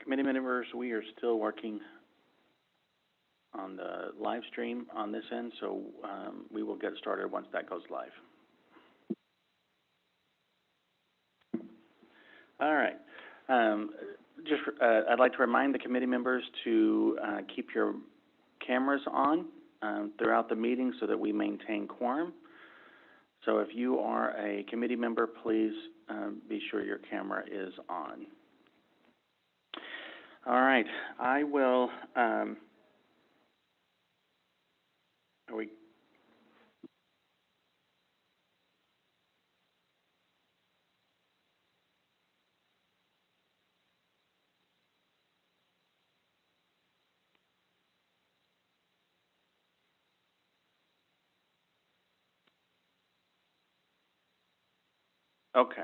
Committee members, we are still working on the live stream on this end, so we will get started once that goes live. All right. I'd like to remind the committee members to keep your cameras on throughout the meeting so that we maintain quorum. So if you are a committee member, please be sure your camera is on. All right, I will, are we? Okay.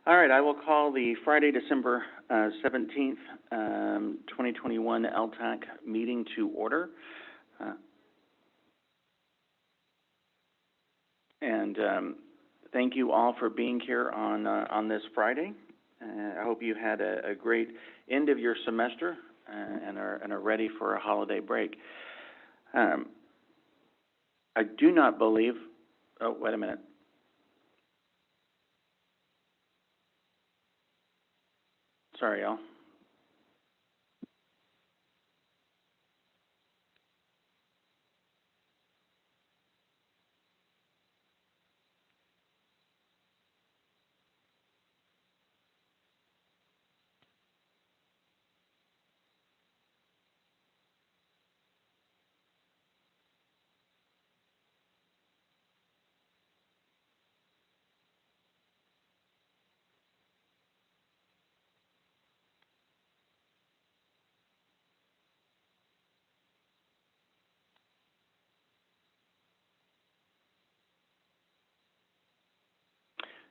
All right, I will call the Friday, December 17th, 2021 LTAC meeting to order. Thank you all for being here on this Friday. I hope you had a great end of your semester and are ready for a holiday break. I do not believe, oh, wait a minute. Sorry, y'all.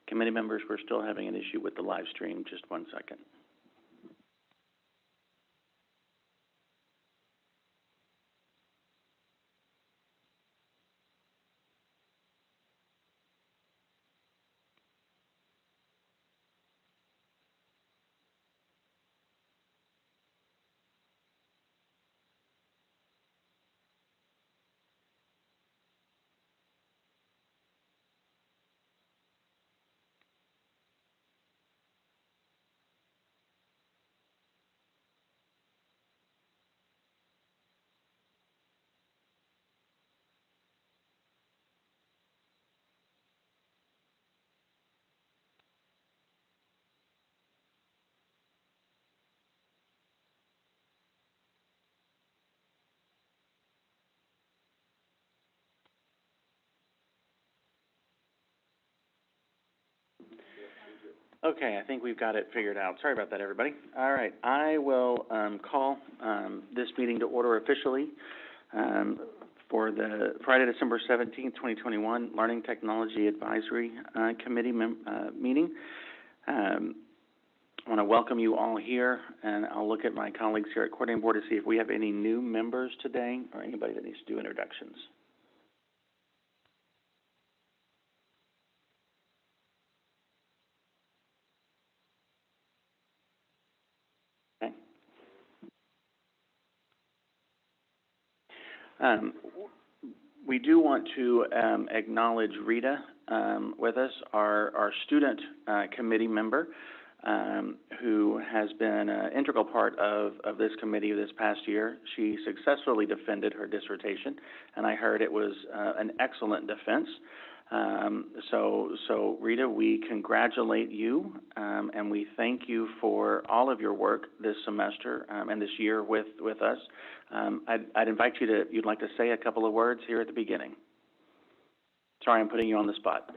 Committee members, we're still having an issue with the live stream. Just 1 second. Okay, I think we've got it figured out. Sorry about that, everybody. All right, I will call this meeting to order officially for the Friday, December 17th, 2021 Learning Technology Advisory Committee meeting. I want to welcome you all here, and I'll look at my colleagues here at Coordinating Board to see if we have any new members today or anybody that needs to do introductions. Okay. We do want to acknowledge Rita with us, our student committee member, who has been an integral part of this committee this past year. She successfully defended her dissertation, and I heard it was an excellent defense. So Rita, we congratulate you, and we thank you for all of your work this semester and this year with us. I'd invite you to, you'd like to say a couple of words here at the beginning. Sorry, I'm putting you on the spot.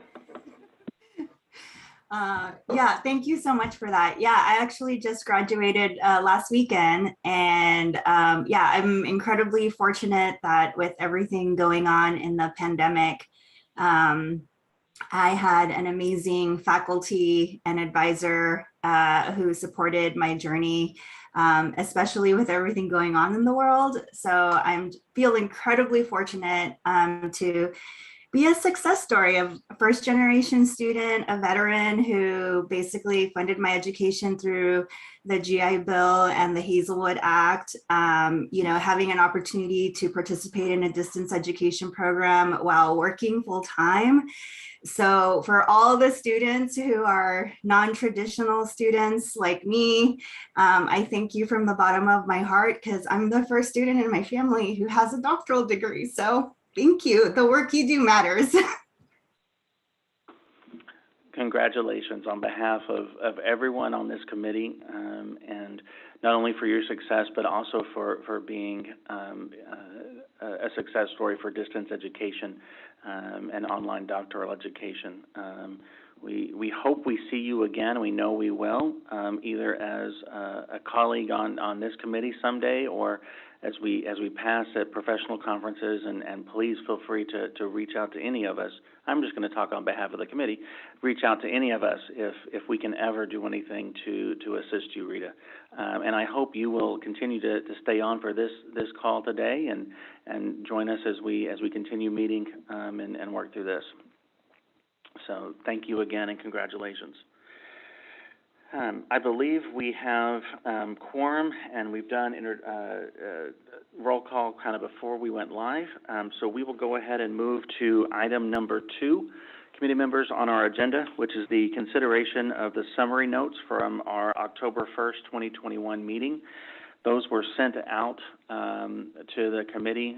Yeah, thank you so much for that. Yeah, I actually just graduated last weekend, and yeah, I'm incredibly fortunate that with everything going on in the pandemic, I had an amazing faculty and advisor who supported my journey, especially with everything going on in the world. So I feel incredibly fortunate to be a success story of a first generation student, a veteran who basically funded my education through the GI Bill and the Hazelwood Act, having an opportunity to participate in a distance education program while working full time. So for all the students who are non-traditional students like me, I thank you from the bottom of my heart, because I'm the first student in my family who has a doctoral degree. So thank you. The work you do matters. Congratulations on behalf of everyone on this committee, and not only for your success, but also for being a success story for distance education and online doctoral education. We hope we see you again. We know we will, either as a colleague on this committee someday, or as we pass at professional conferences, and please feel free to reach out to any of us. I'm just going to talk on behalf of the committee. Reach out to any of us if we can ever do anything to assist you, Rita. And I hope you will continue to stay on for this call today, and join us as we continue meeting and work through this. So thank you again, and congratulations. I believe we have quorum, and we've done roll call kind of before we went live. So we will go ahead and move to item number 2, committee members, on our agenda, which is the consideration of the summary notes from our October 1st, 2021 meeting. Those were sent out to the committee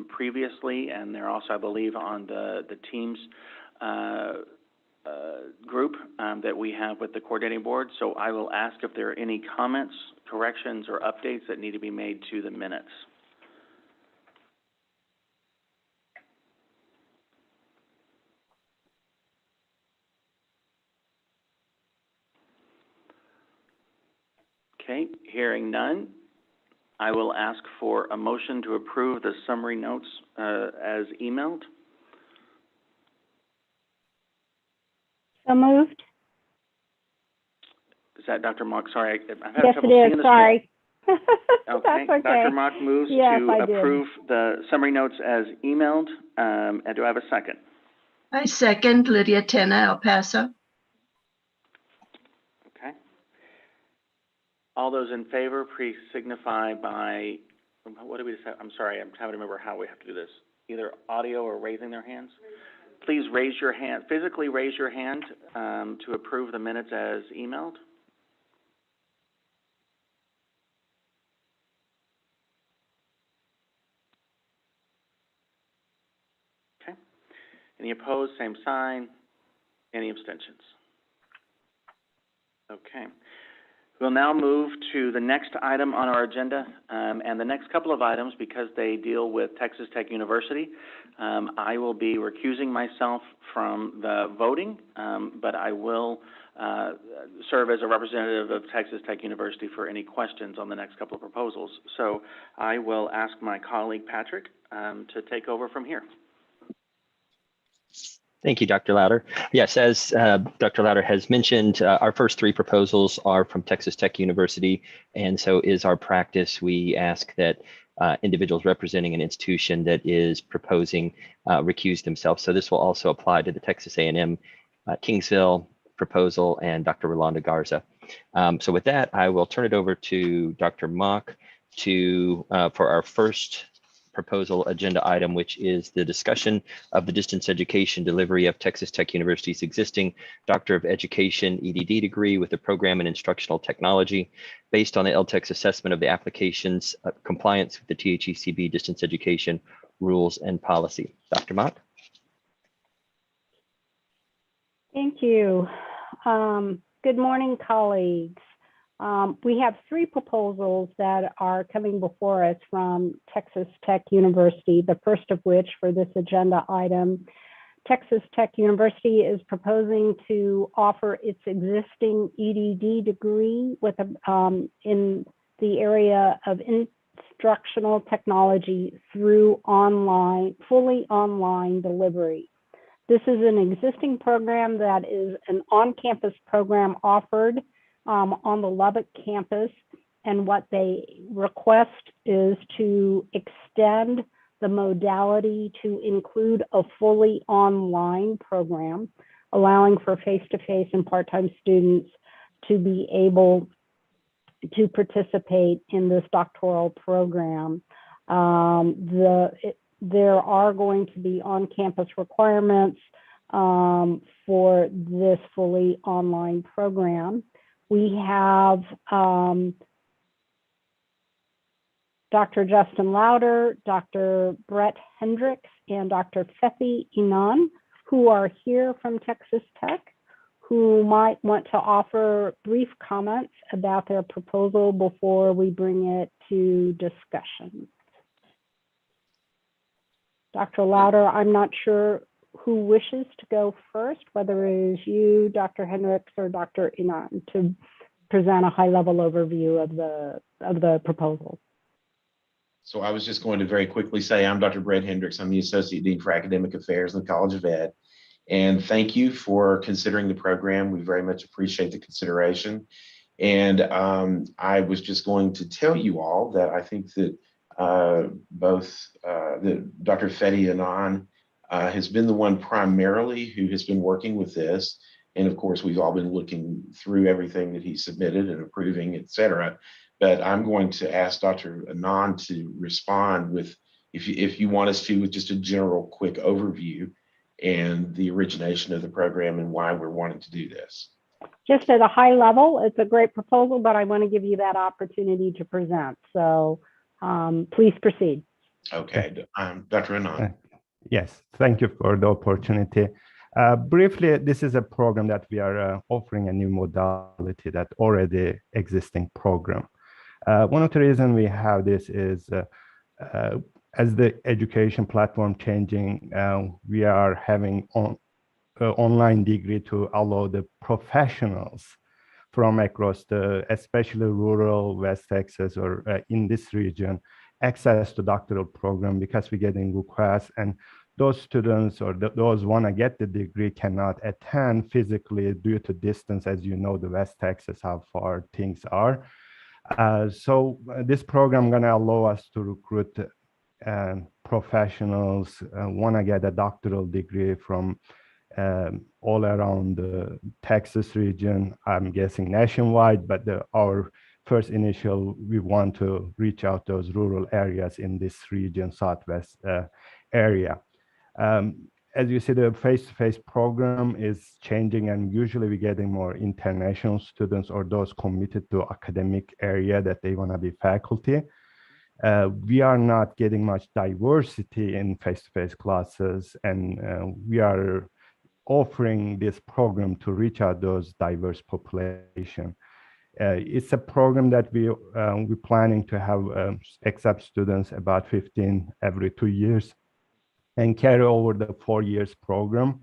previously, and they're also, I believe, on the Teams group that we have with the coordinating board. So I will ask if there are any comments, corrections, or updates that need to be made to the minutes. Okay, hearing none, I will ask for a motion to approve the summary notes as emailed. So moved. Is that Dr. Mock? Sorry, I'm having Yes, trouble it seeing is. the Sorry. screen. Okay. That's okay. Dr. Mock moves Yes, to I did. approve the summary notes as emailed. And do I have a second? I second. Lydia Tenna, El Paso. Okay. All those in favor, please signify by, what do we decide? I'm sorry, I'm trying to remember how we have to do this. Either audio or raising their hands. Please raise your hand, physically raise your hand to approve the minutes as emailed. Okay. Any opposed, same sign. Any abstentions? Okay. We'll now move to the next item on our agenda, and the next couple of items, because they deal with Texas Tech University. I will be recusing myself from the voting, but I will serve as a representative of Texas Tech University for any questions on the next couple of proposals. So I will ask my colleague Patrick to take over from here. Thank you, Dr. Louder. Yes, as Dr. Louder has mentioned, our first 3 proposals are from Texas Tech University, and so is our practice. We ask that individuals representing an institution that is proposing recuse themselves. So this will also apply to the Texas A&M Kingsville proposal and Dr. Rolanda Garza. So with that, I will turn it over to Dr. Mock for our first proposal agenda item, which is the discussion of the distance education delivery of Texas Tech University's existing Doctor of Education EDD degree with a program in instructional technology based on the LTAC's assessment of the application's compliance with the THECB distance education rules and policy. Dr. Mott? Thank you. Good morning, colleagues. We have 3 proposals that are coming before us from Texas Tech University, the first of which for this agenda item. Texas Tech University is proposing to offer its existing EDD degree with in the area of instructional technology through fully online delivery. This is an existing program that is an on-campus program offered on the Lubbock campus, and what they request is to extend the modality to include a fully online program, allowing for face-to-face and part-time students to be able to participate in this doctoral program. There are going to be on-campus requirements for this fully online program. We have Dr. Justin Louder, Dr. Brett Hendricks, and Dr. Fethi Inan, who are here from Texas Tech, who might want to offer brief comments about their proposal before we bring it to discussion. Dr. Louder, I'm not sure who wishes to go first, whether it is you, Dr. Hendricks, or Dr. Inan, to present a high-level overview of the proposal. So I was just going to very quickly say, I'm Dr. Brett Hendricks. I'm the Associate Dean for Academic Affairs in the College of Ed. And thank you for considering the program. We very much appreciate the consideration. And I was just going to tell you all that I think that Dr. Fethi Inan has been the one primarily who has been working with this. And of course, we've all been looking through everything that he submitted and approving, et cetera. But I'm going to ask Dr. Inan to respond with, if you want us to, with just a general quick overview and the origination of the program and why we're wanting to do this. Just at a high level, it's a great proposal, but I want to give you that opportunity to present. So please proceed. Okay, Dr. Inan. Yes, thank you for the opportunity. Briefly, this is a program that we are offering a new modality that already existing program. One of the reasons we have this is as the education platform changing, we are having online degree to allow the professionals from across the, especially rural West Texas or in this region, access to doctoral program, because we're getting requests, and those students or those want to get the degree cannot attend physically due to distance. As you know, the West Texas, how far things are. So this program gonna allow us to recruit professionals want to get a doctoral degree from all around the Texas region. I'm guessing nationwide, but our first initial, we want to reach out those rural areas in this region, Southwest area. As you see, the face-to-face program is changing, and usually we're getting more international students or those committed to academic area that they want to be faculty. We are not getting much diversity in face-to-face classes, and we are offering this program to reach out those diverse population. It's a program that we're planning to have accept students about 15 every 2 years and carry over the 4 years program.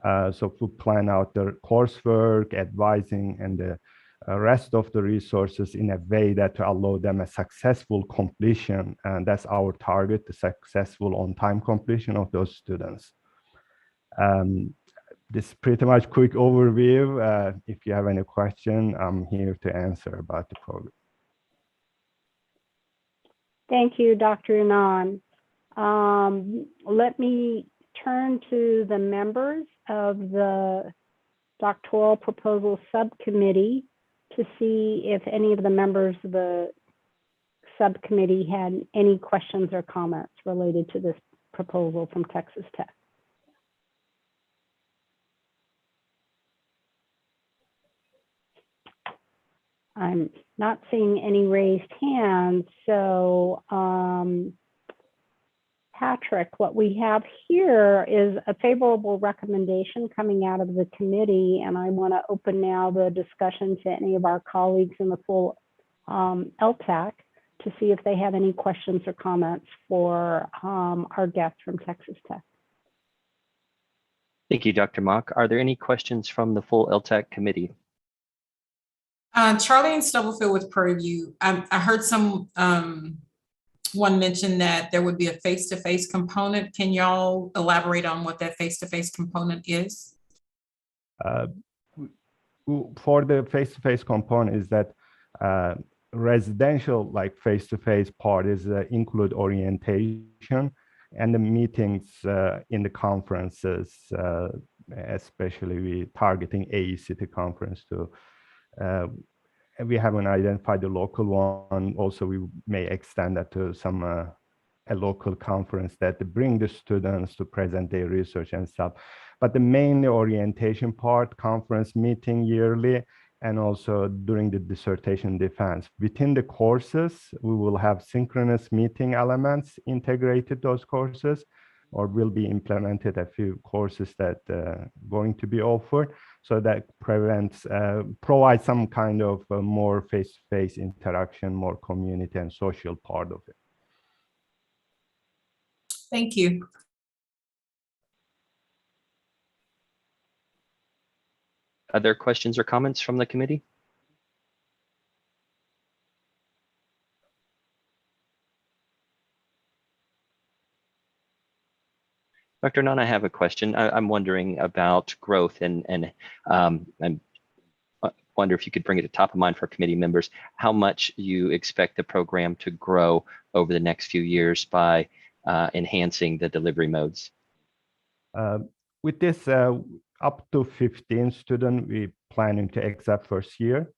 So we plan out the coursework, advising, and the rest of the resources in a way that to allow them a successful completion. And that's our target, the successful on-time completion of those students. This is pretty much quick overview. If you have any question, I'm here to answer about the program. Thank you, Dr. Inan. Let me turn to the members of the doctoral proposal subcommittee to see if any of the members of the subcommittee had any questions or comments related to this proposal from Texas Tech. I'm not seeing any raised hands, so Patrick, what we have here is a favorable recommendation coming out of the committee, and I want to open now the discussion to any of our colleagues in the full LTAC to see if they have any questions or comments for our guests from Texas Tech. Thank you, Dr. Mock. Are there any questions from the full LTAC committee? Charlie Stubblefield with Purview. I heard one mention that there would be a face-to-face component. Can y'all elaborate on what that face-to-face component is? For the face-to-face component is that residential, like face-to-face part is include orientation and the meetings in the conferences, especially we targeting AECT conference to. We haven't identified the local one. Also, we may extend that to some a local conference that bring the students to present their research and stuff. But the main orientation part, conference meeting yearly, and also during the dissertation defense. Within the courses, we will have synchronous meeting elements integrated those courses, or will be implemented a few courses that going to be offered. So that provides some kind of more face-to-face interaction, more community and social part of it. Thank you. Other questions or comments from the committee? Dr. Nunn, I have a question. I'm wondering about growth and I wonder if you could bring it to top of mind for committee members, how much you expect the program to grow over the next few years by enhancing the delivery modes. With this up to 15 students, we planning to accept first year.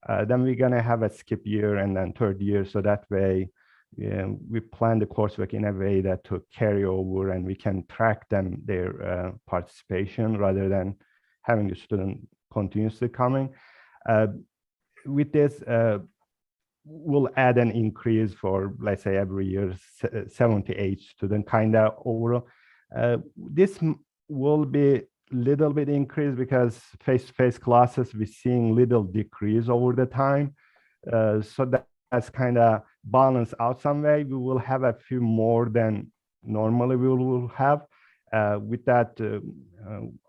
Then we're gonna have a skip year and then third year. So that way, we plan the coursework in a way that to carry over and we can track them their participation rather than having the student continuously coming. With this, we'll add an increase for, let's say, every year, 78 students kind of overall. This will be little bit increase because face-to-face classes, we're seeing little decrease over the time. So that's kind of balance out some way. We will have a few more than normally we will have. With that,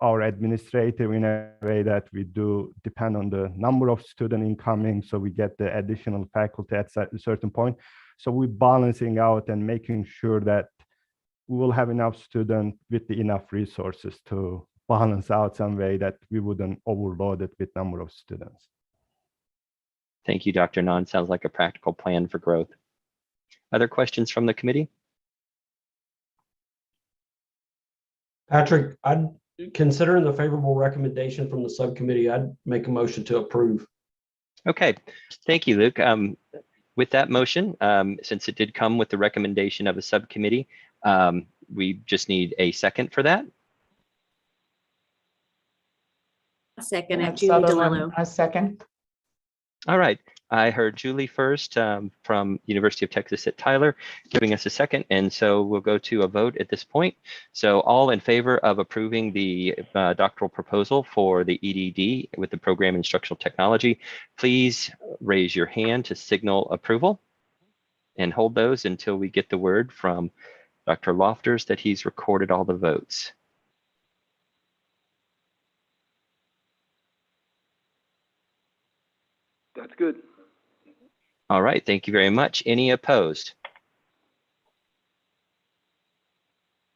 our administrator in a way that we do depend on the number of student incoming, so we get the additional faculty at a certain point. So we're balancing out and making sure that we will have enough students with enough resources to balance out some way that we wouldn't overload it with number of students. Thank you, Dr. Nunn. Sounds like a practical plan for growth. Other questions from the committee? Patrick, considering the favorable recommendation from the subcommittee, I'd make a motion to approve. Okay, thank you, Luke. With that motion, since it did come with the recommendation of a subcommittee, we just need a second for that. A second, Julie DeLillo. A second. All right, I heard Julie first from University of Texas at Tyler, giving us a second, and so we'll go to a vote at this point. So all in favor of approving the doctoral proposal for the EDD with the program Instructional Technology, please raise your hand to signal approval and hold those until we get the word from Dr. Lofters that he's recorded all the votes. That's good. All right, thank you very much. Any opposed?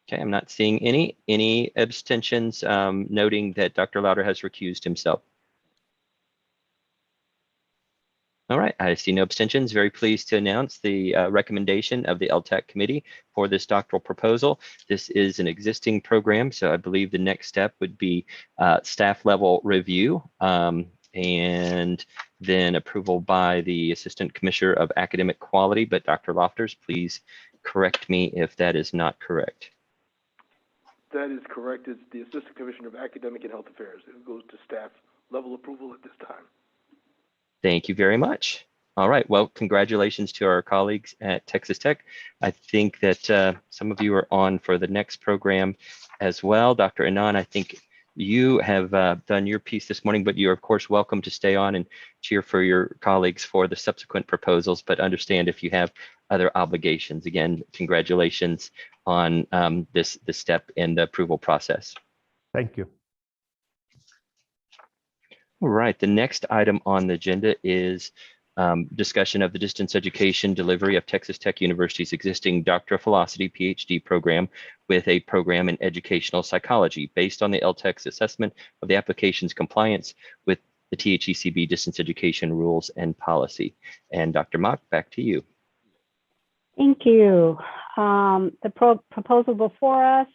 Okay, I'm not seeing any. Any abstentions, noting that Dr. Louder has recused himself. All right, I see no abstentions. Very pleased to announce the recommendation of the LTAC committee for this doctoral proposal. This is an existing program, so I believe the next step would be staff level review. And then approval by the Assistant Commissioner of Academic Quality. But Dr. Lofters, please correct me if that is not correct. That is correct. It's the Assistant Commissioner of Academic and Health Affairs. It goes to staff level approval at this time. Thank you very much. All right, well, congratulations to our colleagues at Texas Tech. I think that some of you are on for the next program as well. Dr. Anand, I think you have done your piece this morning, but you're of course welcome to stay on and cheer for your colleagues for the subsequent proposals, but understand if you have other obligations. Again, congratulations on this step in the approval process. Thank you. All right, the next item on the agenda is discussion of the distance education delivery of Texas Tech University's existing Doctor of Philosophy PhD program with a program in educational psychology based on the LTAC's assessment of the application's compliance with the THECB distance education rules and policy. And Dr. Mock, back to you. Thank you. The proposal before us,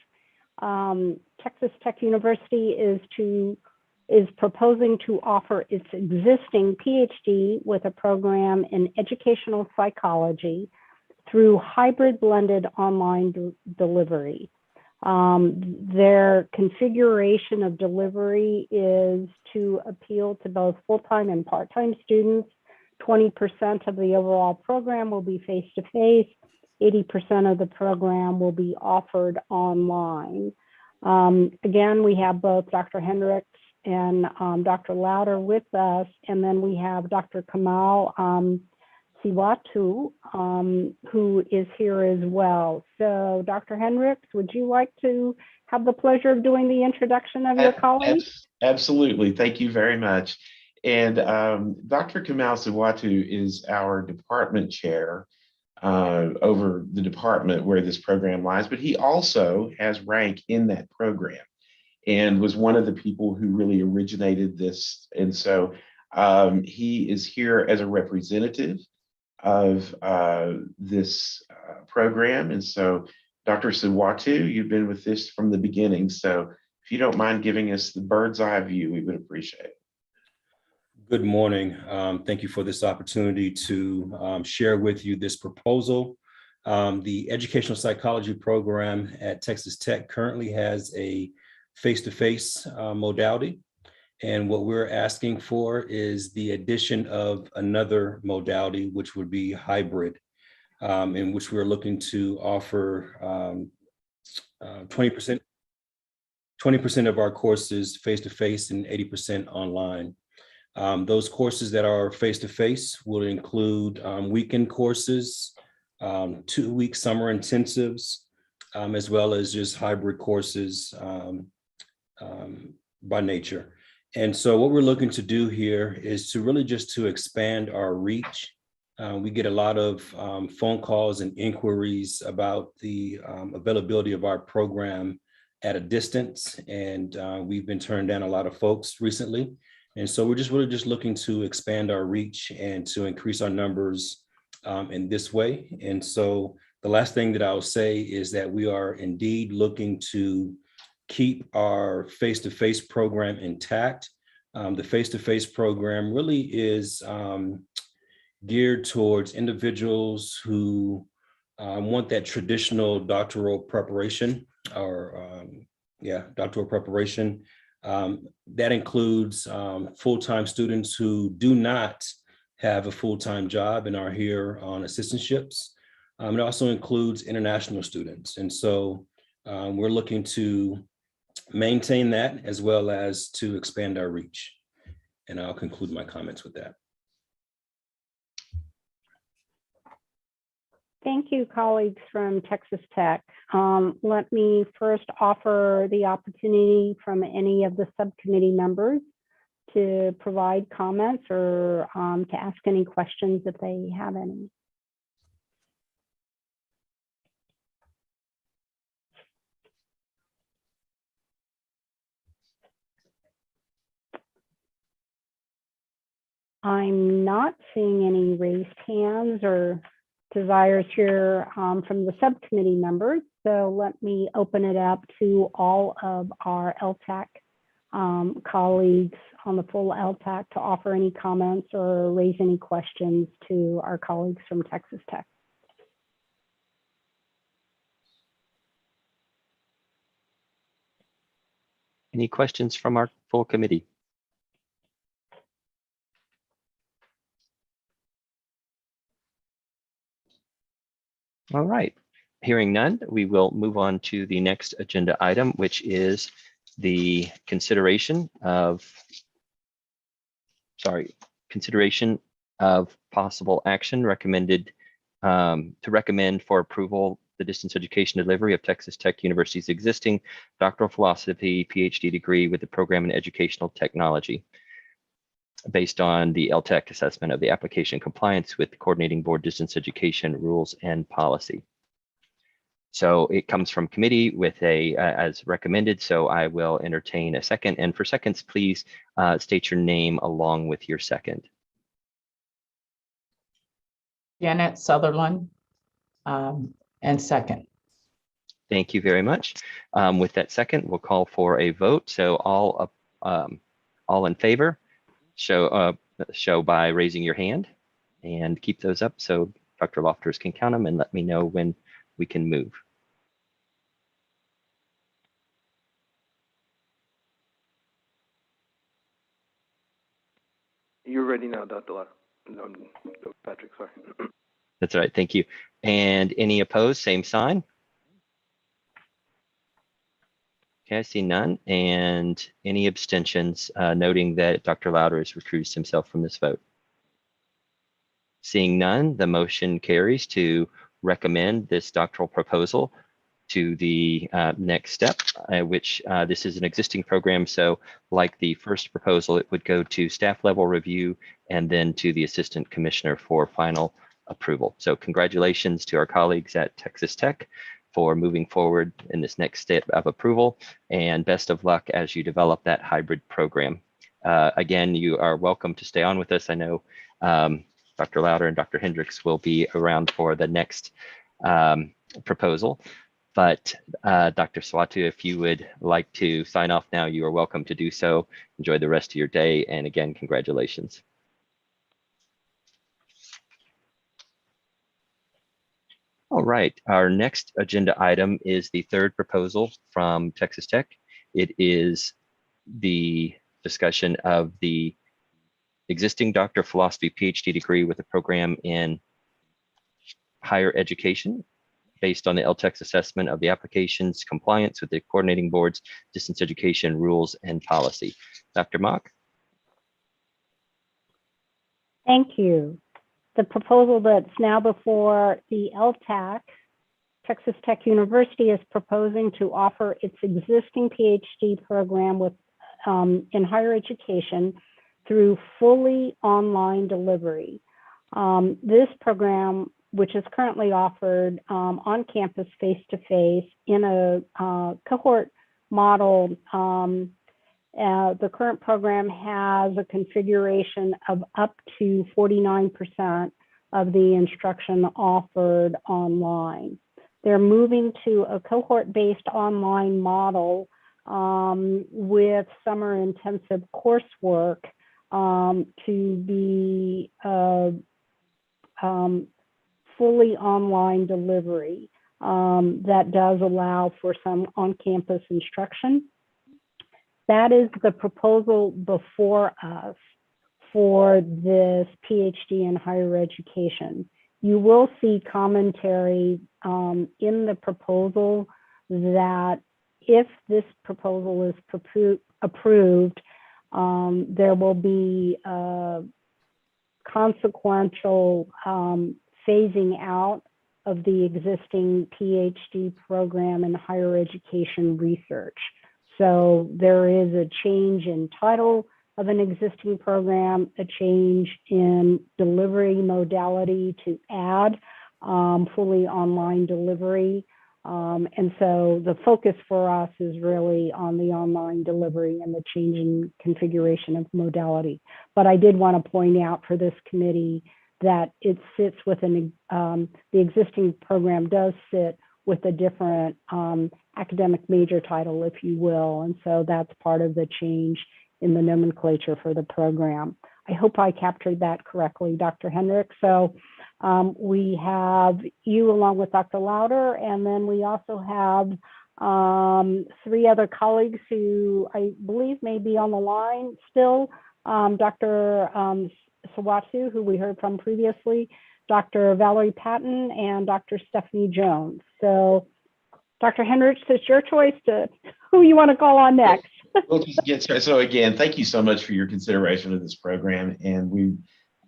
Texas Tech University is proposing to offer its existing PhD with a program in educational psychology through hybrid blended online delivery. Their configuration of delivery is to appeal to both full-time and part-time students. 20% of the overall program will be face-to-face. 80% of the program will be offered online. Again, we have both Dr. Hendricks and Dr. Louder with us, and then we have Dr. Kamal Siwatu, who is here as well. So Dr. Hendricks, would you like to have the pleasure of doing the introduction of your colleague? Absolutely, thank you very much. And Dr. Kamal Siwatu is our department chair over the department where this program lies, but he also has rank in that program and was one of the people who really originated this. And so he is here as a representative of this program. And so Dr. Siwatu, you've been with this from the beginning. So if you don't mind giving us the bird's eye view, we would appreciate it. Good morning. Thank you for this opportunity to share with you this proposal. The educational psychology program at Texas Tech currently has a face-to-face modality. And what we're asking for is the addition of another modality, which would be hybrid, in which we're looking to offer 20% of our courses face-to-face and 80% online. Those courses that are face-to-face will include weekend courses, 2-week summer intensives, as well as just hybrid courses by nature. And so what we're looking to do here is to really just to expand our reach. We get a lot of phone calls and inquiries about the availability of our program at a distance, and we've been turned down a lot of folks recently. And so we're just really just looking to expand our reach and to increase our numbers in this way. And so the last thing that I'll say is that we are indeed looking to keep our face-to-face program intact. The face-to-face program really is geared towards individuals who want that traditional doctoral preparation doctoral preparation. That includes full-time students who do not have a full-time job and are here on assistantships. It also includes international students. And so we're looking to maintain that as well as to expand our reach. And I'll conclude my comments with that. Thank you, colleagues from Texas Tech. Let me first offer the opportunity from any of the subcommittee members to provide comments or to ask any questions if they have any. I'm not seeing any raised hands or desires here from the subcommittee members. So let me open it up to all of our LTAC colleagues on the full LTAC to offer any comments or raise any questions to our colleagues from Texas Tech. Any questions from our full committee? All right, hearing none, we will move on to the next agenda item, which is the consideration of possible action recommended to recommend for approval the distance education delivery of Texas Tech University's existing doctoral philosophy PhD degree with the program in educational technology, based on the LTAC assessment of the application compliance with the coordinating board distance education rules and policy. So it comes from committee with as recommended. So I will entertain a second. And for seconds, please state your name along with your second. Janet Sutherland. and second. Thank you very much. With that second, we'll call for a vote. So all in favor, show by raising your hand and keep those up so Dr. Lofters can count them and let me know when we can move. You're ready now, Dr. Lara. No, Patrick, sorry. That's all right, thank you. And any opposed, same sign. Okay, I see none. And any abstentions, noting that Dr. Louder has recused himself from this vote. Seeing none, the motion carries to recommend this doctoral proposal to the next step, which this is an existing program. So like the first proposal, it would go to staff level review and then to the assistant commissioner for final approval. So congratulations to our colleagues at Texas Tech for moving forward in this next step of approval, and best of luck as you develop that hybrid program. Again, you are welcome to stay on with us. I know Dr. Louder and Dr. Hendricks will be around for the next proposal. But Dr. Swatu, if you would like to sign off now, you are welcome to do so. Enjoy the rest of your day. And again, congratulations. All right, our next agenda item is the third proposal from Texas Tech. It is the discussion of the existing Doctor of Philosophy PhD degree with a program in higher education based on the LTAC assessment of the application's compliance with the coordinating board's distance education rules and policy. Dr. Mock. Thank you. The proposal that's now before the LTAC, Texas Tech University is proposing to offer its existing PhD program with in higher education through fully online delivery. This program, which is currently offered on campus face-to-face in a cohort model, the current program has a configuration of up to 49% of the instruction offered online. They're moving to a cohort-based online model with summer intensive coursework to be fully online delivery that does allow for some on-campus instruction. That is the proposal before us for this PhD in higher education. You will see commentary in the proposal that if this proposal is approved, there will be consequential phasing out of the existing PhD program in higher education research. So there is a change in title of an existing program, a change in delivery modality to add fully online delivery. And so the focus for us is really on the online delivery and the change in configuration of modality. But I did want to point out for this committee that it sits within the existing program does sit with a different academic major title, if you will. And so that's part of the change in the nomenclature for the program. I hope I captured that correctly, Dr. Hendrick. So we have you along with Dr. Louder, and then we also have 3 other colleagues who I believe may be on the line still. Dr. Sawatu, who we heard from previously, Dr. Valerie Patton, and Dr. Stephanie Jones. So Dr. Hendricks, it's your choice to who you want to call on next. We'll just get started. So again, thank you so much for your consideration of this program. And we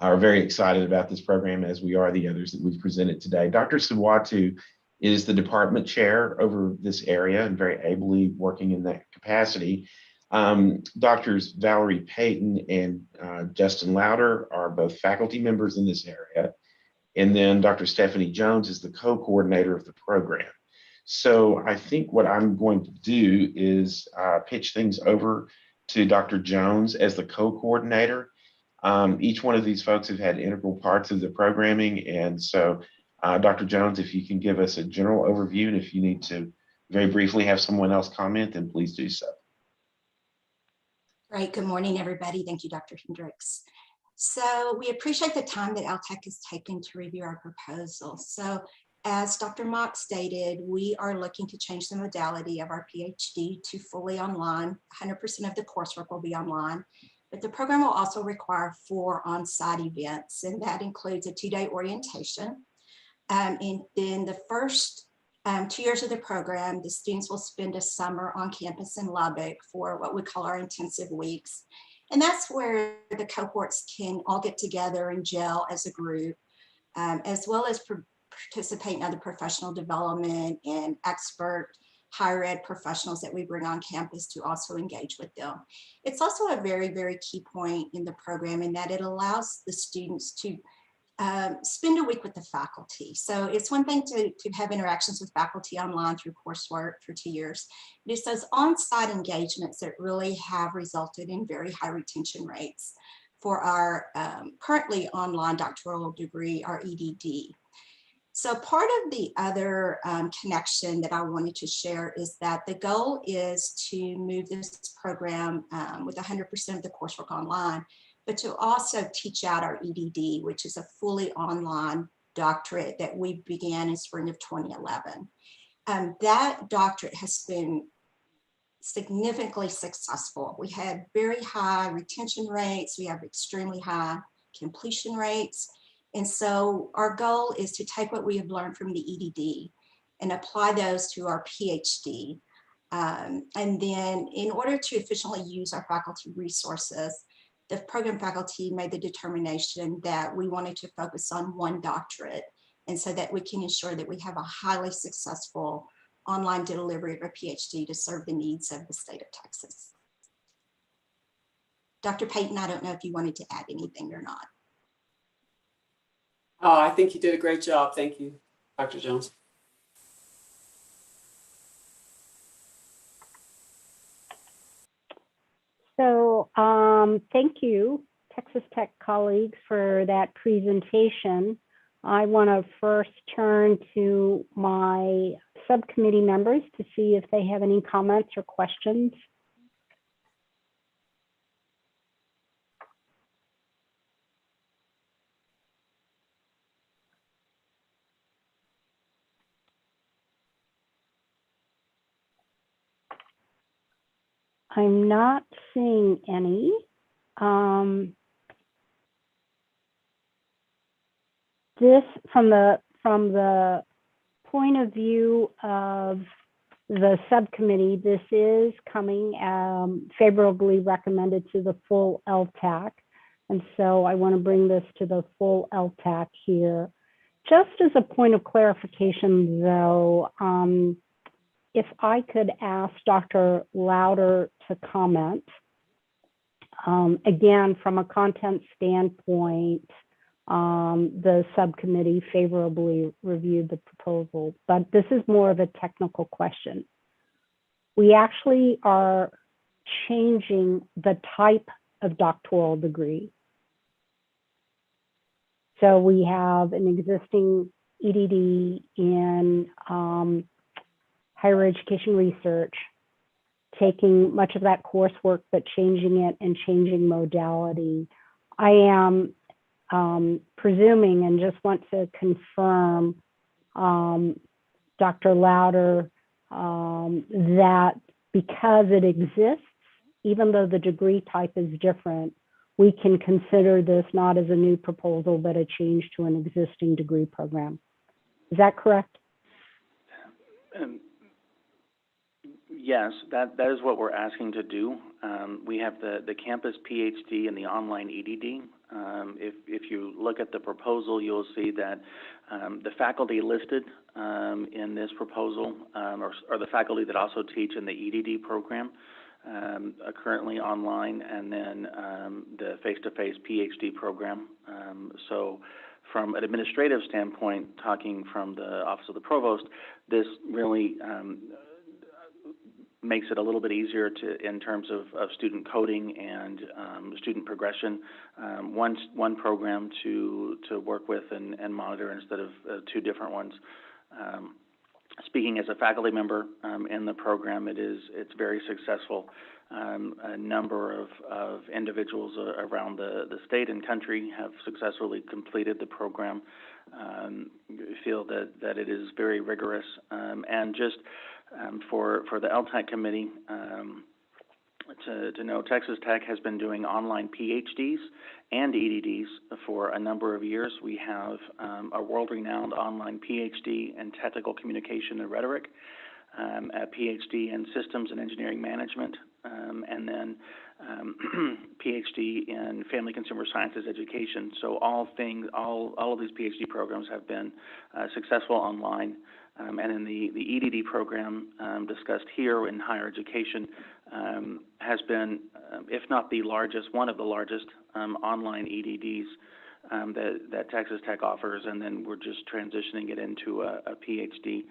are very excited about this program, as we are the others that we've presented today. Dr. Sawatu is the department chair over this area and very ably working in that capacity. Doctors Valerie Payton and Justin Louder are both faculty members in this area. And then Dr. Stephanie Jones is the co-coordinator of the program. So I think what I'm going to do is pitch things over to Dr. Jones as the co-coordinator. Each one of these folks have had integral parts of the programming. And so Dr. Jones, if you can give us a general overview, and if you need to very briefly have someone else comment, then please do so. Great. Good morning, everybody. Thank you, Dr. Hendricks. So we appreciate the time that LTAC has taken to review our proposal. So as Dr. Mock stated, we are looking to change the modality of our PhD to fully online. 100% of the coursework will be online, but the program will also require 4 on-site events, and that includes a 2-day orientation. And then the first 2 years of the program, the students will spend a summer on campus in Lubbock for what we call our intensive weeks. And that's where the cohorts can all get together and gel as a group, as well as participate in other professional development and expert higher ed professionals that we bring on campus to also engage with them. It's also a very, very key point in the program in that it allows the students to spend a week with the faculty. So it's one thing to have interactions with faculty online through coursework for 2 years. It's those on-site engagements that really have resulted in very high retention rates for our currently online doctoral degree, our EDD. So part of the other connection that I wanted to share is that the goal is to move this program with 100% of the coursework online, but to also teach out our EDD, which is a fully online doctorate that we began in spring of 2011. That doctorate has been significantly successful. We had very high retention rates. We have extremely high completion rates. And so our goal is to take what we have learned from the EDD and apply those to our PhD. And then in order to efficiently use our faculty resources, the program faculty made the determination that we wanted to focus on one doctorate, and so that we can ensure that we have a highly successful online delivery of a PhD to serve the needs of the state of Texas. Dr. Payton, I don't know if you wanted to add anything or not. I think you did a great job. Thank you, Dr. Jones. So thank you, Texas Tech colleagues, for that presentation. I want to first turn to my subcommittee members to see if they have any comments or questions. I'm not seeing any. This, from the point of view of the subcommittee, this is coming favorably recommended to the full LTAC. And so I want to bring this to the full LTAC here. Just as a point of clarification, though, if I could ask Dr. Louder to comment. Again, from a content standpoint, the subcommittee favorably reviewed the proposal, but this is more of a technical question. We actually are changing the type of doctoral degree. So we have an existing EDD in higher education research, taking much of that coursework, but changing it and changing modality. I am presuming and just want to confirm, Dr. Louder, that because it exists, even though the degree type is different, we can consider this not as a new proposal, but a change to an existing degree program. Is that correct? Yes, that is what we're asking to do. We have the campus PhD and the online EDD. If you look at the proposal, you'll see that the faculty listed in this proposal are the faculty that also teach in the EDD program, are currently online, and then the face-to-face PhD program. So from an administrative standpoint, talking from the Office of the Provost, this really makes it a little bit easier in terms of student coding and student progression. One program to work with and monitor instead of two different ones. Speaking as a faculty member in the program, it's very successful. A number of individuals around the state and country have successfully completed the program. Feel that it is very rigorous, and just for the LTAC committee to know, Texas Tech has been doing online PhDs and EDDs for a number of years. We have a world-renowned online PhD in technical communication and rhetoric, a PhD in systems and engineering management, and then PhD in family consumer sciences education. So all of these PhD programs have been successful online. And in the EDD program discussed here in higher education has been, if not the largest, one of the largest online EDDs that Texas Tech offers, and then we're just transitioning it into a PhD.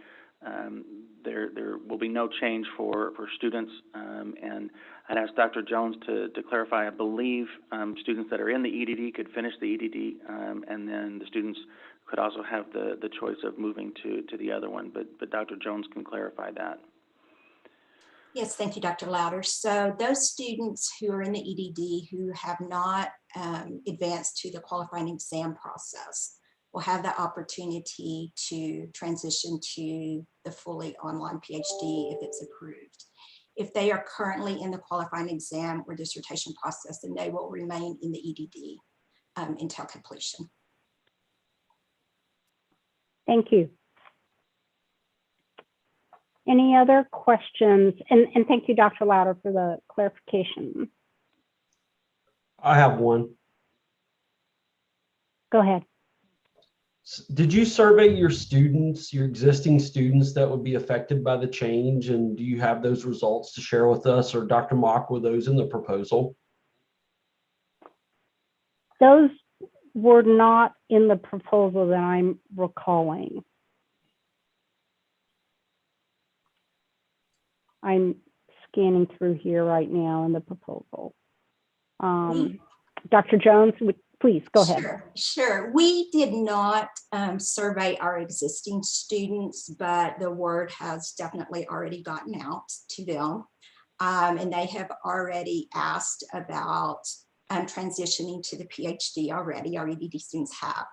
There will be no change for students, and I'd ask Dr. Jones to clarify. I believe students that are in the EDD could finish the EDD, and then the students could also have the choice of moving to the other one, but Dr. Jones can clarify that. Yes, thank you, Dr. Louder. So those students who are in the EDD who have not advanced to the qualifying exam process will have the opportunity to transition to the fully online PhD if it's approved. If they are currently in the qualifying exam or dissertation process, then they will remain in the EDD until completion. Thank you. Any other questions? And thank you, Dr. Louder, for the clarification. I have one. Go ahead. Did you survey your students, your existing students that would be affected by the change? And do you have those results to share with us, or Dr. Mock, were those in the proposal? Those were not in the proposal that I'm recalling. I'm scanning through here right now in the proposal. Dr. Jones, please go ahead. Sure. We did not survey our existing students, but the word has definitely already gotten out to them. And they have already asked about transitioning to the PhD already. Our EDD students have.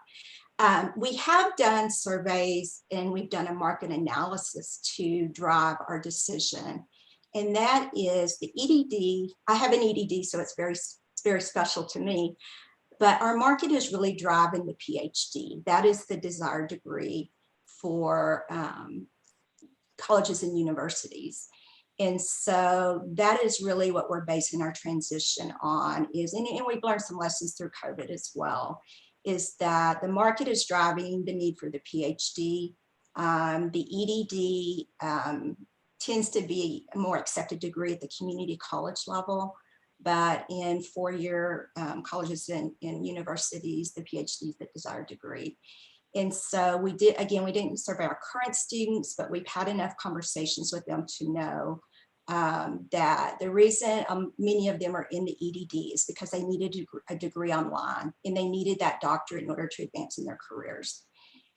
We have done surveys and we've done a market analysis to drive our decision. And that is the EDD. I have an EDD, so it's very special to me. But our market is really driving the PhD. That is the desired degree for colleges and universities. And so that is really what we're basing our transition on is, and we've learned some lessons through COVID as well, is that the market is driving the need for the PhD. The EDD tends to be a more accepted degree at the community college level, but in four-year colleges and universities, the PhD is the desired degree. And so we didn't survey our current students, but we've had enough conversations with them to know that the reason many of them are in the EDD is because they needed a degree online and they needed that doctorate in order to advance in their careers.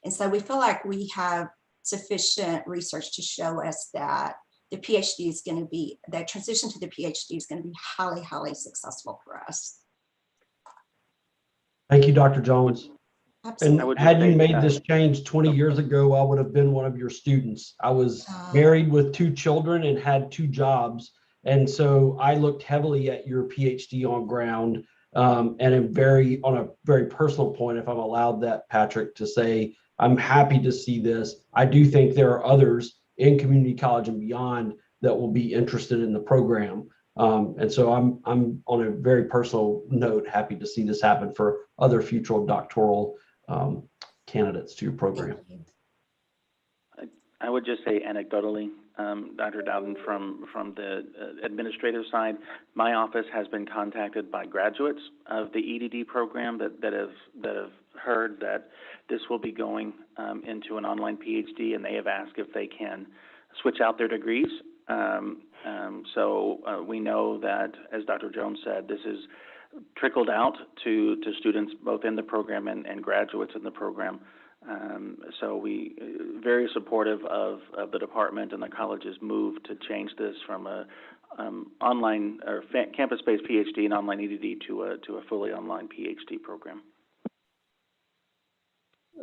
And so we feel like we have sufficient research to show us that the PhD is going to be, that transition to the PhD is going to be highly, highly successful for us. Thank you, Dr. Jones. Absolutely. And had you made this change 20 years ago, I would have been one of your students. I was married with 2 children and had 2 jobs. And so I looked heavily at your PhD on ground, and on a very personal point, if I'm allowed that, Patrick, to say, I'm happy to see this. I do think there are others in community college and beyond that will be interested in the program. And so I'm on a very personal note, happy to see this happen for other future doctoral candidates to your program. I would just say anecdotally, Dr. Dowden, from the administrative side, my office has been contacted by graduates of the EDD program that have heard that this will be going into an online PhD, and they have asked if they can switch out their degrees We know that, as Dr. Jones said, this is trickled out to students both in the program and graduates in the program. So we very supportive of the department and the college's move to change this from a online or campus-based PhD and online EDD to a fully online PhD program.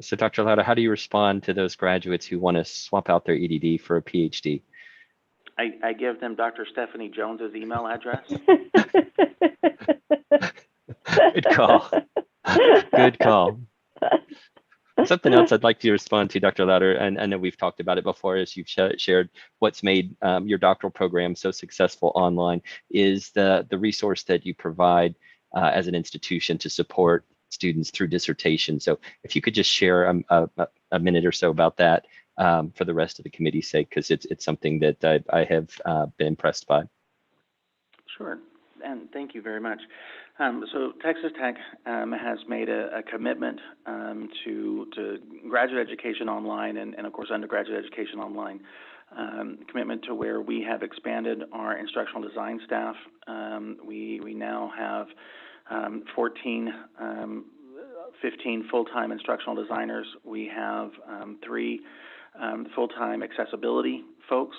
So Dr. Lauder, how do you respond to those graduates who want to swap out their EDD for a PhD? I give them Dr. Stephanie Jones's email address. Good call. Good call. Something else I'd like to respond to, Dr. Lauder, and I know we've talked about it before as you've shared what's made your doctoral program so successful online is the resource that you provide as an institution to support students through dissertation. So if you could just share a minute or so about that for the rest of the committee's sake, because it's something that I have been impressed by. Sure, and thank you very much. So Texas Tech has made a commitment to graduate education online and of course undergraduate education online. Commitment to where we have expanded our instructional design staff. We now have 15 full-time instructional designers. We have 3 full-time accessibility folks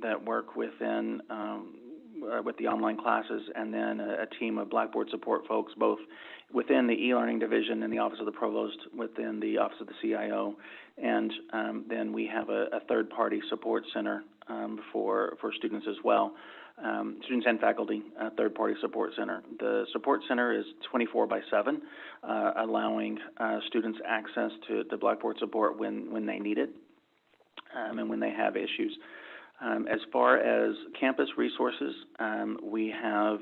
that work within with the online classes, and then a team of Blackboard support folks, both within the e-learning division and the Office of the Provost, within the Office of the CIO, and then we have a third-party support center for students as well. Students and faculty, third-party support center. The support center is 24/7, allowing students access to Blackboard support when they need it and when they have issues. As far as campus resources, we have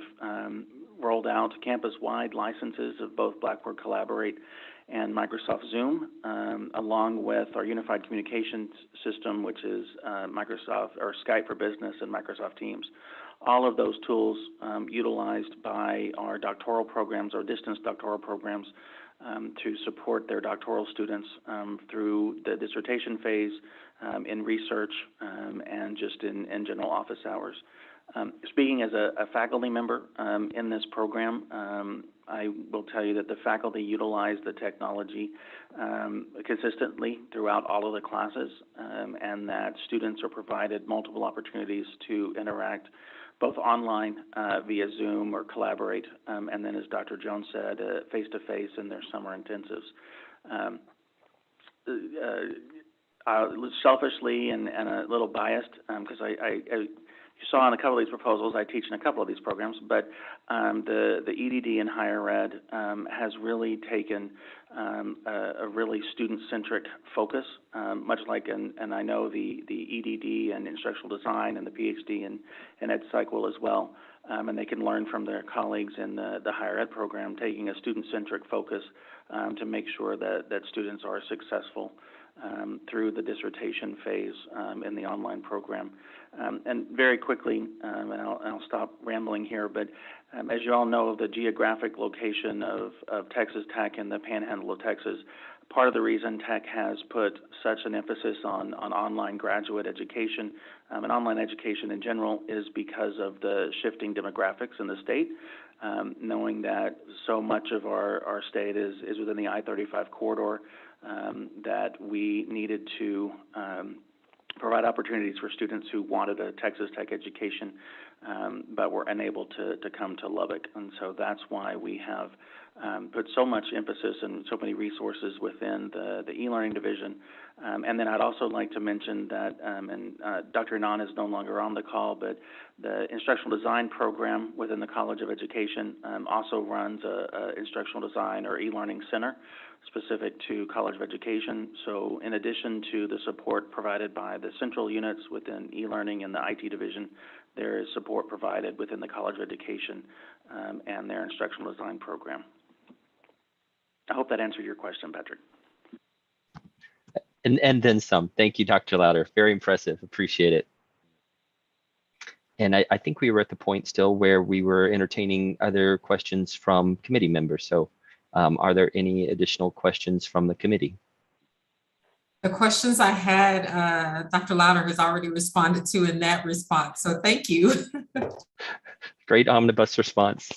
rolled out campus-wide licenses of both Blackboard Collaborate and Microsoft Zoom, along with our unified communications system, which is Microsoft or Skype for Business and Microsoft Teams. All of those tools utilized by our doctoral programs, our distance doctoral programs, to support their doctoral students through the dissertation phase, in research, and just in general office hours. Speaking as a faculty member in this program, I will tell you that the faculty utilize the technology consistently throughout all of the classes, and that students are provided multiple opportunities to interact both online via Zoom or Collaborate, and then as Dr. Jones said, face-to-face in their summer intensives. Selfishly and a little biased, because you saw in a couple of these proposals, I teach in a couple of these programs, but the EDD in higher ed has really taken a really student-centric focus, much like, and I know the EDD and instructional design and the PhD and ed psych will as well, and they can learn from their colleagues in the higher ed program, taking a student-centric focus to make sure that students are successful through the dissertation phase in the online program. And very quickly, and I'll stop rambling here, but as you all know, the geographic location of Texas Tech and the Panhandle of Texas, part of the reason Tech has put such an emphasis on online graduate education and online education in general is because of the shifting demographics in the state, knowing that so much of our state is within the I-35 corridor, that we needed to provide opportunities for students who wanted a Texas Tech education, but were unable to come to Lubbock. And so that's why we have put so much emphasis and so many resources within the e-learning division. And then I'd also like to mention that, Dr. Anand is no longer on the call, but the instructional design program within the College of Education also runs a instructional design or e-learning center specific to College of Education. So in addition to the support provided by the central units within e-learning and the IT division, there is support provided within the College of Education and their instructional design program. I hope that answered your question, Patrick. And then some. Thank you, Dr. Lauder. Very impressive. Appreciate it. And I think we were at the point still where we were entertaining other questions from committee members. So are there any additional questions from the committee? The questions I had, Dr. Louder has already responded to in that response, so thank you. Great omnibus response.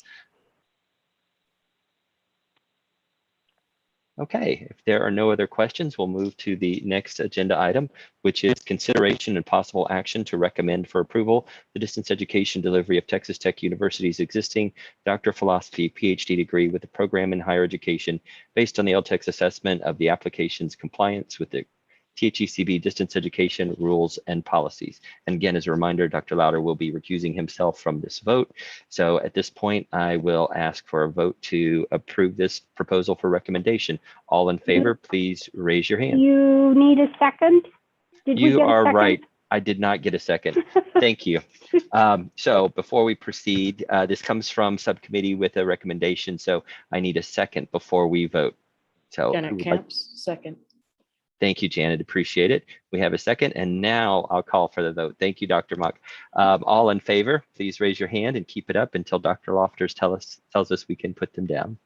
Okay, if there are no other questions, we'll move to the next agenda item, which is consideration and possible action to recommend for approval the distance education delivery of Texas Tech University's existing Doctor of Philosophy PhD degree with a program in higher education based on the LTAC's assessment of the application's compliance with the THECB distance education rules and policies. And again, as a reminder, Dr. Louder will be recusing himself from this vote. So at this point, I will ask for a vote to approve this proposal for recommendation. All in favor, please raise your hand. You need a second? Did we You get a are second? right. I did not get a second. Thank you. So before we proceed, this comes from subcommittee with a recommendation. So I need a second before we vote. So who Janet would like- Camps, second. Thank you, Janet. Appreciate it. We have a second, and now I'll call for the vote. Thank you, Dr. Mock. All in favor, please raise your hand and keep it up until Dr. Lofters tells us we can put them down.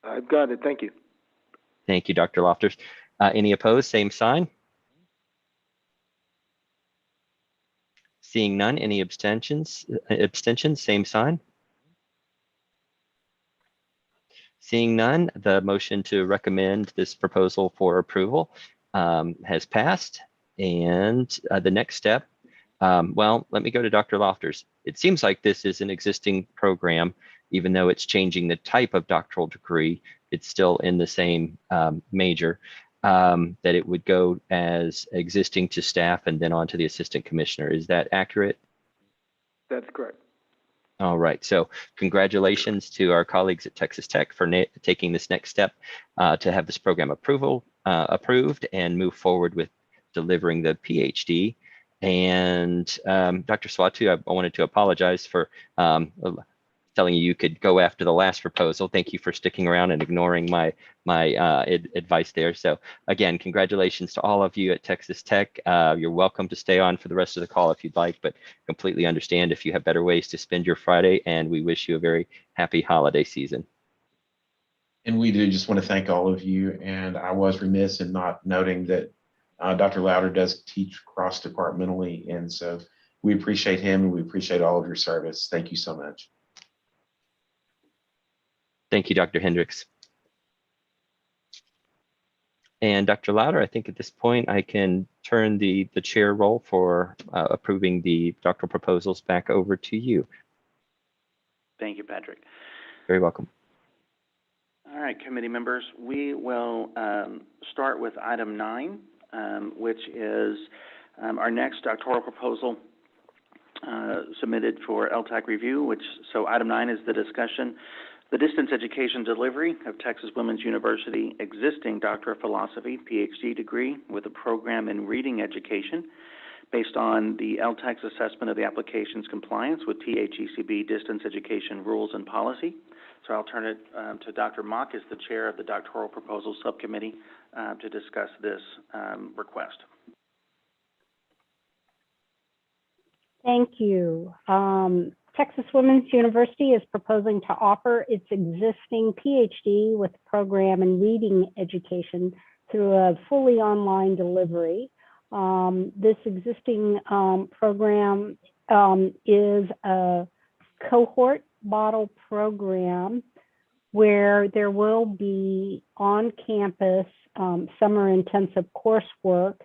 I've got it. Thank you. Thank you, Dr. Lofters. Any opposed? Same sign. Seeing none. Any abstentions? Abstentions? Same sign. Seeing none, the motion to recommend this proposal for approval has passed. And the next step, well, let me go to Dr. Lofters. It seems like this is an existing program, even though it's changing the type of doctoral degree, it's still in the same major, that it would go as existing to staff and then on to the assistant commissioner. Is that accurate? That's correct. All right, so congratulations to our colleagues at Texas Tech for taking this next step to have this program approved and move forward with delivering the PhD. And Dr. Swatu, I wanted to apologize for telling you could go after the last proposal. Thank you for sticking around and ignoring my advice there. So again, congratulations to all of you at Texas Tech. You're welcome to stay on for the rest of the call if you'd like, but completely understand if you have better ways to spend your Friday, and we wish you a very happy holiday season. And we do just want to thank all of you. And I was remiss in not noting that Dr. Louder does teach cross-departmentally. And so we appreciate him and we appreciate all of your service. Thank you so much. Thank you, Dr. Hendricks. And Dr. Louder, I think at this point I can turn the chair role for approving the doctoral proposals back over to you. Thank you, Patrick. Very welcome. All right, committee members, we will start with item 9, which is our next doctoral proposal submitted for LTAC review, so item 9 is the discussion, the distance education delivery of Texas Women's University existing Doctor of Philosophy PhD degree with a program in reading education based on the LTAC's assessment of the application's compliance with THECB distance education rules and policy. So I'll turn it to Dr. Mock as the chair of the doctoral proposal subcommittee to discuss this request. Thank you. Texas Women's University is proposing to offer its existing PhD with a program in reading education through a fully online delivery. This existing program is a cohort model program where there will be on-campus summer intensive coursework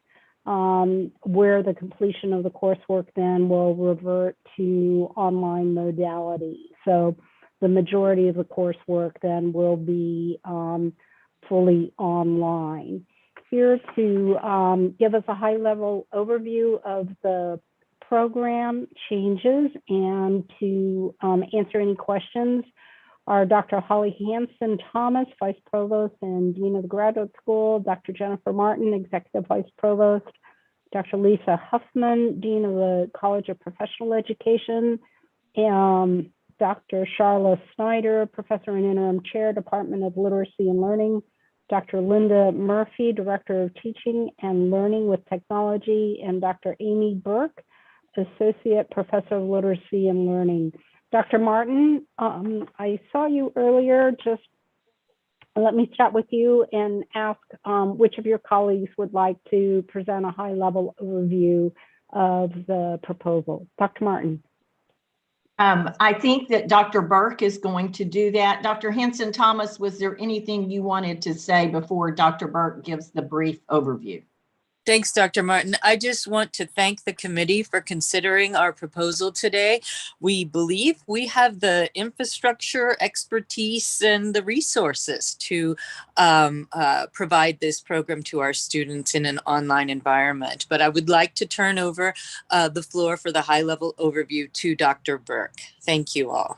where the completion of the coursework then will revert to online modality. So the majority of the coursework then will be fully online. Here to give us a high-level overview of the program changes and to answer any questions are Dr. Holly Hanson-Thomas, Vice Provost and Dean of the Graduate School, Dr. Jennifer Martin, Executive Vice Provost, Dr. Lisa Huffman, Dean of the College of Professional Education, Dr. Charla Snyder, Professor and Interim Chair, Department of Literacy and Learning, Dr. Linda Murphy, Director of Teaching and Learning with Technology, and Dr. Amy Burke, Associate Professor of Literacy and Learning. Dr. Martin, I saw you earlier. Just let me chat with you and ask which of your colleagues would like to present a high-level overview of the proposal. Dr. Martin. I think that Dr. Burke is going to do that. Dr. Henson Thomas, was there anything you wanted to say before Dr. Burke gives the brief overview? Thanks, Dr. Martin. I just want to thank the committee for considering our proposal today. We believe we have the infrastructure, expertise, and the resources to provide this program to our students in an online environment. But I would like to turn over the floor for the high-level overview to Dr. Burke. Thank you all.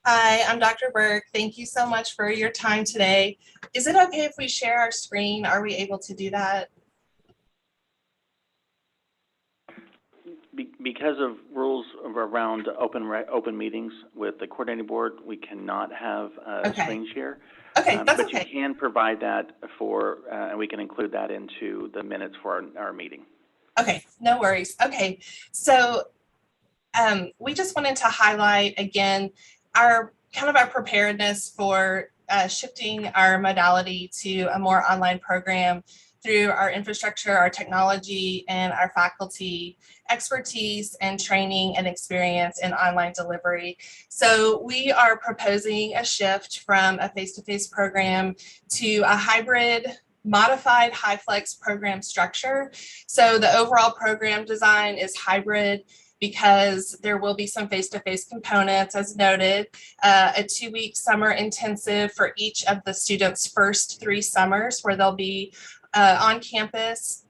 Hi, I'm Dr. Burke. Thank you so much for your time today. Is it okay if we share our screen? Are we able to do that? Because of rules around open meetings with the coordinating board, we cannot have a screen share. Okay, that's but okay. You can provide that for, and we can include that into the minutes for our meeting. Okay, no worries. Okay, so we just wanted to highlight again our preparedness for shifting our modality to a more online program through our infrastructure, our technology, and our faculty expertise and training and experience in online delivery. So we are proposing a shift from a face-to-face program to a hybrid modified HyFlex program structure. So the overall program design is hybrid because there will be some face-to-face components as noted, a 2-week summer intensive for each of the students' first 3 summers where they'll be on campus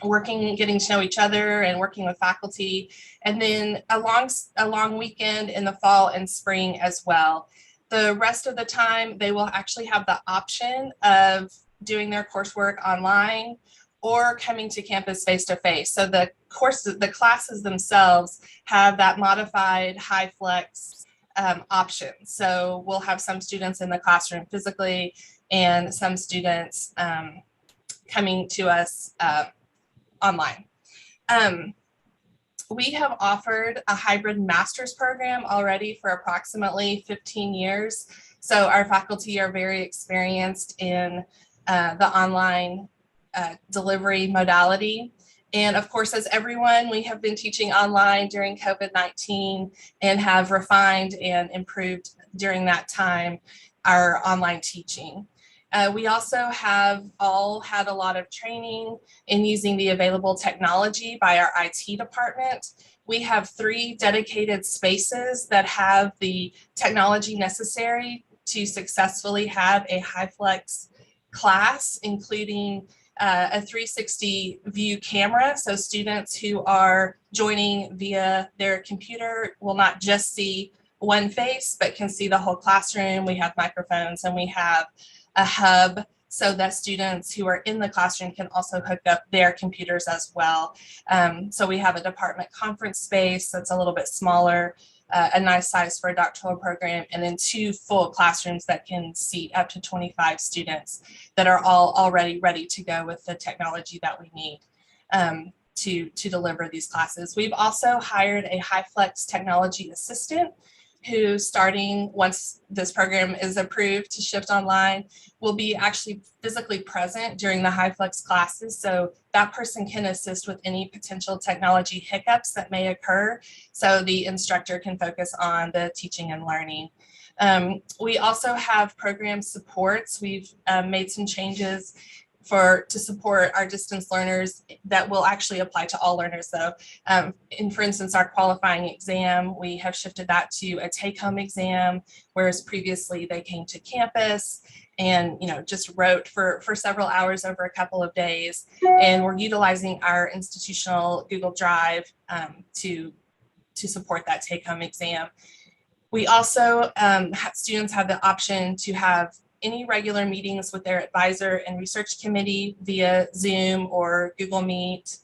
working, getting to know each other and working with faculty, and then a long weekend in the fall and spring as well. The rest of the time, they will actually have the option of doing their coursework online or coming to campus face-to-face. So the classes themselves have that modified HyFlex option. So we'll have some students in the classroom physically and some students coming to us online. We have offered a hybrid master's program already for approximately 15 years. So our faculty are very experienced in the online delivery modality. And of course, as everyone, we have been teaching online during COVID-19 and have refined and improved during that time our online teaching. We also have all had a lot of training in using the available technology by our IT department. We have 3 dedicated spaces that have the technology necessary to successfully have a HyFlex class, including a 360 view camera. So students who are joining via their computer will not just see one face, but can see the whole classroom. We have microphones and we have a hub so that students who are in the classroom can also hook up their computers as well. So we have a department conference space that's a little bit smaller, a nice size for a doctoral program, and then 2 full classrooms that can seat up to 25 students that are all already ready to go with the technology that we need to deliver these classes. We've also hired a HyFlex technology assistant who, starting once this program is approved to shift online, will be actually physically present during the HyFlex classes. So that person can assist with any potential technology hiccups that may occur so the instructor can focus on the teaching and learning. We also have program supports. We've made some changes to support our distance learners that will actually apply to all learners though. For instance, our qualifying exam, we have shifted that to a take-home exam, whereas previously they came to campus and just wrote for several hours over a couple of days. And we're utilizing our institutional Google Drive to support that take-home exam. We also, students have the option to have any regular meetings with their advisor and research committee via Zoom or Google Meet,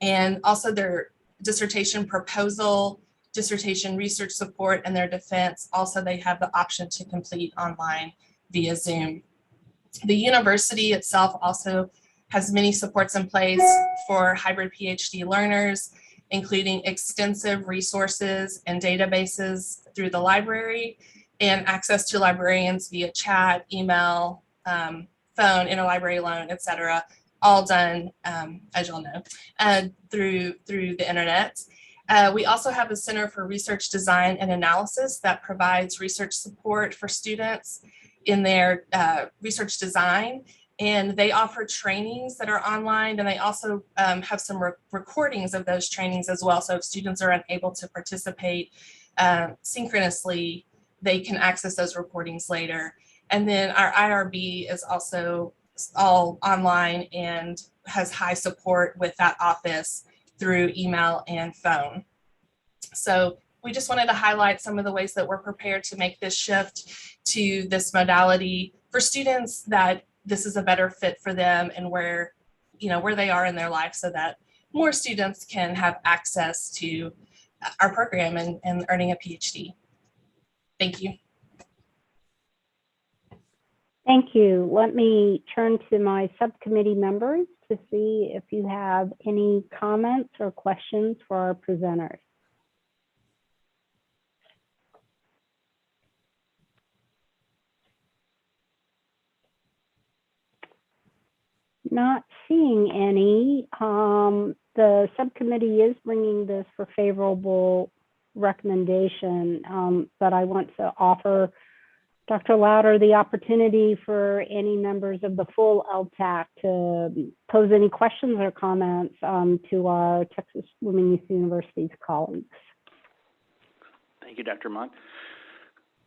and also their dissertation proposal, dissertation research support, and their defense. Also, they have the option to complete online via Zoom. The university itself also has many supports in place for hybrid PhD learners, including extensive resources and databases through the library and access to librarians via chat, email, phone, interlibrary loan, etc., all done, as you'll know, through the internet. We also have a Center for Research Design and Analysis that provides research support for students in their research design. And they offer trainings that are online, and they also have some recordings of those trainings as well. So if students are unable to participate synchronously, they can access those recordings later. And then our IRB is also all online and has high support with that office through email and phone. So we just wanted to highlight some of the ways that we're prepared to make this shift to this modality for students, that this is a better fit for them and where they are in their life, so that more students can have access to our program and earning a PhD. Thank you. Thank you. Let me turn to my subcommittee members to see if you have any comments or questions for our presenters. Not seeing any. The subcommittee is bringing this for favorable recommendation, but I want to offer Dr. Louder the opportunity for any members of the full LTAC to pose any questions or comments to our Texas Women Youth University's colleagues. Thank you, Dr. Mott.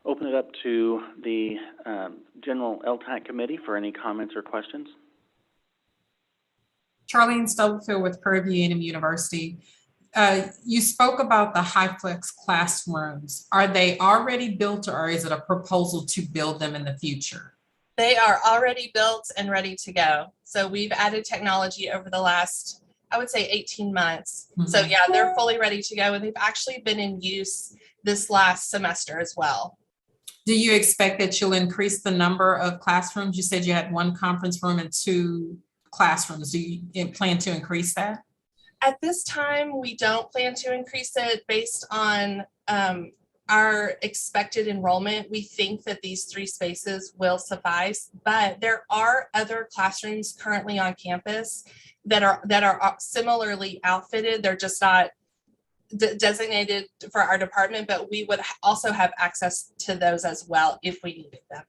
Open it up to the General LTAC Committee for any comments or questions. Charlene Stubblefield with Prairie View A&M University. You spoke about the HyFlex classrooms. Are they already built, or is it a proposal to build them in the future? They are already built and ready to go. So we've added technology over the last, I would say, 18 months. Mm-hmm. So yeah, they're fully ready to go, and they've actually been in use this last semester as well. Do you expect that you'll increase the number of classrooms? You said you had 1 conference room and 2 classrooms. Do you plan to increase that? At this time, we don't plan to increase it based on our expected enrollment. We think that these 3 spaces will suffice, but there are other classrooms currently on campus that are similarly outfitted. They're just not designated for our department, but we would also have access to those as well if we needed them.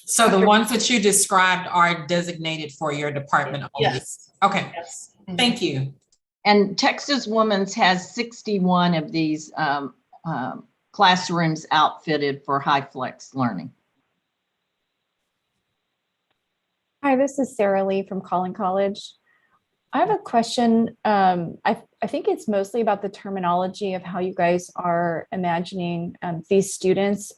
So the ones that you described are designated for your department only? Yes. Okay. Yes. Thank you. And Texas Women's has 61 of these classrooms outfitted for HyFlex learning. Hi, this is Sarah Lee from Collin College. I have a question. I think it's mostly about the terminology of how you guys are imagining these students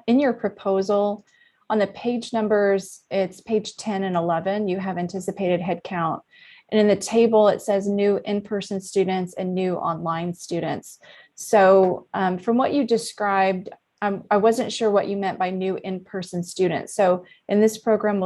in your proposal. On the page numbers, it's page 10 and 11, you have anticipated headcount. And in the table, it says new in-person students and new online students. So from what you described, I wasn't sure what you meant by new in-person students. So in this program,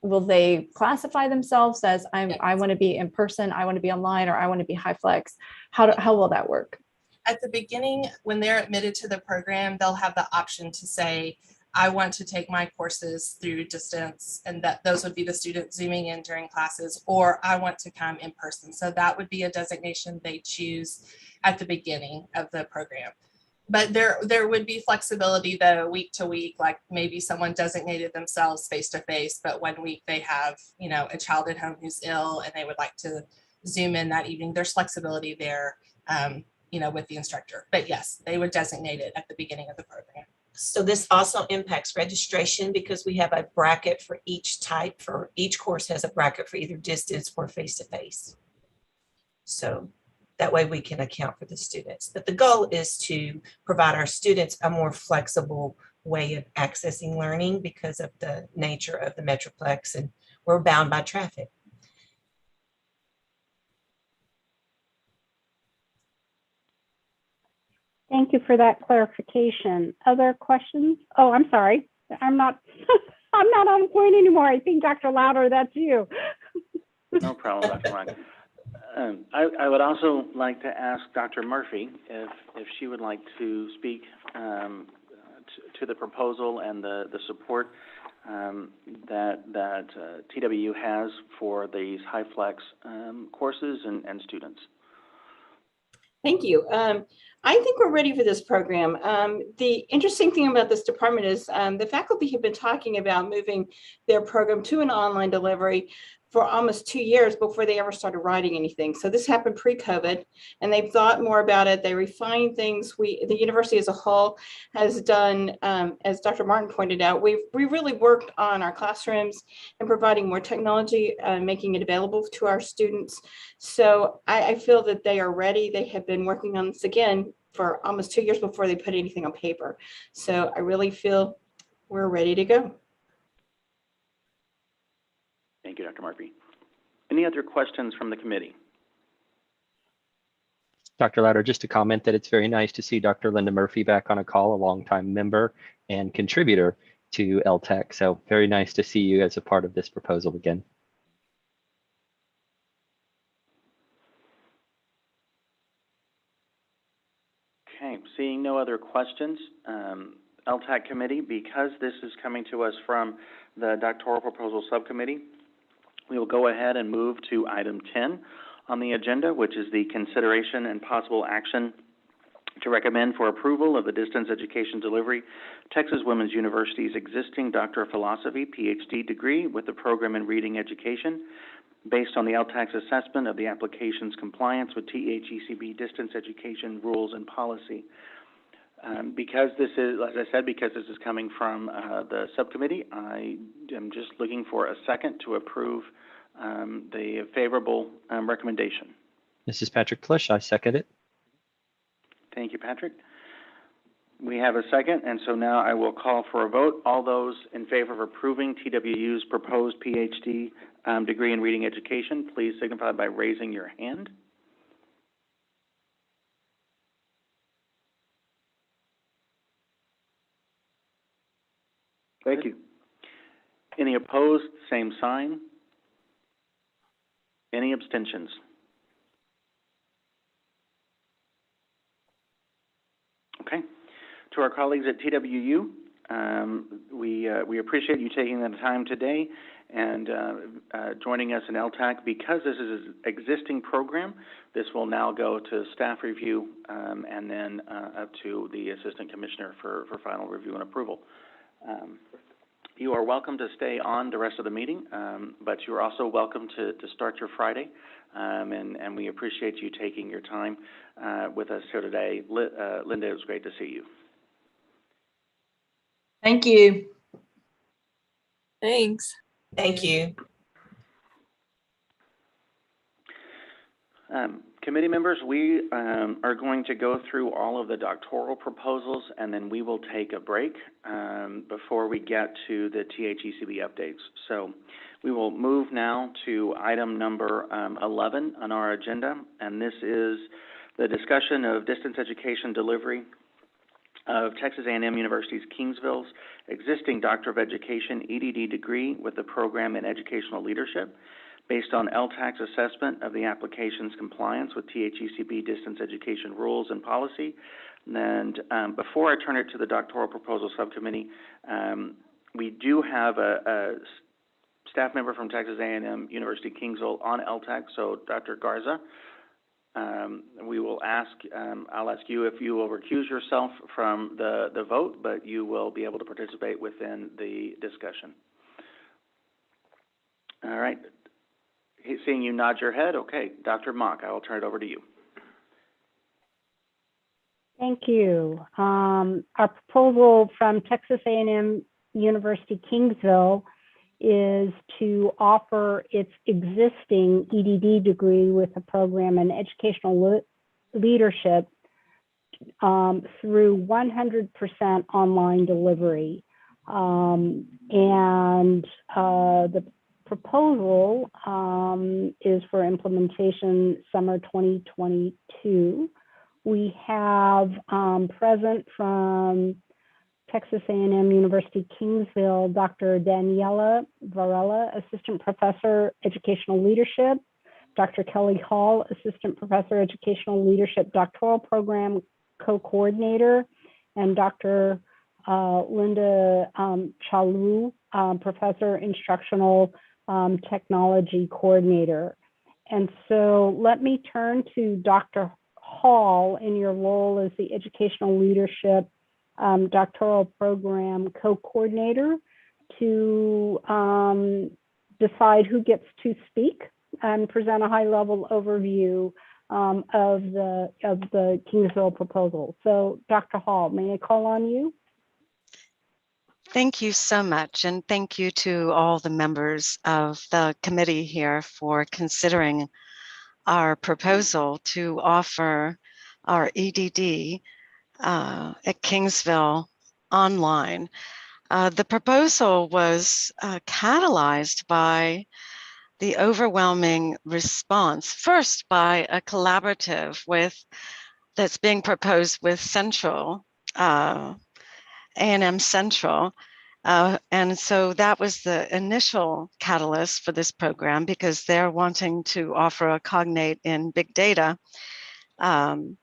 will they classify themselves as I want to be in person, I want to be online, or I want to be HyFlex? How will that work? At the beginning, when they're admitted to the program, they'll have the option to say, I want to take my courses through distance, and that those would be the students zooming in during classes, or I want to come in person. So that would be a designation they choose at the beginning of the program. But there would be flexibility though, week to week, like maybe someone designated themselves face-to-face, but one week they have, a child at home who's ill and they would like to Zoom in that evening. There's flexibility there, with the instructor. But yes, they would designate it at the beginning of the program. So this also impacts registration because we have a bracket for each type. For each course has a bracket for either distance or face-to-face. So that way we can account for the students. But the goal is to provide our students a more flexible way of accessing learning because of the nature of the Metroplex, and we're bound by traffic. Thank you for that clarification. Other questions? Oh, I'm sorry. I'm not I'm not on point anymore. I think Dr. Louder, that's you. No problem, Dr. Mott. I would also like to ask Dr. Murphy if she would like to speak to the proposal and the support that TWU has for these high flex courses and students. Thank you. I think we're ready for this program. The interesting thing about this department is the faculty have been talking about moving their program to an online delivery for almost 2 years before they ever started writing anything. So this happened pre-COVID, and they've thought more about it. They refined things. The university as a whole has done, as Dr. Martin pointed out, we really worked on our classrooms and providing more technology, making it available to our students. So I feel that they are ready. They have been working on this again for almost 2 years before they put anything on paper. So I really feel we're ready to go. Thank you, Dr. Murphy. Any other questions from the committee? Dr. Louder, just to comment that it's very nice to see Dr. Linda Murphy back on a call, a longtime member and contributor to LTAC. So very nice to see you as a part of this proposal again. Okay, seeing no other questions, LTAC committee, because this is coming to us from the doctoral proposal subcommittee, we will go ahead and move to item 10 on the agenda, which is the consideration and possible action to recommend for approval of the distance education delivery Texas Women's University's existing Doctor of Philosophy, PhD degree with the program in reading education based on the LTAC's assessment of the application's compliance with THECB distance education rules and policy. Because this is, as I said, because this is coming from the subcommittee, I am just looking for a second to approve the favorable recommendation. This is Patrick Plush. I second it. Thank you, Patrick. We have a second, and so now I will call for a vote. All those in favor of approving TWU's proposed PhD degree in reading education, please signify by raising your hand. Thank you. Any opposed, same sign. Any abstentions? Okay. To our colleagues at TWU, we appreciate you taking the time today and joining us in LTAC. Because this is an existing program, this will now go to staff review and then up to the Assistant Commissioner for final review and approval. You are welcome to stay on the rest of the meeting, but you are also welcome to start your Friday, and we appreciate you taking your time with us here today. Linda, it was great to see you. Thank you. Thanks. Thank you. Committee members, we are going to go through all of the doctoral proposals, and then we will take a break before we get to the THECB updates. So we will move now to item number 11 on our agenda, and this is the discussion of distance education delivery of Texas A&M University's Kingsville's existing Doctor of Education EDD degree with the program in educational leadership, based on LTAC's assessment of the application's compliance with THECB distance education rules and policy. And before I turn it to the doctoral proposal subcommittee, we do have a staff member from Texas A&M University Kingsville on LTAC, so Dr. Garza. We will ask, I'll ask you if you will recuse yourself from the vote, but you will be able to participate within the discussion. All right. Seeing you nod your head, okay. Dr. Mock, I will turn it over to you. Thank you. Our proposal from Texas A&M University Kingsville is to offer its existing EDD degree with a program in educational leadership through 100% online delivery. The proposal is for implementation summer 2022. We have present from Texas A&M University Kingsville, Dr. Daniela Varela, Assistant Professor, Educational Leadership, Dr. Kelly Hall, Assistant Professor, Educational Leadership Doctoral Program Co-Coordinator, and Dr. Linda Chalu, Professor, Instructional Technology Coordinator. And so let me turn to Dr. Hall in your role as the Educational Leadership Doctoral Program Co-Coordinator to decide who gets to speak and present a high-level overview of the Kingsville proposal. So Dr. Hall, may I call on you? Thank you so much, and thank you to all the members of the committee here for considering our proposal to offer our EDD at Kingsville online. The proposal was catalyzed by the overwhelming response, first by a collaborative that's being proposed with Central, A&M Central. And so that was the initial catalyst for this program because they're wanting to offer a cognate in big data. And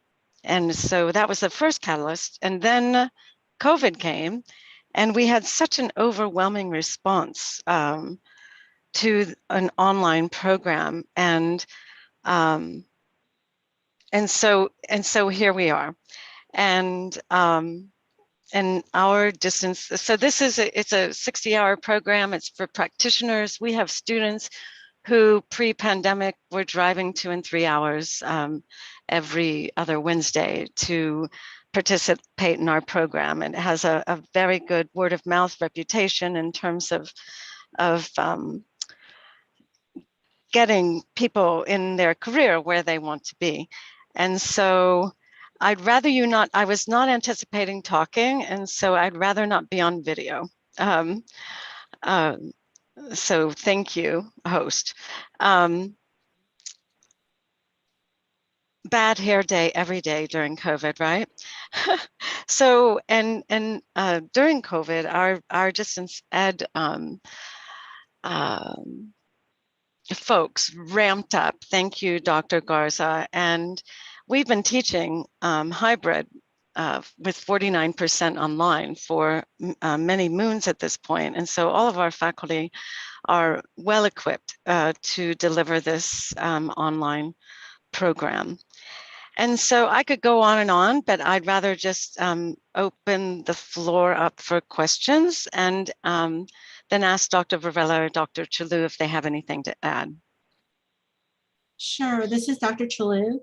so that was the first catalyst. And then COVID came and we had such an overwhelming response to an online program. And so here we are. And our distance, so this is it's a 60-hour program. It's for practitioners. We have students who pre-pandemic were driving 2 and 3 hours every other Wednesday to participate in our program. And it has a very good word of mouth reputation in terms of getting people in their career where they want to be. And so I'd rather you not, I was not anticipating talking, and so I'd rather not be on video. So thank you, host. Bad hair day every day during COVID, right? So, and during COVID, our distance ed folks ramped up. Thank you, Dr. Garza. And we've been teaching hybrid with 49% online for many moons at this point. And so all of our faculty are well equipped to deliver this online program. And so I could go on, but I'd rather just open the floor up for questions and then ask Dr. Varela or Dr. Chalu if they have anything to add. Sure, this is Dr. Chalu.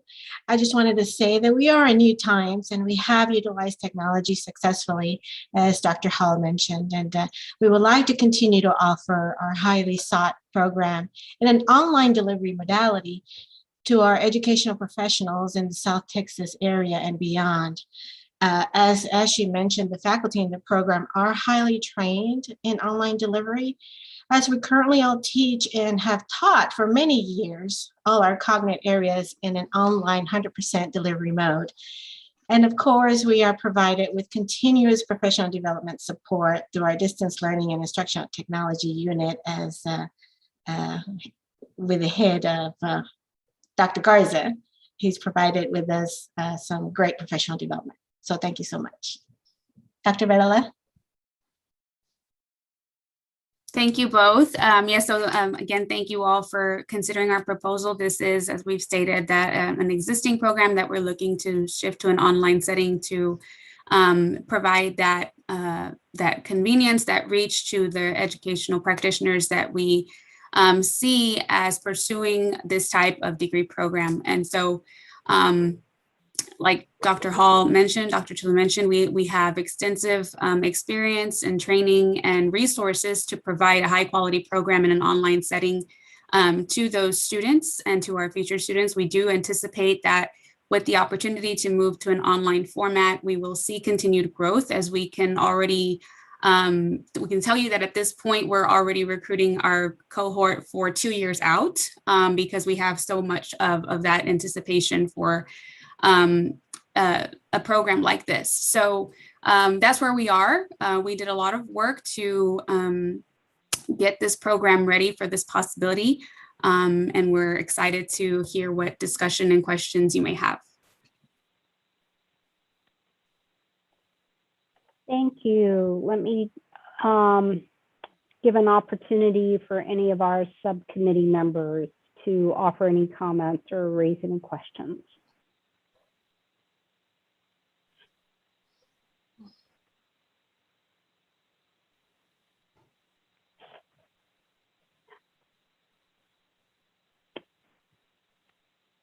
I just wanted to say that we are in new times and we have utilized technology successfully, as Dr. Hall mentioned, and we would like to continue to offer our highly sought program in an online delivery modality to our educational professionals in the South Texas area and beyond. As she mentioned, the faculty in the program are highly trained in online delivery, as we currently all teach and have taught for many years all our cognate areas in an online 100% delivery mode. And of course, we are provided with continuous professional development support through our distance learning and instructional technology unit as with the head of Dr. Garza. He's provided with us some great professional development. So thank you so much. Dr. Varela? Thank you both. Again, thank you all for considering our proposal. This is, as we've stated, that an existing program that we're looking to shift to an online setting to provide that, that convenience, that reach to the educational practitioners that we see as pursuing this type of degree program. And so, like Dr. Hall mentioned, Dr. Chalu mentioned, we have extensive experience and training and resources to provide a high quality program in an online setting to those students and to our future students. We do anticipate that with the opportunity to move to an online format, we will see continued growth, as we can already, we can tell you that at this point, we're already recruiting our cohort for 2 years out because we have so much of that anticipation for a program like this. So that's where we are. We did a lot of work to get this program ready for this possibility. And we're excited to hear what discussion and questions you may have. Thank you. Let me give an opportunity for any of our subcommittee members to offer any comments or raise any questions.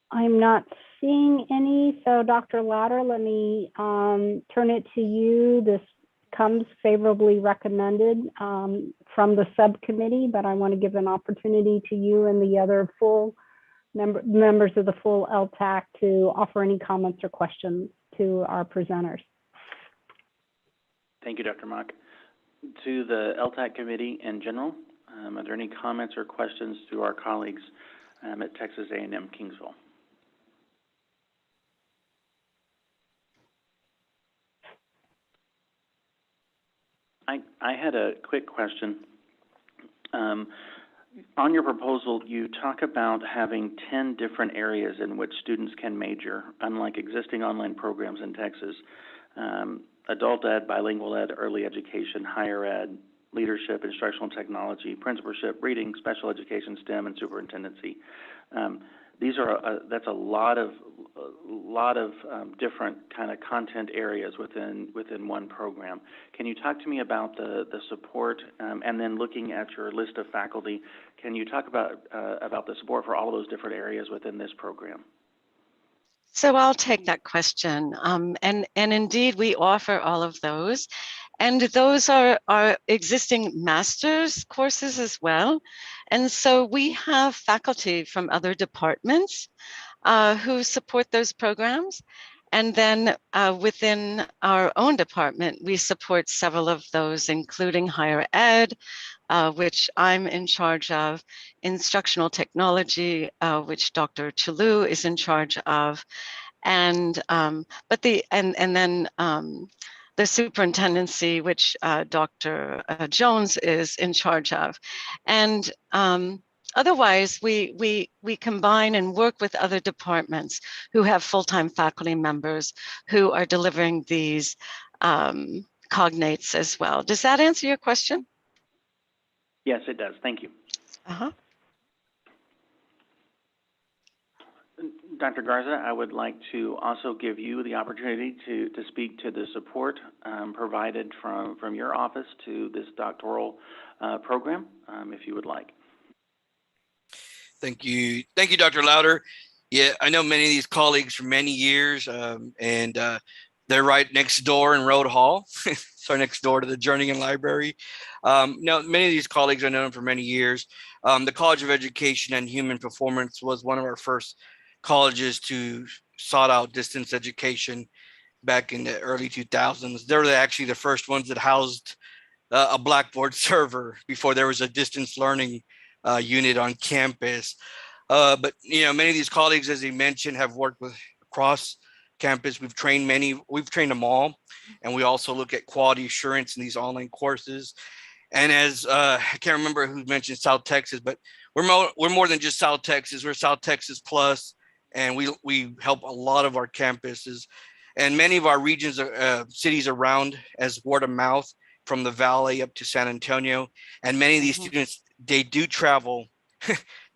I'm not seeing any, so Dr. Louder, let me turn it to you. This comes favorably recommended from the subcommittee, but I want to give an opportunity to you and the other full members of the full LTAC to offer any comments or questions to our presenters. Thank you, Dr. Mock. To the LTAC committee in general, are there any comments or questions to our colleagues at Texas A&M Kingsville? I had a quick question. On your proposal, you talk about having 10 different areas in which students can major, unlike existing online programs in Texas. Adult ed, bilingual ed, early education, higher ed, leadership, instructional technology, principalship, reading, special education, STEM, and superintendency. These are that's a lot of different kind of content areas within one program. Can you talk to me about the support, and then looking at your list of faculty, can you talk about the support for all of those different areas within this program? So I'll take that question. And indeed, we offer all of those. And those are our existing master's courses as well. And so we have faculty from other departments who support those programs. And then within our own department, we support several of those, including higher ed, which I'm in charge of, instructional technology, which Dr. Chalou is in charge of, and then the superintendency, which Dr. Jones is in charge of. And otherwise, we combine and work with other departments who have full-time faculty members who are delivering these cognates as well. Does that answer your question? Yes, it does. Thank you. Uh-huh. Dr. Garza, I would like to also give you the opportunity to speak to the support provided from your office to this doctoral program, if you would like. Thank you. Thank you, Dr. Louder. Yeah, I know many of these colleagues for many years, and they're right next door in Road Hall, so next door to the Jernigan Library. Now, many of these colleagues I know them for many years. The College of Education and Human Performance was one of our first colleges to sought out distance education back in the early 2000s. They were actually the first ones that housed a Blackboard server before there was a distance learning unit on campus. But you know, many of these colleagues, as he mentioned, have worked with across campus. We've trained them all, and we also look at quality assurance in these online courses. And as I can't remember who mentioned South Texas, but we're more than just South Texas. We're South Texas Plus, and we help a lot of our campuses and many of our regions, cities around, as word of mouth from the Valley up to San Antonio. And many of these students, they do travel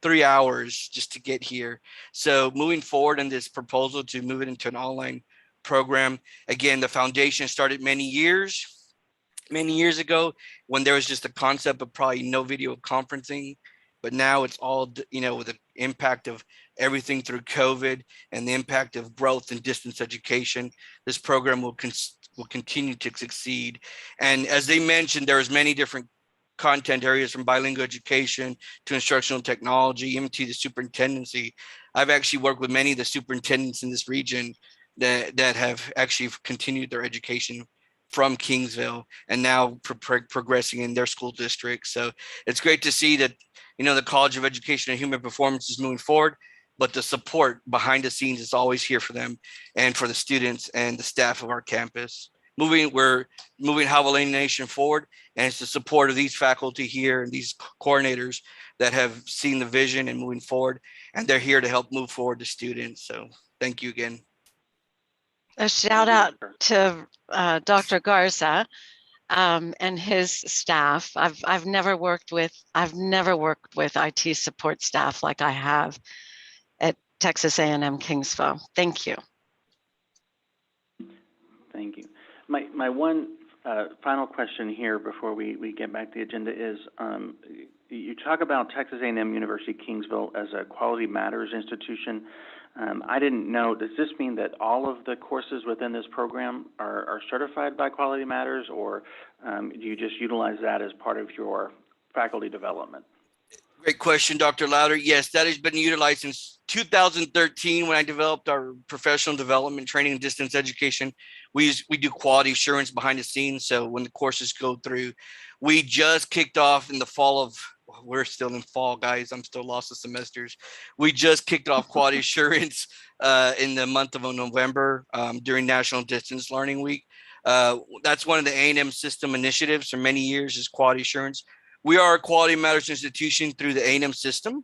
3 hours just to get here. So moving forward in this proposal to move it into an online program, again, the foundation started many years ago when there was just a concept of probably no video conferencing, but now it's all, you know, with the impact of everything through COVID and the impact of growth in distance education, this program will continue to succeed. And as they mentioned, there's many different content areas from bilingual education to instructional technology, even to the superintendency. I've actually worked with many of the superintendents in this region that have actually continued their education from Kingsville and now progressing in their school district. So it's great to see that, you know, the College of Education and Human Performance is moving forward, but the support behind the scenes is always here for them and for the students and the staff of our campus. we're moving Javelina Nation forward, and it's the support of these faculty here and these coordinators that have seen the vision and moving forward, and they're here to help move forward the students. So thank you again. A shout out to Dr. Garza and his staff. I've never worked with IT support staff like I have at Texas A&M Kingsville. Thank you. Thank you. My one final question here before we get back to the agenda is, you talk about Texas A&M University Kingsville as a Quality Matters institution. I didn't know, does this mean that all of the courses within this program are certified by Quality Matters, or do you just utilize that as part of your faculty development? Great question, Dr. Louder. Yes, that has been utilized since 2013 when I developed our professional development training and distance education. We do quality assurance behind the scenes. So when the courses go through, we just kicked off in the fall of, we're still in fall, guys. I'm still lost of semesters. We just kicked off quality assurance in the month of November during National Distance Learning Week. That's one of the A&M system initiatives for many years is quality assurance. We are a Quality Matters institution through the A&M system,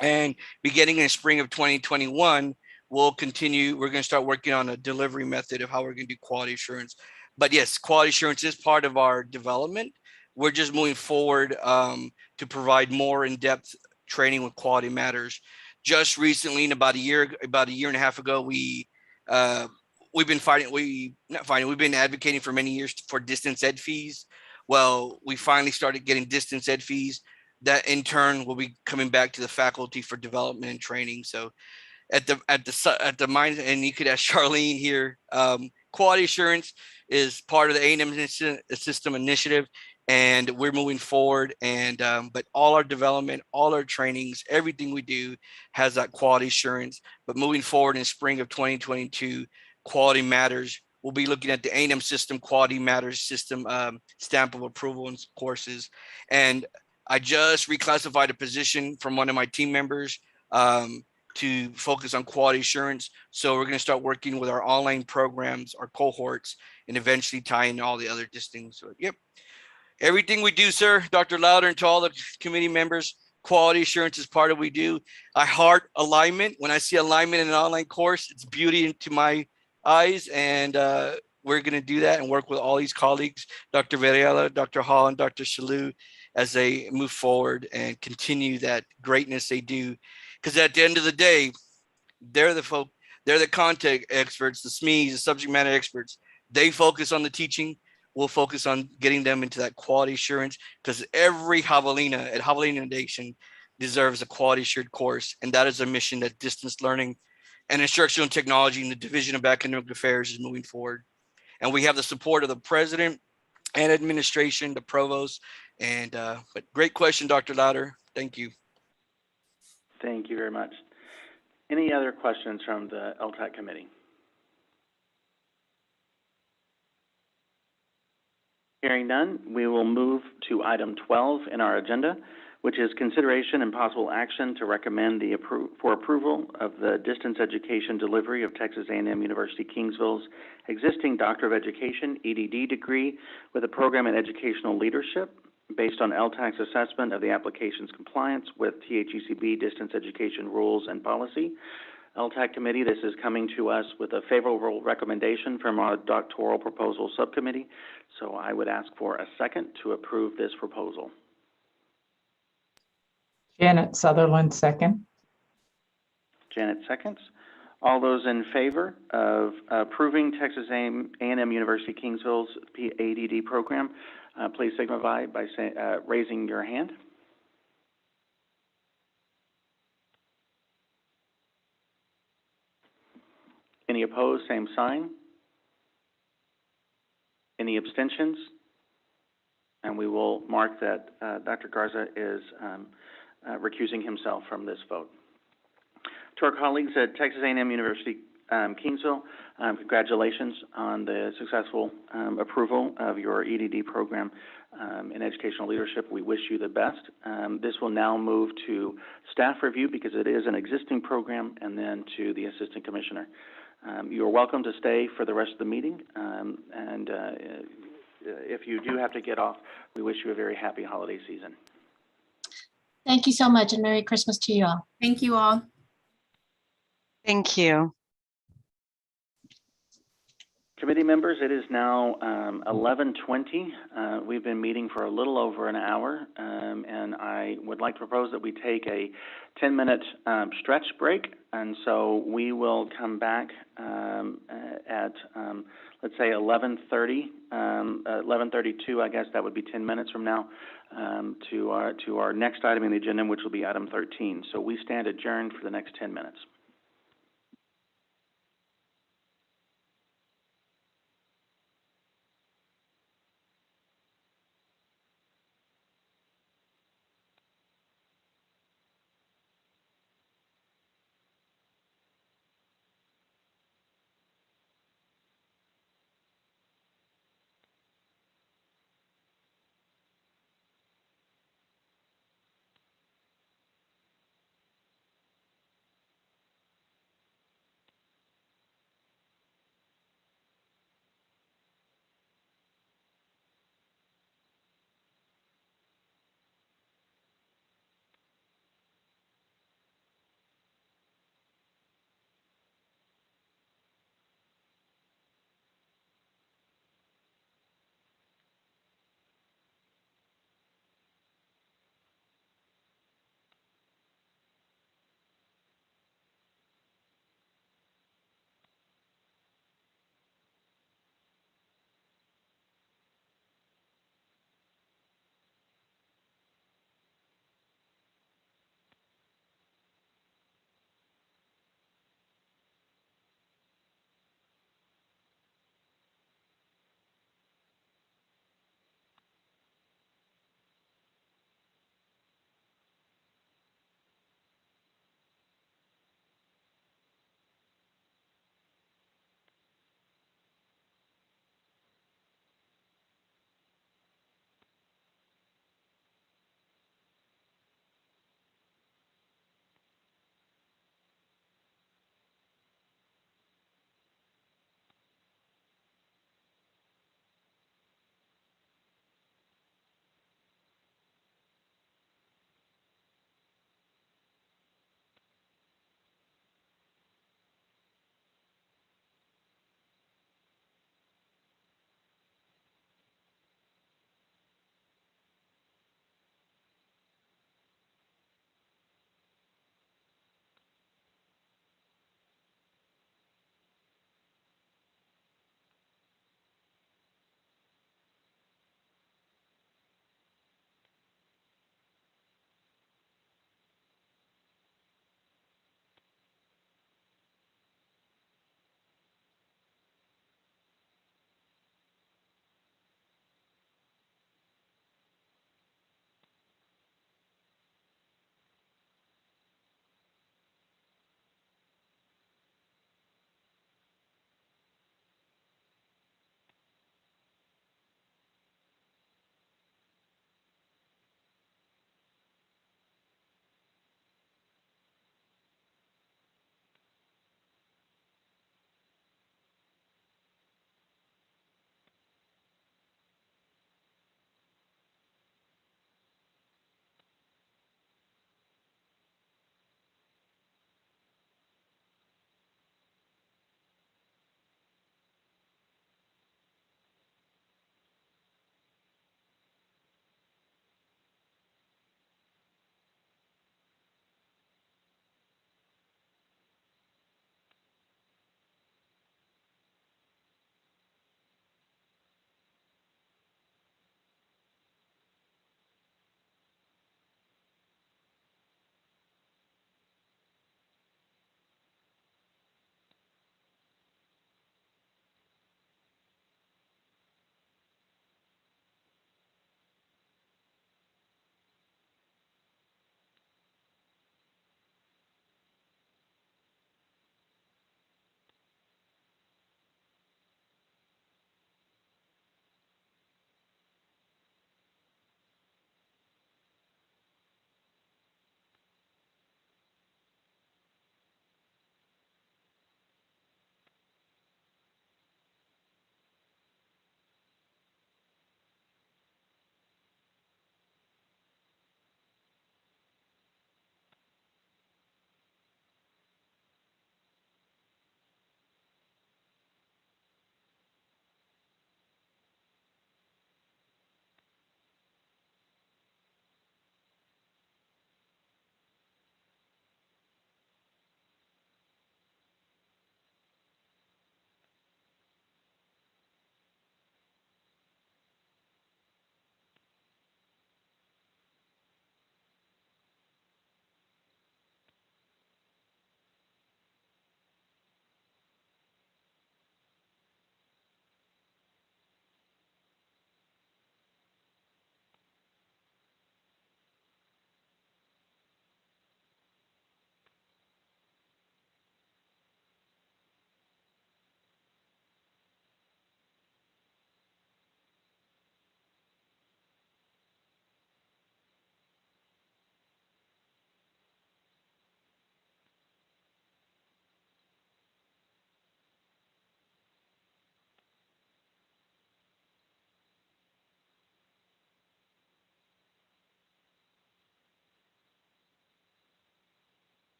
and beginning in spring of 2021, we're going to start working on a delivery method of how we're going to do quality assurance. But yes, quality assurance is part of our development. We're just moving forward to provide more in-depth training with Quality Matters. Just recently, in about a year and a half ago, we've been advocating for many years for distance ed fees. Well, we finally started getting distance ed fees that in turn will be coming back to the faculty for development and training. So at the mind, and you could ask Charlene here, quality assurance is part of the A&M system initiative, and we're moving forward. And but all our development, all our trainings, everything we do has that quality assurance. But moving forward in spring of 2022, Quality Matters, we'll be looking at the A&M system Quality Matters system stamp of approval and courses. And I just reclassified a position from one of my team members to focus on quality assurance. So we're going to start working with our online programs, our cohorts, and eventually tie in all the other districts. So, yep. Everything we do, sir, Dr. Louder, and to all the committee members, quality assurance is part of what we do. I heart alignment. When I see alignment in an online course, it's beauty to my eyes, and we're going to do that and work with all these colleagues, Dr. Varela, Dr. Hall, and Dr. Shalou, as they move forward and continue that greatness they do. Because at the end of the day, they're the content experts, the SMEs, the subject matter experts. They focus on the teaching. We'll focus on getting them into that quality assurance, because every Javelina at Javelina Nation deserves a quality assured course. And that is a mission that distance learning and instructional technology in the Division of Academic Affairs is moving forward. And we have the support of the president and administration, the provost. And but great question, Dr. Louder. Thank you. Thank you very much. Any other questions from the LTAC committee? Hearing none, we will move to item 12 in our agenda, which is consideration and possible action to recommend for approval of the distance education delivery of Texas A&M University Kingsville's existing Doctor of Education, EDD degree with a program in educational leadership based on LTAC's assessment of the application's compliance with THECB distance education rules and policy. LTAC committee, this is coming to us with a favorable recommendation from our doctoral proposal subcommittee. So I would ask for a second to approve this proposal. Janet Sutherland, second. Janet seconds. All those in favor of approving Texas A&M University Kingsville's ADD program, please signify by raising your hand. Any opposed, same sign. Any abstentions? And we will mark that Dr. Garza is recusing himself from this vote. To our colleagues at Texas A&M University Kingsville, congratulations on the successful approval of your EDD program in educational leadership. We wish you the best. This will now move to staff review because it is an existing program, and then to the assistant commissioner. You're welcome to stay for the rest of the meeting, and if you do have to get off, we wish you a very happy holiday season. Thank you so much, and Merry Christmas to you all. Thank you all. Thank you. Committee members, it is now 11:20. We've been meeting for a little over an hour, and I would like to propose that we take a 10-minute stretch break. And so we will come back at, let's say, 11:30, 11:32, I guess that would be 10 minutes from now, to our next item in the agenda, which will be item 13. So we stand adjourned for the next 10 minutes.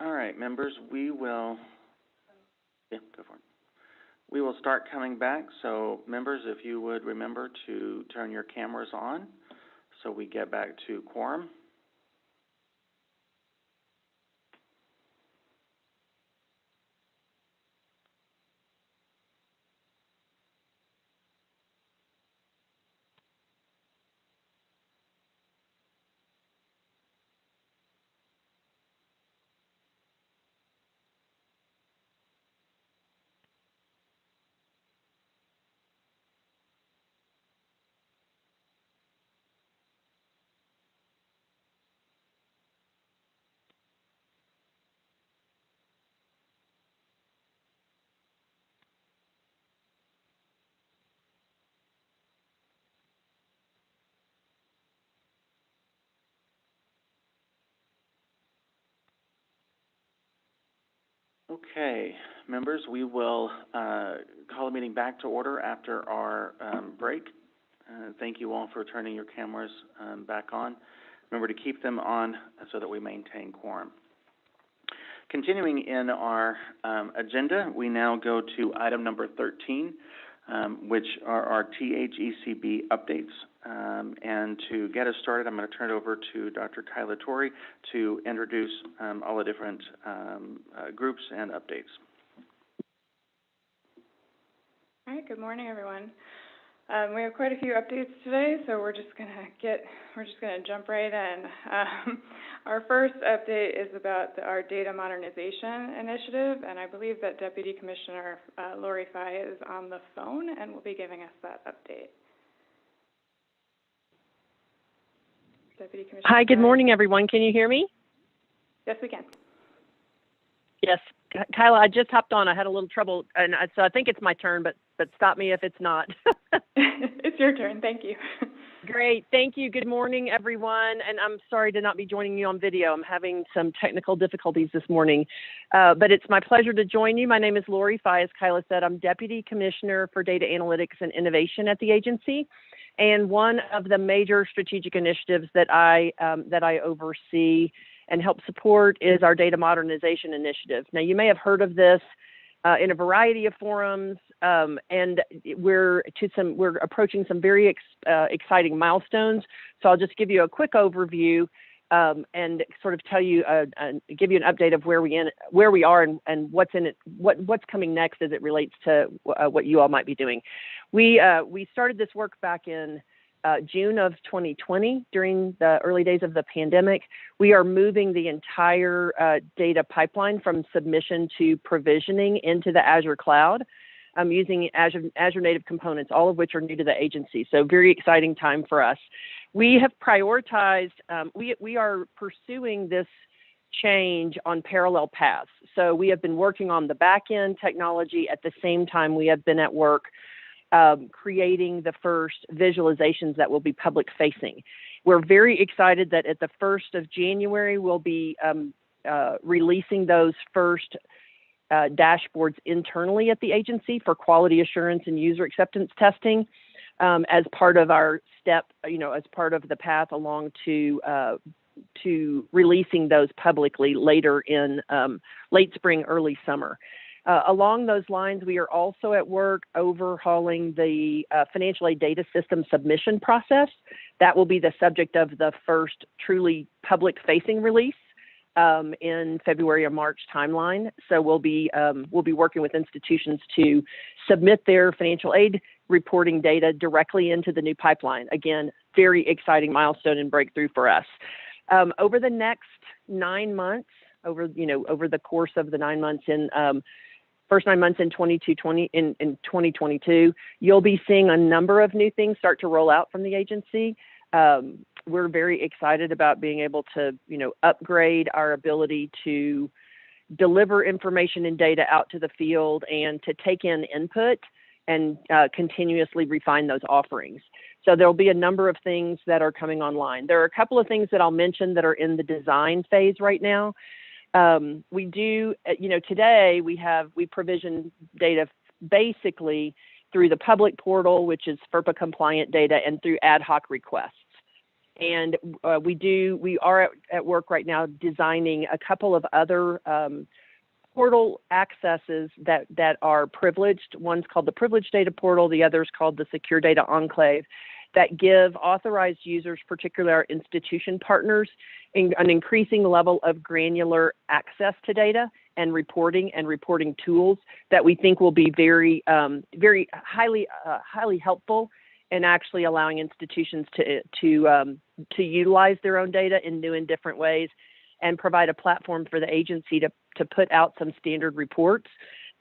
All right, members, we will, yeah, go for it. We will start coming back. So members, if you would remember to turn your cameras on so we get back to quorum. Okay, members, we will call the meeting back to order after our break. Thank you all for turning your cameras back on. Remember to keep them on so that we maintain quorum. Continuing in our agenda, we now go to item number 13, which are our THECB updates. And to get us started, I'm going to turn it over to Dr. Kyla Torrey to introduce all the different groups and updates. All right, good morning, everyone. We have quite a few updates today, so we're just gonna jump right in. Our first update is about our data modernization initiative, and I believe that Deputy Commissioner Lori Fye is on the phone and will be giving us that update. Deputy Commissioner Hi, good Fye. morning, everyone. Can you hear me? Yes, we can. Yes, Kyla, I just hopped on. I had a little trouble, and so I think it's my turn, but stop me if it's not. It's your turn. Thank you. Great. Thank you. Good morning, everyone. And I'm sorry to not be joining you on video. I'm having some technical difficulties this morning, but it's my pleasure to join you. My name is Lori Fye. As Kyla said, I'm Deputy Commissioner for Data Analytics and Innovation at the agency. And one of the major strategic initiatives that I oversee and help support is our data modernization initiative. Now, you may have heard of this in a variety of forums, and we're approaching some very exciting milestones. So I'll just give you a quick overview and sort of tell you, give you an update of where we are and what's in it, what's coming next as it relates to what you all might be doing. We started this work back in June of 2020 during the early days of the pandemic. We are moving the entire data pipeline from submission to provisioning into the Azure cloud using Azure native components, all of which are new to the agency. So very exciting time for us. We have prioritized, we are pursuing this change on parallel paths. So we have been working on the back end technology at the same time we have been at work creating the first visualizations that will be public facing. We're very excited that at the 1st of January, we'll be releasing those first dashboards internally at the agency for quality assurance and user acceptance testing as part of our step, as part of the path along to releasing those publicly later in late spring, early summer. Along those lines, we are also at work overhauling the financial aid data system submission process. That will be the subject of the first truly public-facing release in February or March timeline. So we'll be working with institutions to submit their financial aid reporting data directly into the new pipeline. Again, very exciting milestone and breakthrough for us. Over the next 9 months, over the course of the 9 months in first 9 months in 2022, you'll be seeing a number of new things start to roll out from the agency. We're very excited about being able to, upgrade our ability to deliver information and data out to the field and to take in input and continuously refine those offerings. So there'll be a number of things that are coming online. There are a couple of things that I'll mention that are in the design phase right now. We do, today we provision data basically through the public portal, which is FERPA compliant data, and through ad hoc requests. And we are at work right now designing a couple of other portal accesses that are privileged. One's called the Privileged Data Portal, the other's called the Secure Data Enclave, that give authorized users, particularly our institution partners, an increasing level of granular access to data and reporting tools that we think will be very highly helpful in actually allowing institutions to utilize their own data in new and different ways, and provide a platform for the agency to put out some standard reports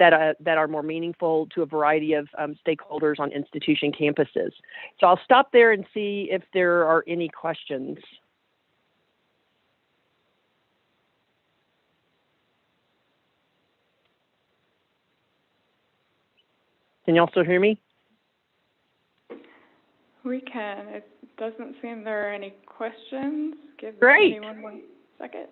that are more meaningful to a variety of stakeholders on institution campuses. So I'll stop there and see if there are any questions. Can y'all still hear me? We can. It doesn't seem there are any questions. Give Great. anyone 1 second.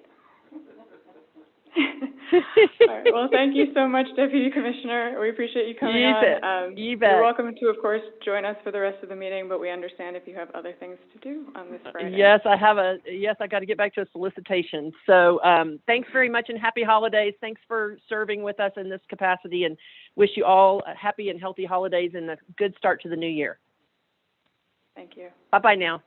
All right. Well, thank you so much, Deputy Commissioner. We appreciate you coming on. You bet. You're welcome to, of course, join us for the rest of the meeting, but we understand if you have other things to do on this Friday. Yes, I got to get back to a solicitation. So thanks very much and happy holidays. Thanks for serving with us in this capacity, and wish you all happy and healthy holidays and a good start to the new year. Thank you. Bye-bye now.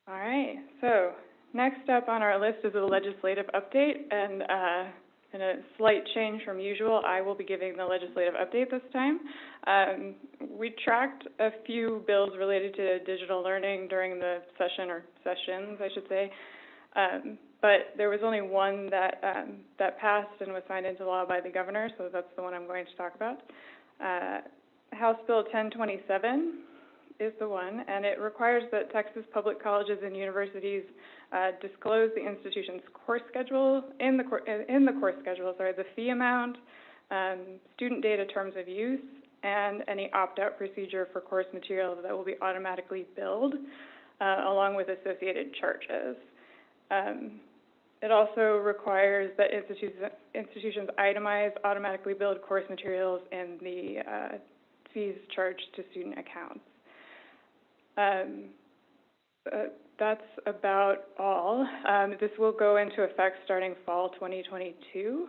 All right, so next up on our list is a legislative update, and in a slight change from usual, I will be giving the legislative update this time. We tracked a few bills related to digital learning during the session, or sessions, I should say, but there was only one that passed and was signed into law by the governor, so that's the one I'm going to talk about. House Bill 1027 is the one, and it requires that Texas public colleges and universities disclose the institution's course schedule, the fee amount, student data terms of use, and any opt-out procedure for course materials that will be automatically billed, along with associated charges. It also requires that institutions itemize automatically billed course materials in the fees charged to student accounts. That's about all. This will go into effect starting fall 2022,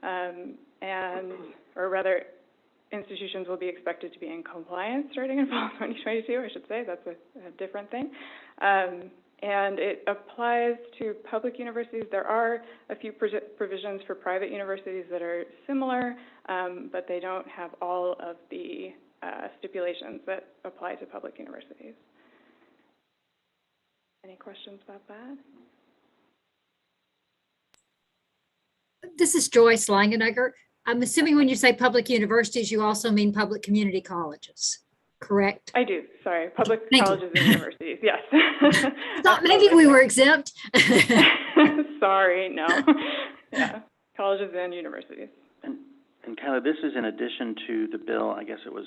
or rather, institutions will be expected to be in compliance starting in fall 2022, I should say. That's a different thing. And it applies to public universities. There are a few provisions for private universities that are similar, but they don't have all of the stipulations that apply to public universities. Any questions about that? This is Joyce Langenegger. I'm assuming when you say public universities, you also mean public community colleges, correct? I do, sorry. Public colleges and universities, yes. Thought maybe we were exempt. Sorry, no. Yeah, colleges and universities. And Kyla, this is in addition to the bill, I guess it was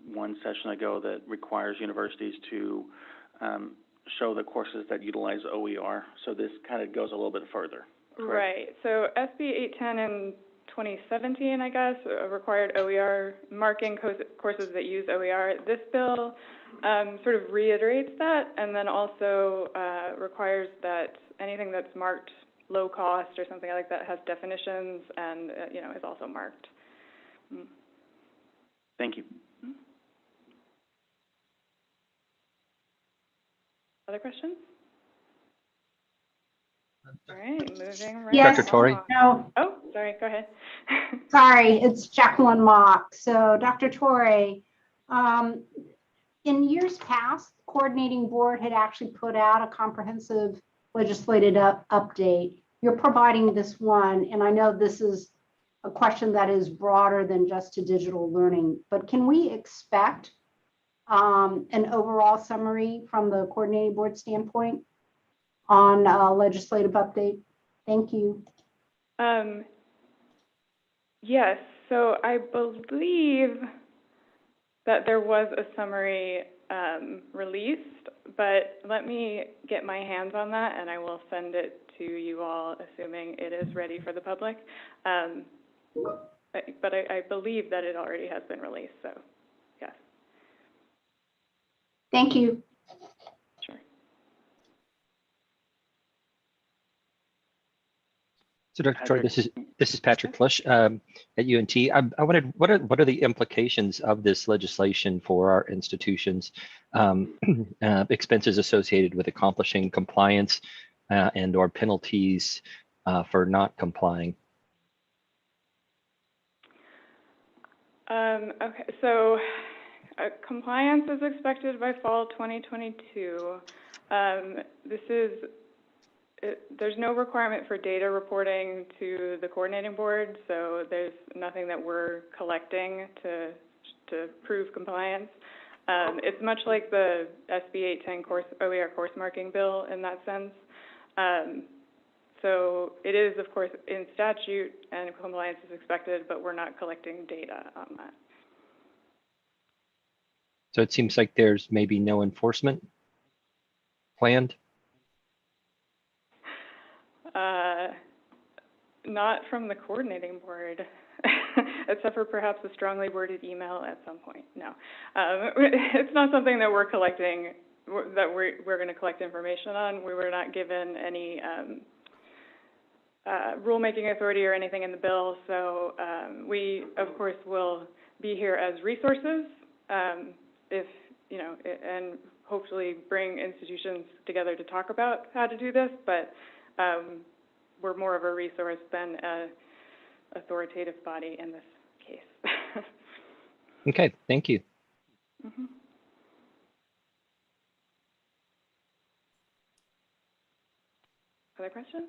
one session ago, that requires universities to show the courses that utilize OER. So this kind of goes a little bit further. Correct? Right. So SB 810 in 2017, I guess, required OER, marking courses that use OER. This bill sort of reiterates that, and then also requires that anything that's marked low cost or something like that has definitions and is also marked. Thank you. Other questions? All right, moving right Yes. Dr. Torrey? No. Oh, sorry, go ahead. Sorry, it's Jacqueline Mock. So Dr. Torrey, in years past, the coordinating board had actually put out a comprehensive legislative update. You're providing this one, and I know this is a question that is broader than just to digital learning, but can we expect an overall summary from the coordinating board standpoint on a legislative update? Thank you. Yes, so I believe that there was a summary released, but let me get my hands on that and I will send it to you all, assuming it is ready for the public. But I believe that it already has been released, so yes. Thank you. So, Dr. Troy, this is Patrick Flush at UNT. I wanted, what are the implications of this legislation for our institutions? Expenses associated with accomplishing compliance and/or penalties for not complying. Okay, so compliance is expected by fall 2022. There's no requirement for data reporting to the coordinating board, so there's nothing that we're collecting to prove compliance. It's much like the SB 810 OER course marking bill in that sense. So it is, of course, in statute and compliance is expected, but we're not collecting data on that. So it seems like there's maybe no enforcement planned? Not from the coordinating board, except for perhaps a strongly worded email at some point. No, it's not something that we're collecting, that we're going to collect information on. We were not given any rulemaking authority or anything in the bill, so we, of course, will be here as resources if, you know, and hopefully bring institutions together to talk about how to do this, but we're more of a resource than an authoritative body in this case. Okay, thank you. Mm-hmm. Other questions?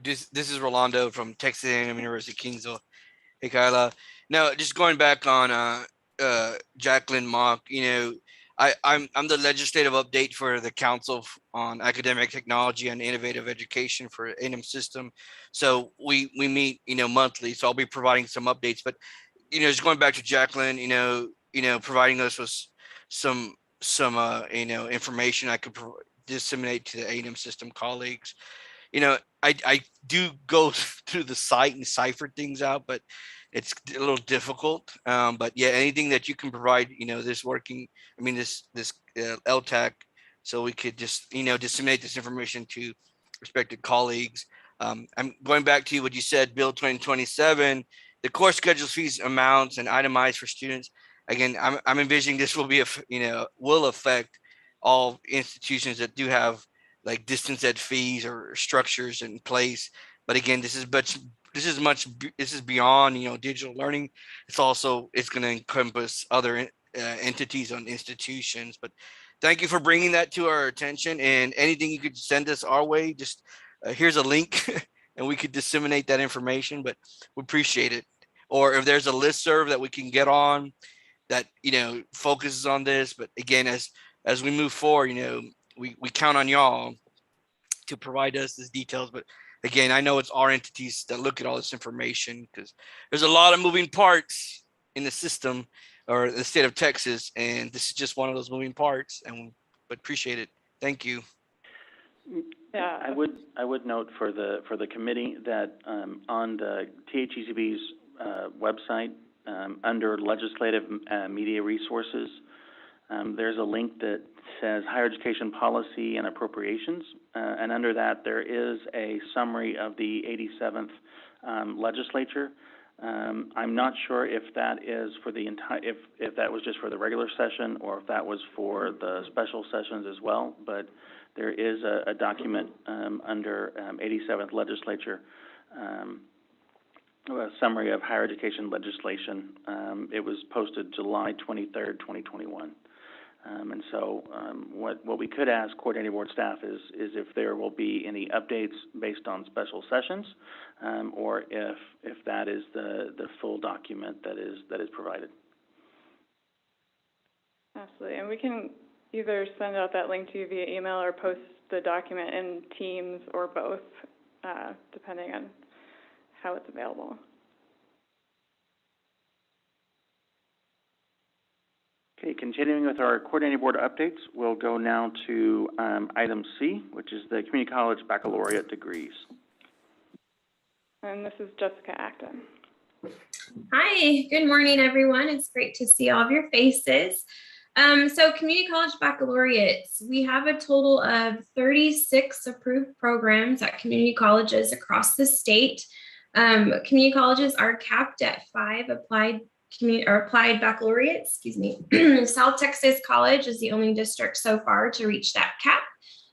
This is Rolando from Texas A&M University, Kingsville. Hey, Kyla. No, just going back on Jacqueline Mock, you know, I'm the legislative update for the Council on Academic Technology and Innovative Education for A&M system. So we meet, you know, monthly. So I'll be providing some updates. But, you know, just going back to Jacqueline, you know, providing us with some you know, information I could disseminate to the A&M system colleagues. You know, I do go through the site and cipher things out, but it's a little difficult. But yeah, anything that you can provide, you know, this LTAC, so we could just, you know, disseminate this information to respected colleagues. I'm going back to what you said, Bill 2027, the course schedules, fees, amounts, and itemized for students. Again, I'm envisioning this will be, will affect all institutions that do have like distance ed fees or structures in place. But again, this is beyond, you know, digital learning. It's going to encompass other entities on institutions. But thank you for bringing that to our attention, and anything you could send us our way, just here's a link and we could disseminate that information, but we appreciate it. Or if there's a listserv that we can get on that, you know, focuses on this. But again, as we move forward, you know, we count on y'all to provide us these details. But again, I know it's our entities that look at all this information, because there's a lot of moving parts in the system or the state of Texas, and this is just one of those moving parts. But appreciate it. Thank you. Yeah, I would note for the committee that on the THECB's website, under legislative media resources, there's a link that says higher education policy and appropriations, and under that there is a summary of the 87th legislature. I'm not sure if that is for the entire, if that was just for the regular session or if that was for the special sessions as well, but there is a document under 87th legislature, a summary of higher education legislation. It was posted July 23rd, 2021. And so what we could ask coordinating board staff is if there will be any updates based on special sessions, or if that is the full document that is provided. Absolutely, and we can either send out that link to you via email or post the document in Teams or both, depending on how it's available. Okay, continuing with our coordinating board updates, we'll go now to item C, which is the community college baccalaureate degrees. And this is Jessica Acton. Hi, good morning, everyone. It's great to see all of your faces. So community college baccalaureates, we have a total of 36 approved programs at community colleges across the state. Community colleges are capped at 5 applied baccalaureates, excuse me. South Texas College is the only district so far to reach that cap.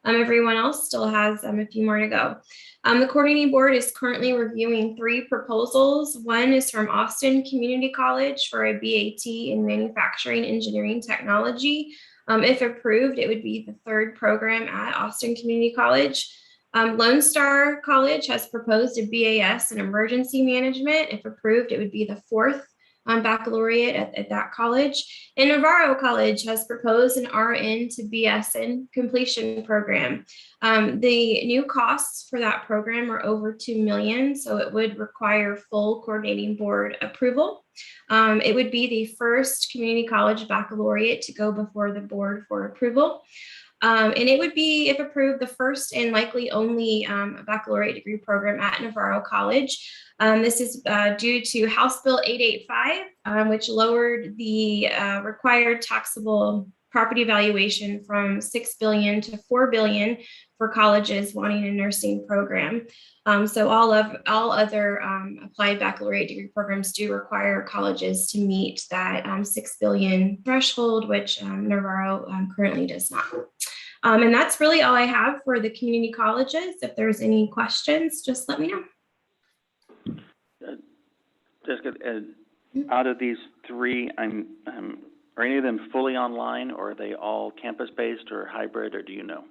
Everyone else still has a few more to go. The coordinating board is currently reviewing 3 proposals. One is from Austin Community College for a BAT in Manufacturing Engineering Technology. If approved, it would be the 3rd program at Austin Community College. Lone Star College has proposed a BAS in Emergency Management. If approved, it would be the 4th baccalaureate at that college. And Navarro College has proposed an RN to BSN completion program. The new costs for that program are over $2 million, so it would require full coordinating board approval. It would be the first community college baccalaureate to go before the board for approval. And it would be, if approved, the first and likely only baccalaureate degree program at Navarro College. This is due to House Bill 885, which lowered the required taxable property valuation from $6 billion to $4 billion for colleges wanting a nursing program. So all other applied baccalaureate degree programs do require colleges to meet that $6 billion threshold, which Navarro currently does not. And that's really all I have for the community colleges. If there's any questions, just let me know. Jessica, out of these 3, are any of them fully online, or are they all campus-based or hybrid, or do you know?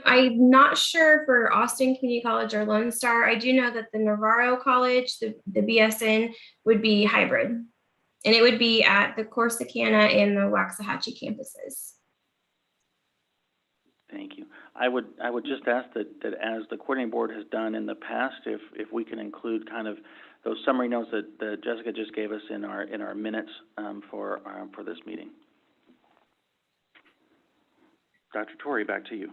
I'm not sure for Austin Community College or Lone Star. I do know that the Navarro College, the BSN, would be hybrid. And it would be at the Corsicana and the Waxahachie campuses. Thank you. I would just ask that as the coordinating board has done in the past, if we can include kind of those summary notes that Jessica just gave us in our minutes for this meeting. Dr. Torrey, back to you.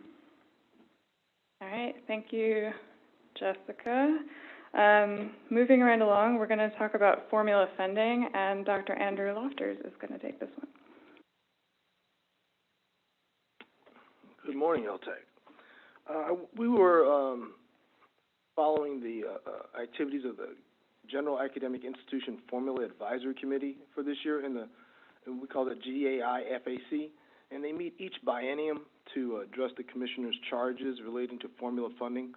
All right, thank you, Jessica. Moving right along, we're going to talk about formula funding, and Dr. Andrew Lofters is going to take this one. Good morning, LTAC. We were following the activities of the General Academic Institution Formula Advisory Committee for this year, and we call it GAI-FAC, and they meet each biennium to address the commissioner's charges relating to formula funding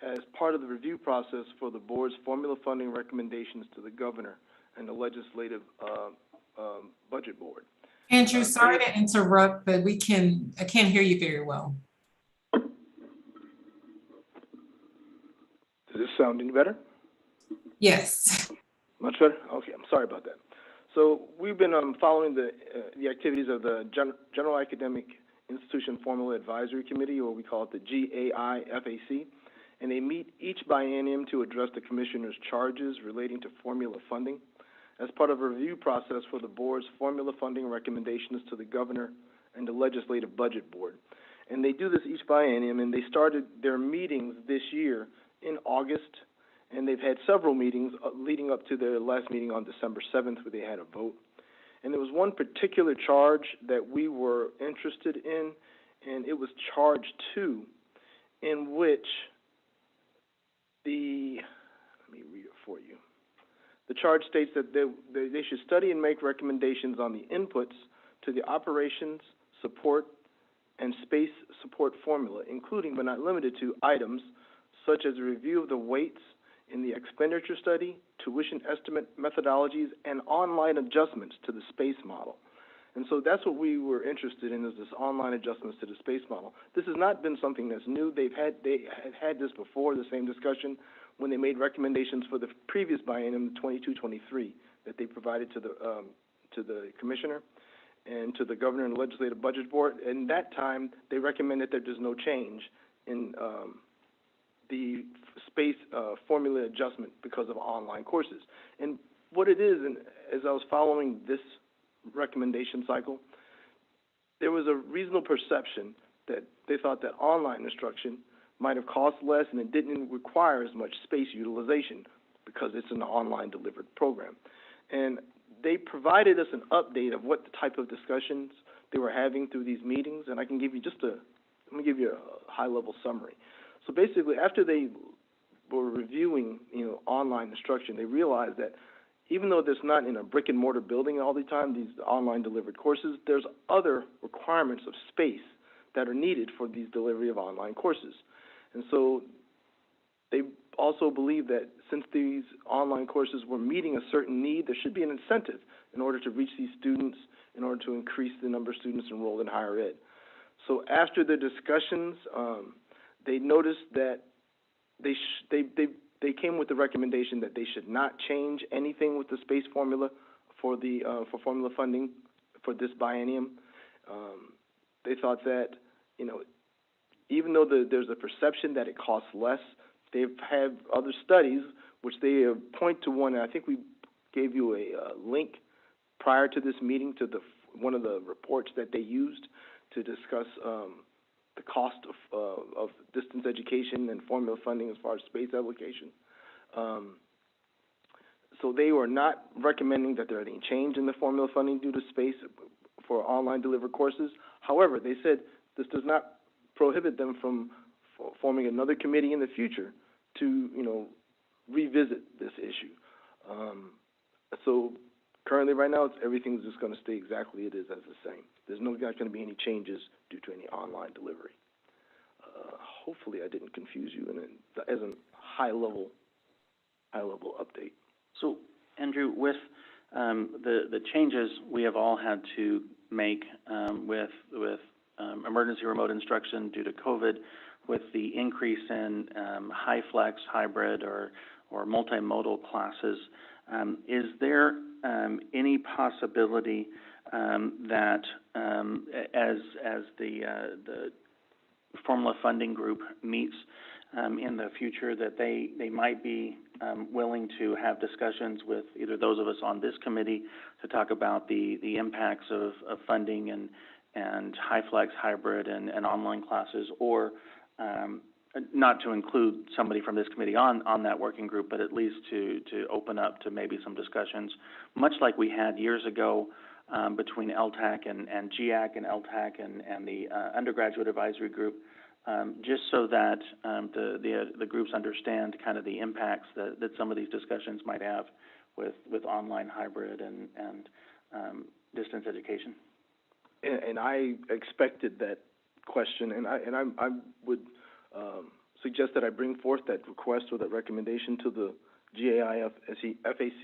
as part of the review process for the board's formula funding recommendations to the governor and the legislative budget board. Andrew, sorry to interrupt, but I can't hear you very well. Does this sound any better? Yes. Much better? Okay, I'm sorry about that. So we've been following the activities of the General Academic Institution Formula Advisory Committee, or we call it the GAI-FAC, and they meet each biennium to address the commissioner's charges relating to formula funding as part of a review process for the board's formula funding recommendations to the governor and the legislative budget board. And they do this each biennium, and they started their meetings this year in August, and they've had several meetings leading up to their last meeting on December 7th, where they had a vote. And there was one particular charge that we were interested in, and it was charge 2, in which let me read it for you. The charge states that they should study and make recommendations on the inputs to the operations, support, and space support formula, including but not limited to items such as a review of the weights in the expenditure study, tuition estimate methodologies, and online adjustments to the space model. And so that's what we were interested in, is this online adjustments to the space model. This has not been something that's new. They had this before, the same discussion, when they made recommendations for the previous biennium, 22-23, that they provided to the commissioner and to the governor and legislative budget board. And that time, they recommended that there's no change in the space formula adjustment because of online courses. And what it is, and as I was following this recommendation cycle, there was a reasonable perception that they thought that online instruction might have cost less and it didn't require as much space utilization because it's an online delivered program. And they provided us an update of what the type of discussions they were having through these meetings, and I can give you let me give you a high-level summary. So basically, after they were reviewing, online instruction, they realized that even though there's not in a brick and mortar building all the time, these online delivered courses, there's other requirements of space that are needed for these delivery of online courses. And so they also believe that since these online courses were meeting a certain need, there should be an incentive in order to reach these students, in order to increase the number of students enrolled in higher ed. So after the discussions, they noticed that they came with the recommendation that they should not change anything with the space formula for formula funding for this biennium. They thought that, even though there's a perception that it costs less, they've had other studies which they point to one, and I think we gave you a link prior to this meeting to one of the reports that they used to discuss the cost of distance education and formula funding as far as space allocation. So they were not recommending that there any change in the formula funding due to space for online delivered courses. However, they said this does not prohibit them from forming another committee in the future to, revisit this issue. So currently, right now, everything's just going to stay exactly it is as the same. There's not going to be any changes due to any online delivery. Hopefully, I didn't confuse you as a high-level update. So, Andrew, with the changes we have all had to make with emergency remote instruction due to COVID, with the increase in high flex, hybrid, or multimodal classes, is there any possibility that as the formula funding group meets in the future, that they might be willing to have discussions with either those of us on this committee to talk about the impacts of funding and high flex, hybrid, and online classes, or not to include somebody from this committee on that working group, but at least to open up to maybe some discussions, much like we had years ago between LTAC and GAC and LTAC and the undergraduate advisory group, just so that the groups understand kind of the impacts that some of these discussions might have with online, hybrid, and distance education. And I expected that question, and I would suggest that I bring forth that request or that recommendation to the GAI-FAC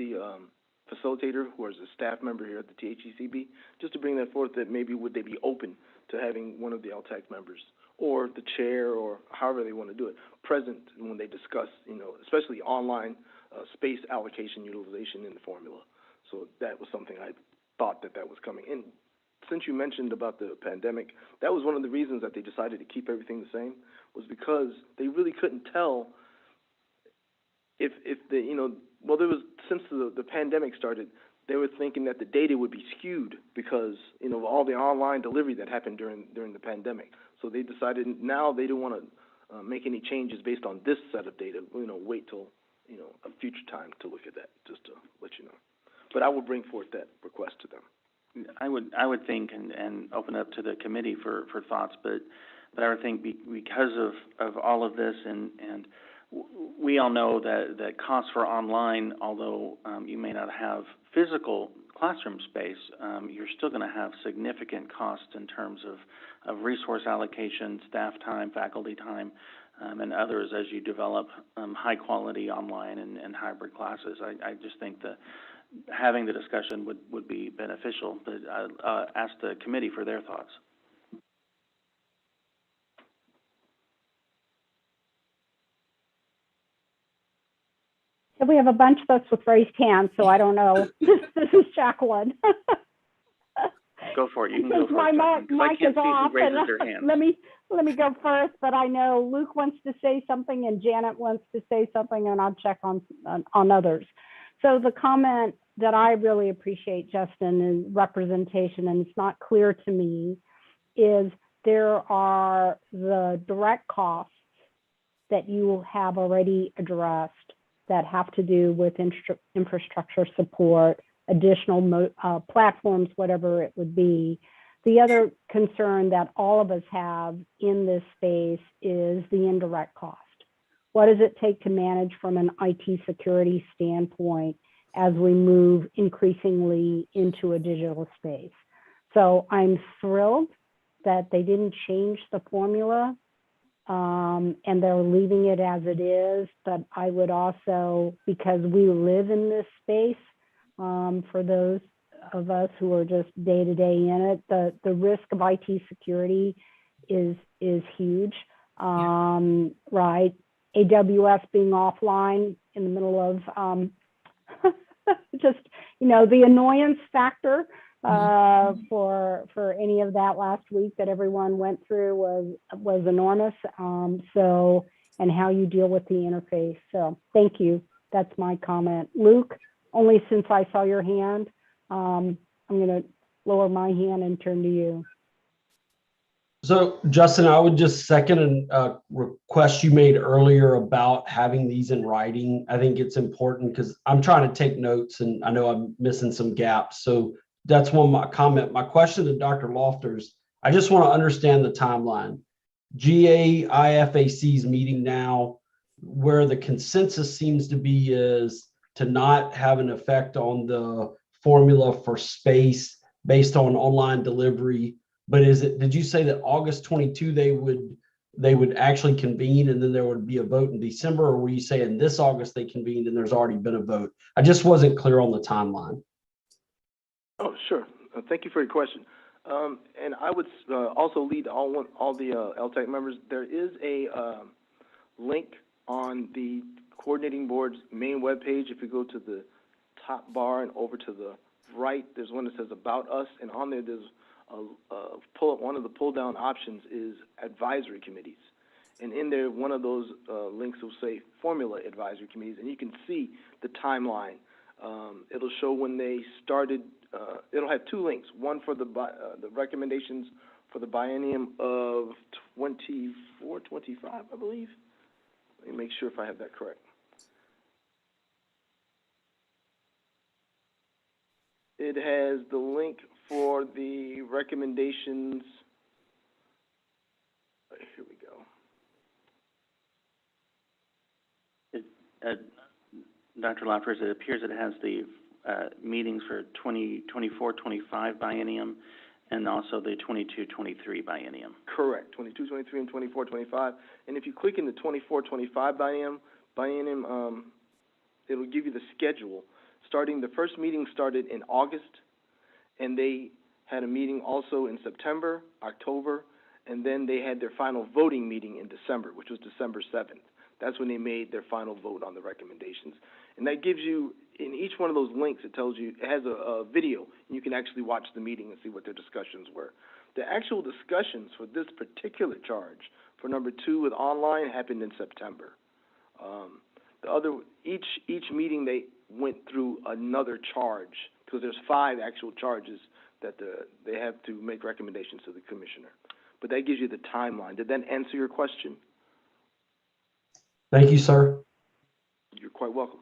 facilitator, who is a staff member here at the THECB, just to bring that forth, that maybe would they be open to having one of the LTAC members or the chair or however they want to do it present when they discuss, especially online space allocation utilization in the formula. So that was something I thought that was coming in. Since you mentioned about the pandemic, that was one of the reasons that they decided to keep everything the same, was because they really couldn't tell if there was, since the pandemic started, they were thinking that the data would be skewed because, of all the online delivery that happened during the pandemic. So they decided now they don't want to make any changes based on this set of data. Wait till, a future time to look at that, just to let you know. But I will bring forth that request to them. I would think and open up to the committee for thoughts, but I would think because of all of this, and we all know that costs for online, although you may not have physical classroom space, you're still going to have significant costs in terms of resource allocation, staff time, faculty time, and others as you develop high quality online and hybrid classes. I just think that having the discussion would be beneficial, but I'll ask the committee for their thoughts. So we have a bunch of us with raised hands, so I don't know. This is Jacqueline. Go for it. You can go My mic is off. Let me go first, but I know Luke wants to say something and Janet wants to say something, and I'll check on others. So the comment that I really appreciate, Justin, is representation, and it's not clear to me, is there are the direct costs that you have already addressed that have to do with infrastructure support, additional platforms, whatever it would be. The other concern that all of us have in this space is the indirect cost. What does it take to manage from an IT security standpoint as we move increasingly into a digital space? So I'm thrilled that they didn't change the formula and they're leaving it as it is. But I would also, because we live in this space, for those of us who are just day to day in it, the risk of IT security is huge, right? AWS being offline in the middle of just, the annoyance factor for any of that last week that everyone went through was enormous. And how you deal with the interface. So thank you. That's my comment. Luke, only since I saw your hand, I'm going to lower my hand and turn to you. So, Justin, I would just second a request you made earlier about having these in writing. I think it's important because I'm trying to take notes and I know I'm missing some gaps. So that's one of my comment. My question to Dr. Lofters, I just want to understand the timeline. GAIFAC's meeting now, where the consensus seems to be is to not have an effect on the formula for space based on online delivery. But did you say that August 22 they would actually convene and then there would be a vote in December, or were you saying this August they convened and there's already been a vote? I just wasn't clear on the timeline. Oh, sure. Thank you for your question. And I would also lead all the LTAC members. There is a link on the coordinating board's main webpage. If you go to the top bar and over to the right, there's one that says About Us, and on there there's one of the pull-down options is advisory committees. And in there, one of those links will say Formula Advisory Committees, and you can see the timeline. It'll show when they started. It'll have two links, one for the recommendations for the biennium of 24, 25, I believe. Let me make sure if I have that correct. It has the link for the recommendations. Here we go. Dr. Lofters, it appears it has the meetings for 2024-25 biennium and also the 22-23 biennium. Correct, 22, 23, and 24, 25. And if you click in the 24, 25 biennium, it'll give you the schedule. The first meeting started in August, and they had a meeting also in September, October, and then they had their final voting meeting in December, which was December 7th. That's when they made their final vote on the recommendations. And that gives you, in each one of those links, it tells you, it has a video, and you can actually watch the meeting and see what their discussions were. The actual discussions for this particular charge, for number 2 with online, happened in September. Each meeting they went through another charge, because there's 5 actual charges that they have to make recommendations to the commissioner. But that gives you the timeline. Did that answer your question? Thank you, sir. You're quite welcome.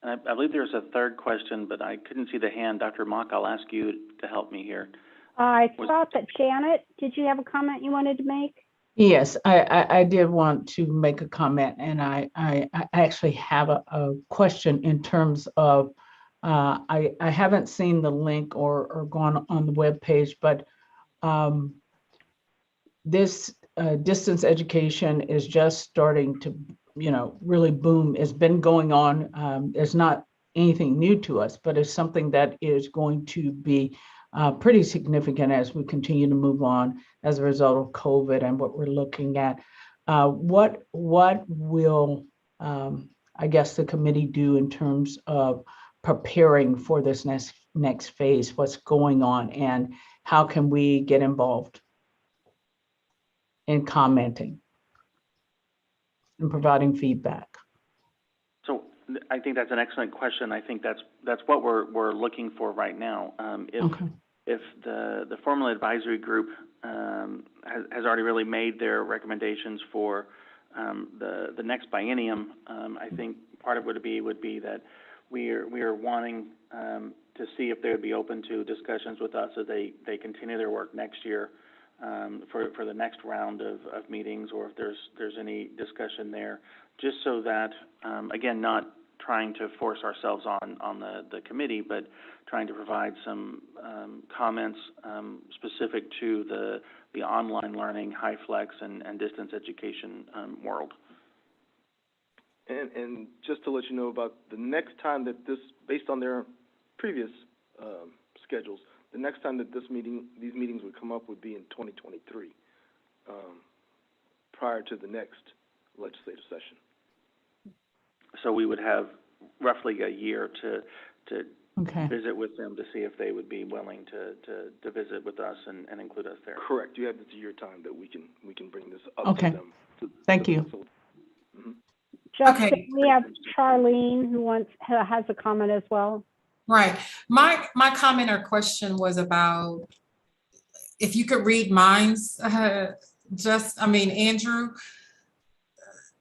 I believe there's a third question, but I couldn't see the hand. Dr. Mock, I'll ask you to help me here. I thought that Janet, did you have a comment you wanted to make? Yes, I did want to make a comment, and I actually have a question in terms of, I haven't seen the link or gone on the webpage, but this distance education is just starting to, really boom. It's been going on. It's not anything new to us, but it's something that is going to be pretty significant as we continue to move on as a result of COVID and what we're looking at. What will, I guess, the committee do in terms of preparing for this next phase? What's going on, and how can we get involved in commenting and providing feedback? So I think that's an excellent question. I think that's what we're looking for right now. If the Formula Advisory Group has already really made their recommendations for the next biennium, I think part of it would be that we are wanting to see if they would be open to discussions with us as they continue their work next year for the next round of meetings, or if there's any discussion there, just so that, again, not trying to force ourselves on the committee, but trying to provide some comments specific to the online learning, high flex, and distance education world. And just to let you know about the next time that this, based on their previous schedules, the next time that these meetings would come up would be in 2023, prior to the next legislative session. So we would have roughly a year to Okay. visit with them to see if they would be willing to visit with us and include us there. Correct. You have this year time that we can bring this up Okay. to them. Thank you. Justin, Okay. we have Charlene who has a comment as well. Right. My comment or question was about if you could read minds. Andrew,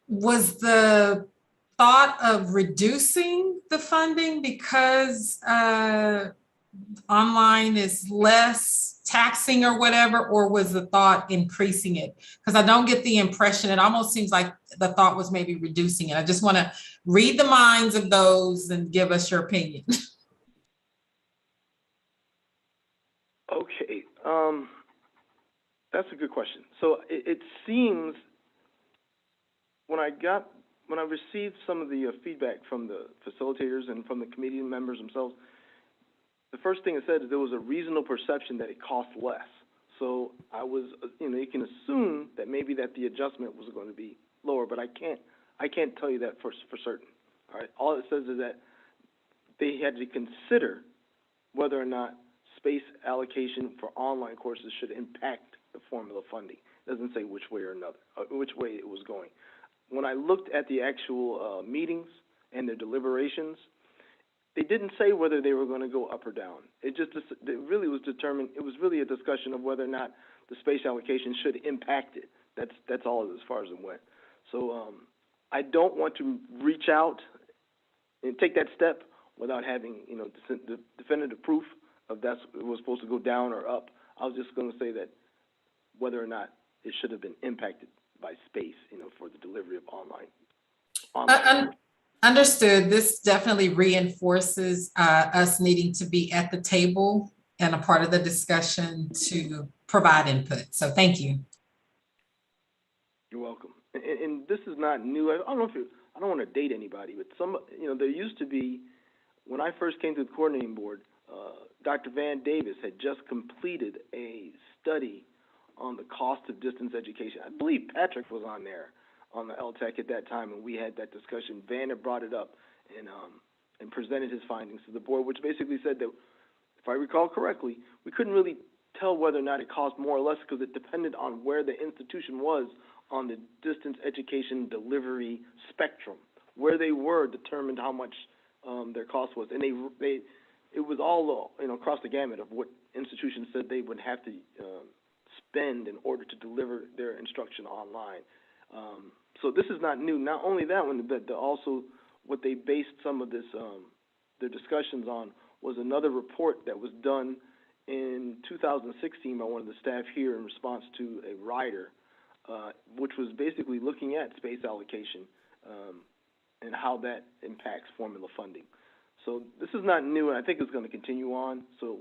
was the thought of reducing the funding because online is less taxing or whatever, or was the thought increasing it? Because I don't get the impression, it almost seems like the thought was maybe reducing it. I just want to read the minds of those and give us your opinion. Okay, that's a good question. So it seems when I received some of the feedback from the facilitators and from the committee members themselves, the first thing it said is there was a reasonable perception that it cost less. So I was, you can assume that maybe that the adjustment was going to be lower, but I can't tell you that for certain. All right, all it says is that they had to consider whether or not space allocation for online courses should impact the formula funding. It doesn't say which way or another, which way it was going. When I looked at the actual meetings and their deliberations, they didn't say whether they were going to go up or down. It really was determined. It was really a discussion of whether or not the space allocation should impact it. That's all as far as it went. So I don't want to reach out and take that step without having the definitive proof of that it was supposed to go down or up. I was just going to say that whether or not it should have been impacted by space, for the delivery of online. Understood. This definitely reinforces us needing to be at the table and a part of the discussion to provide input. So thank you. You're welcome. And this is not new. I don't want to date anybody, but there used to be, when I first came to the coordinating board, Dr. Van Davis had just completed a study on the cost of distance education. I believe Patrick was on there on the LTAC at that time, and we had that discussion. Van had brought it up and presented his findings to the board, which basically said that, if I recall correctly, we couldn't really tell whether or not it cost more or less because it depended on where the institution was on the distance education delivery spectrum. Where they were determined how much their cost was, and it was all across the gamut of what institutions said they would have to spend in order to deliver their instruction online. So this is not new. Not only that, but also what they based some of this their discussions on was another report that was done in 2016 by one of the staff here in response to a rider, which was basically looking at space allocation and how that impacts formula funding. So this is not new, and I think it's going to continue on. So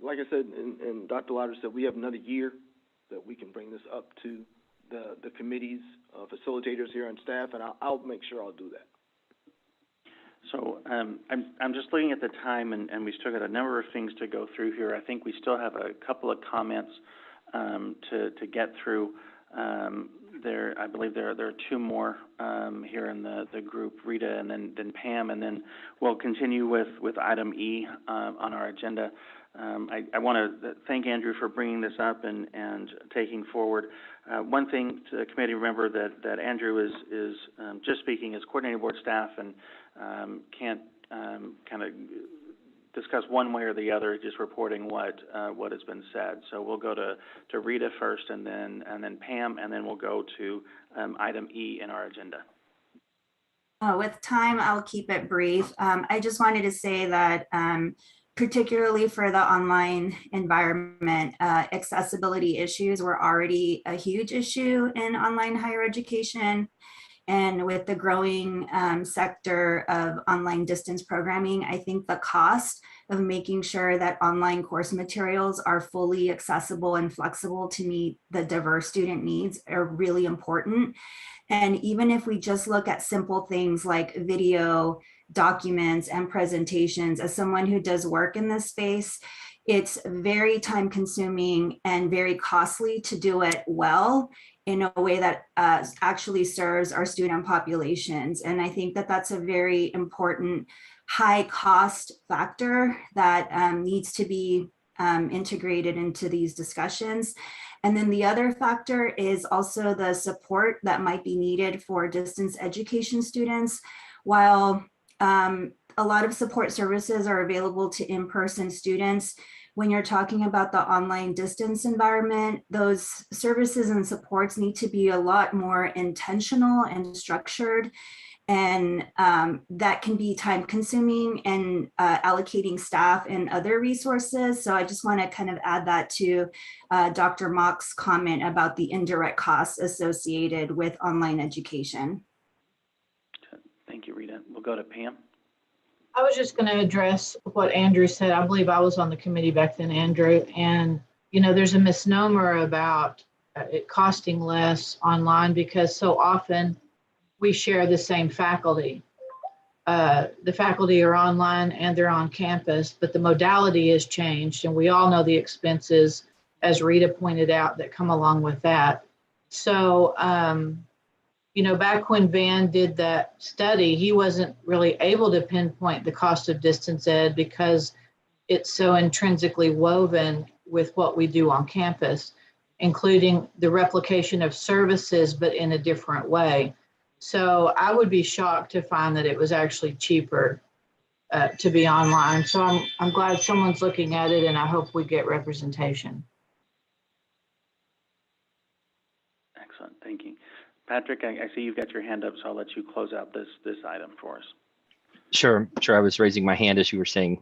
like I said, and Dr. Lauder said, we have another year that we can bring this up to the committee's facilitators here on staff, and I'll make sure I'll do that. So I'm just looking at the time, and we still got a number of things to go through here. I think we still have a couple of comments to get through. I believe there are two more here in the group, Rita and then Pam, and then we'll continue with item E on our agenda. I want to thank Andrew for bringing this up and taking forward. One thing to the committee, remember that Andrew is just speaking as coordinating board staff and can't kind of discuss one way or the other, just reporting what has been said. So we'll go to Rita first, and then Pam, and then we'll go to item E in our agenda. With time, I'll keep it brief. I just wanted to say that particularly for the online environment, accessibility issues were already a huge issue in online higher education. And with the growing sector of online distance programming, I think the cost of making sure that online course materials are fully accessible and flexible to meet the diverse student needs are really important. And even if we just look at simple things like video, documents, and presentations, as someone who does work in this space, it's very time consuming and very costly to do it well in a way that actually serves our student populations. And I think that that's a very important high cost factor that needs to be integrated into these discussions. And then the other factor is also the support that might be needed for distance education students. While a lot of support services are available to in-person students, when you're talking about the online distance environment, those services and supports need to be a lot more intentional and structured. And that can be time consuming and allocating staff and other resources. So I just want to kind of add that to Dr. Mock's comment about the indirect costs associated with online education. Thank you, Rita. We'll go to Pam. I was just going to address what Andrew said. I believe I was on the committee back then, Andrew. And, you know, there's a misnomer about it costing less online because so often we share the same faculty. The faculty are online and they're on campus, but the modality has changed. And we all know the expenses, as Rita pointed out, that come along with that. So, you know, back when Van did that study, he wasn't really able to pinpoint the cost of distance ed because it's so intrinsically woven with what we do on campus, including the replication of services, but in a different way. So I would be shocked to find that it was actually cheaper to be online. So I'm glad someone's looking at it, and I hope we get representation. Excellent, thank you. Patrick, I see you've got your hand up, so I'll let you close out this item for us. Sure. I was raising my hand as you were saying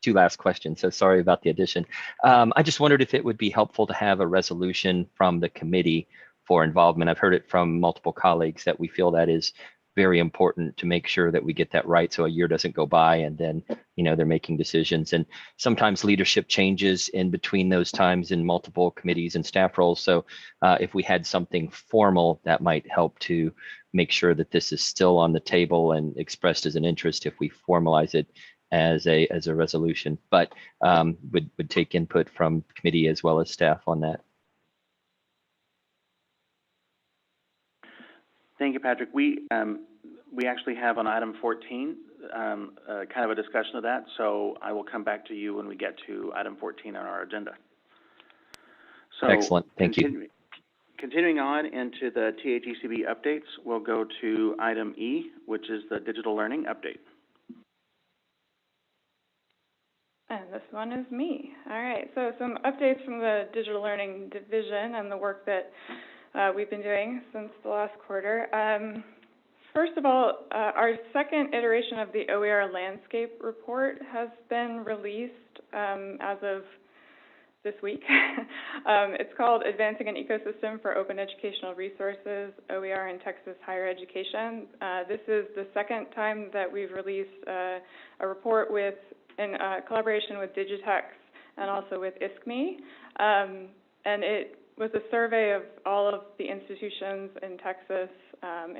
two last questions, so sorry about the addition. I just wondered if it would be helpful to have a resolution from the committee for involvement. I've heard it from multiple colleagues that we feel that is very important to make sure that we get that right so a year doesn't go by and then, you know, they're making decisions. And sometimes leadership changes in between those times in multiple committees and staff roles. So if we had something formal, that might help to make sure that this is still on the table and expressed as an interest if we formalize it as a resolution, but would take input from committee as well as staff on that. Thank you, Patrick. We actually have on item 14 kind of a discussion of that, so I will come back to you when we get to item 14 on our agenda. So excellent, thank you. Continuing on into the TAGCB updates, we'll go to item E, which is the digital learning update. And this one is me. All right, so some updates from the digital learning division and the work that we've been doing since the last quarter. First of all, our second iteration of the OER landscape report has been released as of this week. It's called Advancing an Ecosystem for Open Educational Resources, OER in Texas Higher Education. This is the second time that we've released a report in collaboration with Digitex and also with ISKME. And it was a survey of all of the institutions in Texas,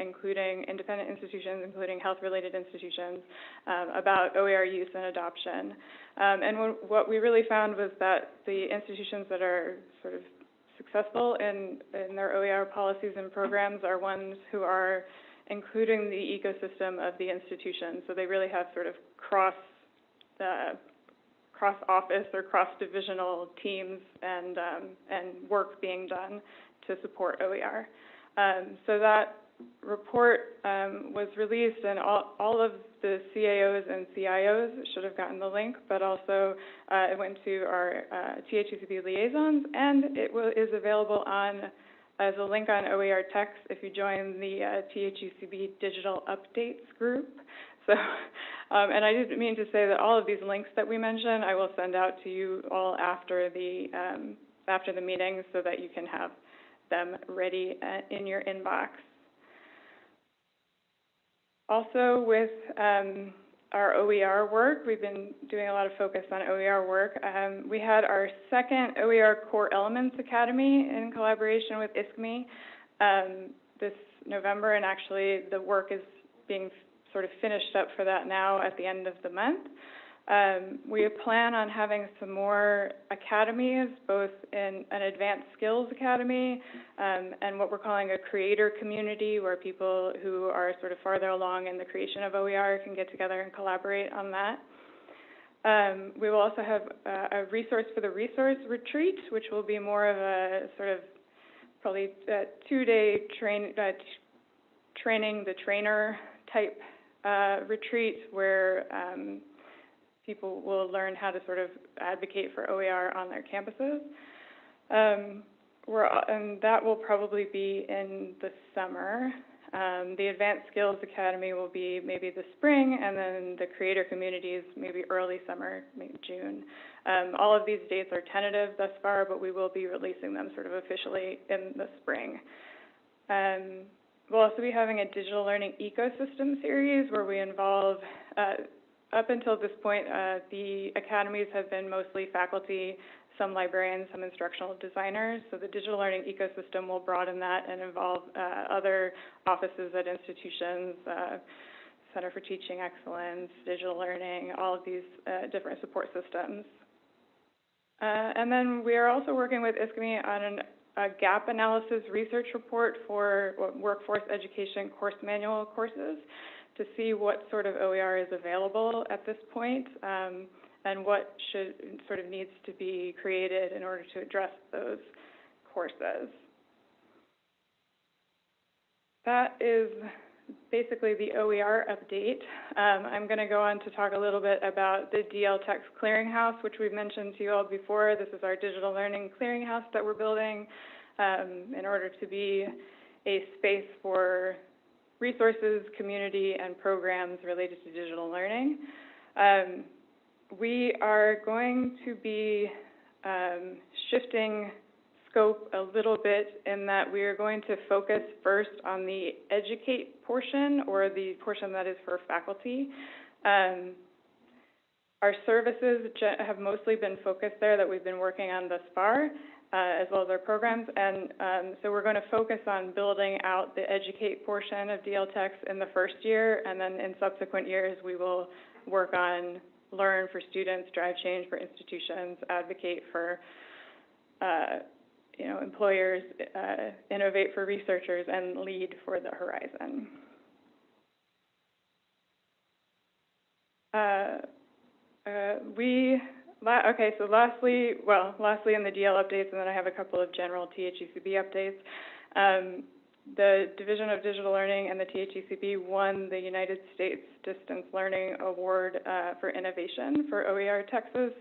including independent institutions, including health-related institutions, about OER use and adoption. And what we really found was that the institutions that are sort of successful in their OER policies and programs are ones who are including the ecosystem of the institution. So they really have sort of cross-office or cross-divisional teams and work being done to support OER. So that report was released, and all of the CAOs and CIOs should have gotten the link, but also it went to our THCCB liaisons, and it is available on as a link on OER Text if you join the THUCB Digital Updates group. So, and I didn't mean to say that all of these links that we mentioned, I will send out to you all after the meeting so that you can have them ready in your inbox. Also with our OER work, we've been doing a lot of focus on OER work. We had our second OER Core Elements Academy in collaboration with ISKME this November, and actually the work is being sort of finished up for that now at the end of the month. We plan on having some more academies, both in an advanced skills academy and what we're calling a creator community, where people who are sort of farther along in the creation of OER can get together and collaborate on that. We will also have a resource for the resource retreat, which will be more of a sort of probably a 2-day training the trainer type retreat, where people will learn how to sort of advocate for OER on their campuses. And that will probably be in the summer. The Advanced Skills Academy will be maybe the spring, and then the creator communities maybe early summer, maybe June. All of these dates are tentative thus far, but we will be releasing them sort of officially in the spring. We'll also be having a digital learning ecosystem series where we involve, up until this point, the academies have been mostly faculty, some librarians, some instructional designers. So the digital learning ecosystem will broaden that and involve other offices at institutions, Center for Teaching Excellence, digital learning, all of these different support systems. And then we are also working with ISKME on a gap analysis research report for workforce education course manual courses to see what sort of OER is available at this point and what sort of needs to be created in order to address those courses. That is basically the OER update. I'm going to go on to talk a little bit about the LTAC Clearinghouse, which we've mentioned to you all before. This is our digital learning clearinghouse that we're building in order to be a space for resources, community, and programs related to digital learning. We are going to be shifting scope a little bit in that we are going to focus first on the educate portion, or the portion that is for faculty. Our services have mostly been focused there that we've been working on thus far, as well as our programs. And so we're going to focus on building out the educate portion of LTAC in the first year, and then in subsequent years we will work on learn for students, drive change for institutions, advocate for employers, innovate for researchers, and lead for the horizon. So lastly in the DL updates, and then I have a couple of general THUCB updates. The Division of Digital Learning and the THUCB won the United States Distance Learning Award for Innovation for OER Texas,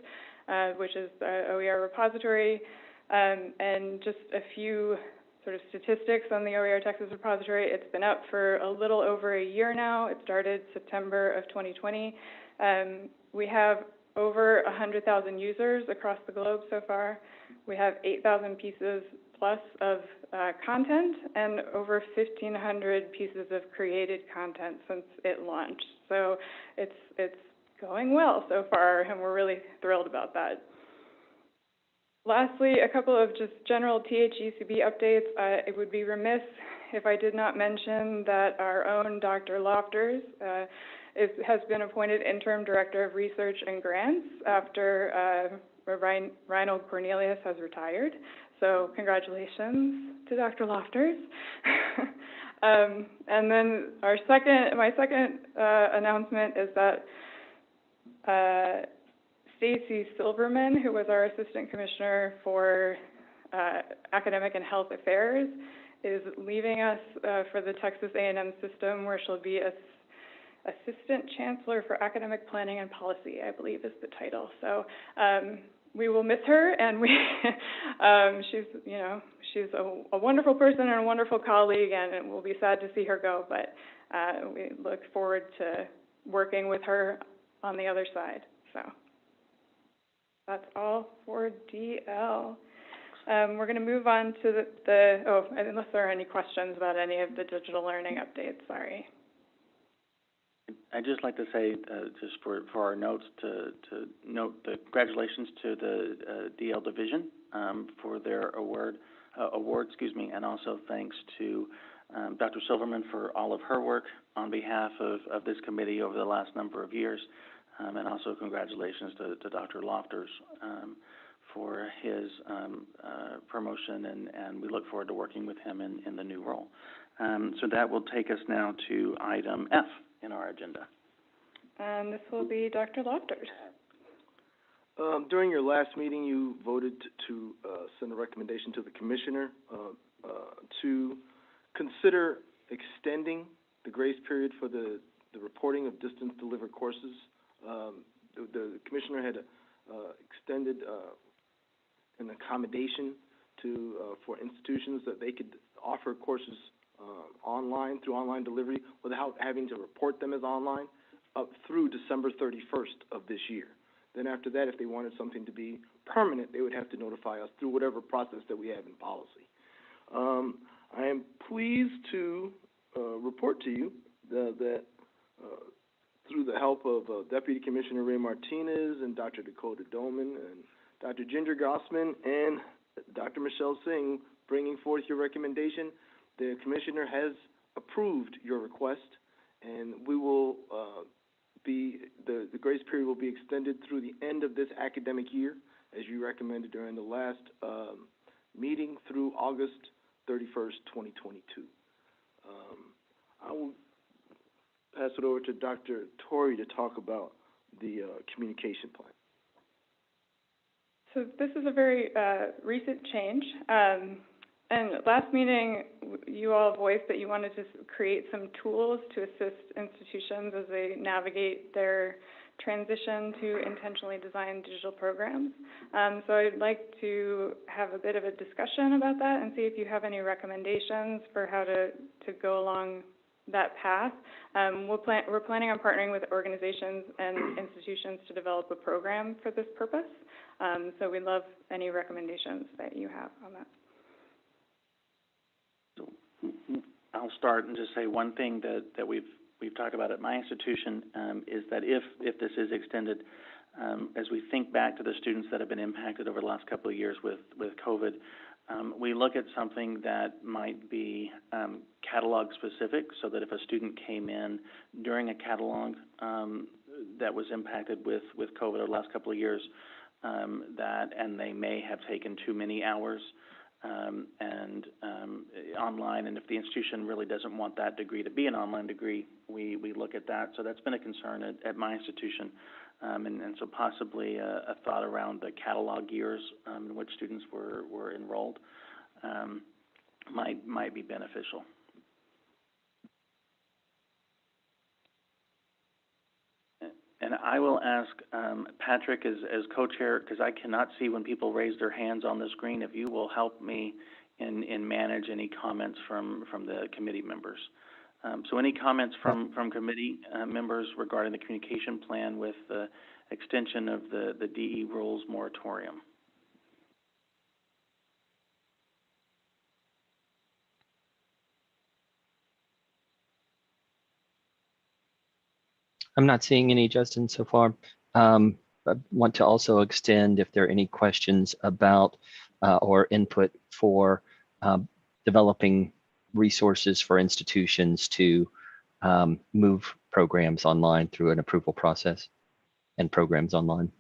which is the OER repository. And just a few sort of statistics on the OER Texas repository. It's been up for a little over a year now. It started September of 2020. We have over 100,000 users across the globe so far. We have 8,000 pieces plus of content and over 1,500 pieces of created content since it launched. So it's going well so far, and we're really thrilled about that. Lastly, a couple of just general THUCB updates. It would be remiss if I did not mention that our own Dr. Lofters has been appointed Interim Director of Research and Grants after Reinhold Cornelius has retired. So congratulations to Dr. Lofters. And then my second announcement is that Stacy Silverman, who was our Assistant Commissioner for Academic and Health Affairs, is leaving us for the Texas A&M system, where she'll be Assistant Chancellor for Academic Planning and Policy, I believe is the title. So we will miss her, and she's a wonderful person and a wonderful colleague, and it will be sad to see her go, but we look forward to working with her on the other side. So that's all for DL. We're going to move on to unless there are any questions about any of the digital learning updates, sorry. I'd just like to say, just for our notes, to note the congratulations to the DL division for their award, and also thanks to Dr. Silverman for all of her work on behalf of this committee over the last number of years, and also congratulations to Dr. Lofters for his promotion, and we look forward to working with him in the new role. So that will take us now to item F in our agenda. And this will be Dr. Lofters. During your last meeting, you voted to send a recommendation to the commissioner to consider extending the grace period for the reporting of distance delivered courses. The commissioner had extended an accommodation for institutions that they could offer courses online through online delivery without having to report them as online up through December 31st of this year. Then after that, if they wanted something to be permanent, they would have to notify us through whatever process that we have in policy. I am pleased to report to you that through the help of Deputy Commissioner Ray Martinez and Dr. Dakota Doman and Dr. Ginger Gossman and Dr. Michelle Singh bringing forth your recommendation, the Commissioner has approved your request, and we will the grace period will be extended through the end of this academic year, as you recommended during the last meeting, through August 31st, 2022. I will pass it over to Dr. Torrey to talk about the communication plan. So this is a very recent change. And last meeting, you all voiced that you wanted to create some tools to assist institutions as they navigate their transition to intentionally designed digital programs. So I'd like to have a bit of a discussion about that and see if you have any recommendations for how to go along that path. We're planning on partnering with organizations and institutions to develop a program for this purpose. So we'd love any recommendations that you have on that. I'll start and just say one thing that we've talked about at my institution is that if this is extended, as we think back to the students that have been impacted over the last couple of years with COVID, we look at something that might be catalog specific, so that if a student came in during a catalog that was impacted with COVID over the last couple of years, and they may have taken too many hours online, and if the institution really doesn't want that degree to be an online degree, we look at that. So that's been a concern at my institution, and so possibly a thought around the catalog years in which students were enrolled might be beneficial. And I will ask Patrick as co-chair, because I cannot see when people raise their hands on the screen, if you will help me in manage any comments from the committee members. So any comments from committee members regarding the communication plan with the extension of the DE rules moratorium? I'm not seeing any, Justin, so far. I want to also extend if there are any questions about or input for developing resources for institutions to move programs online through an approval process and programs online.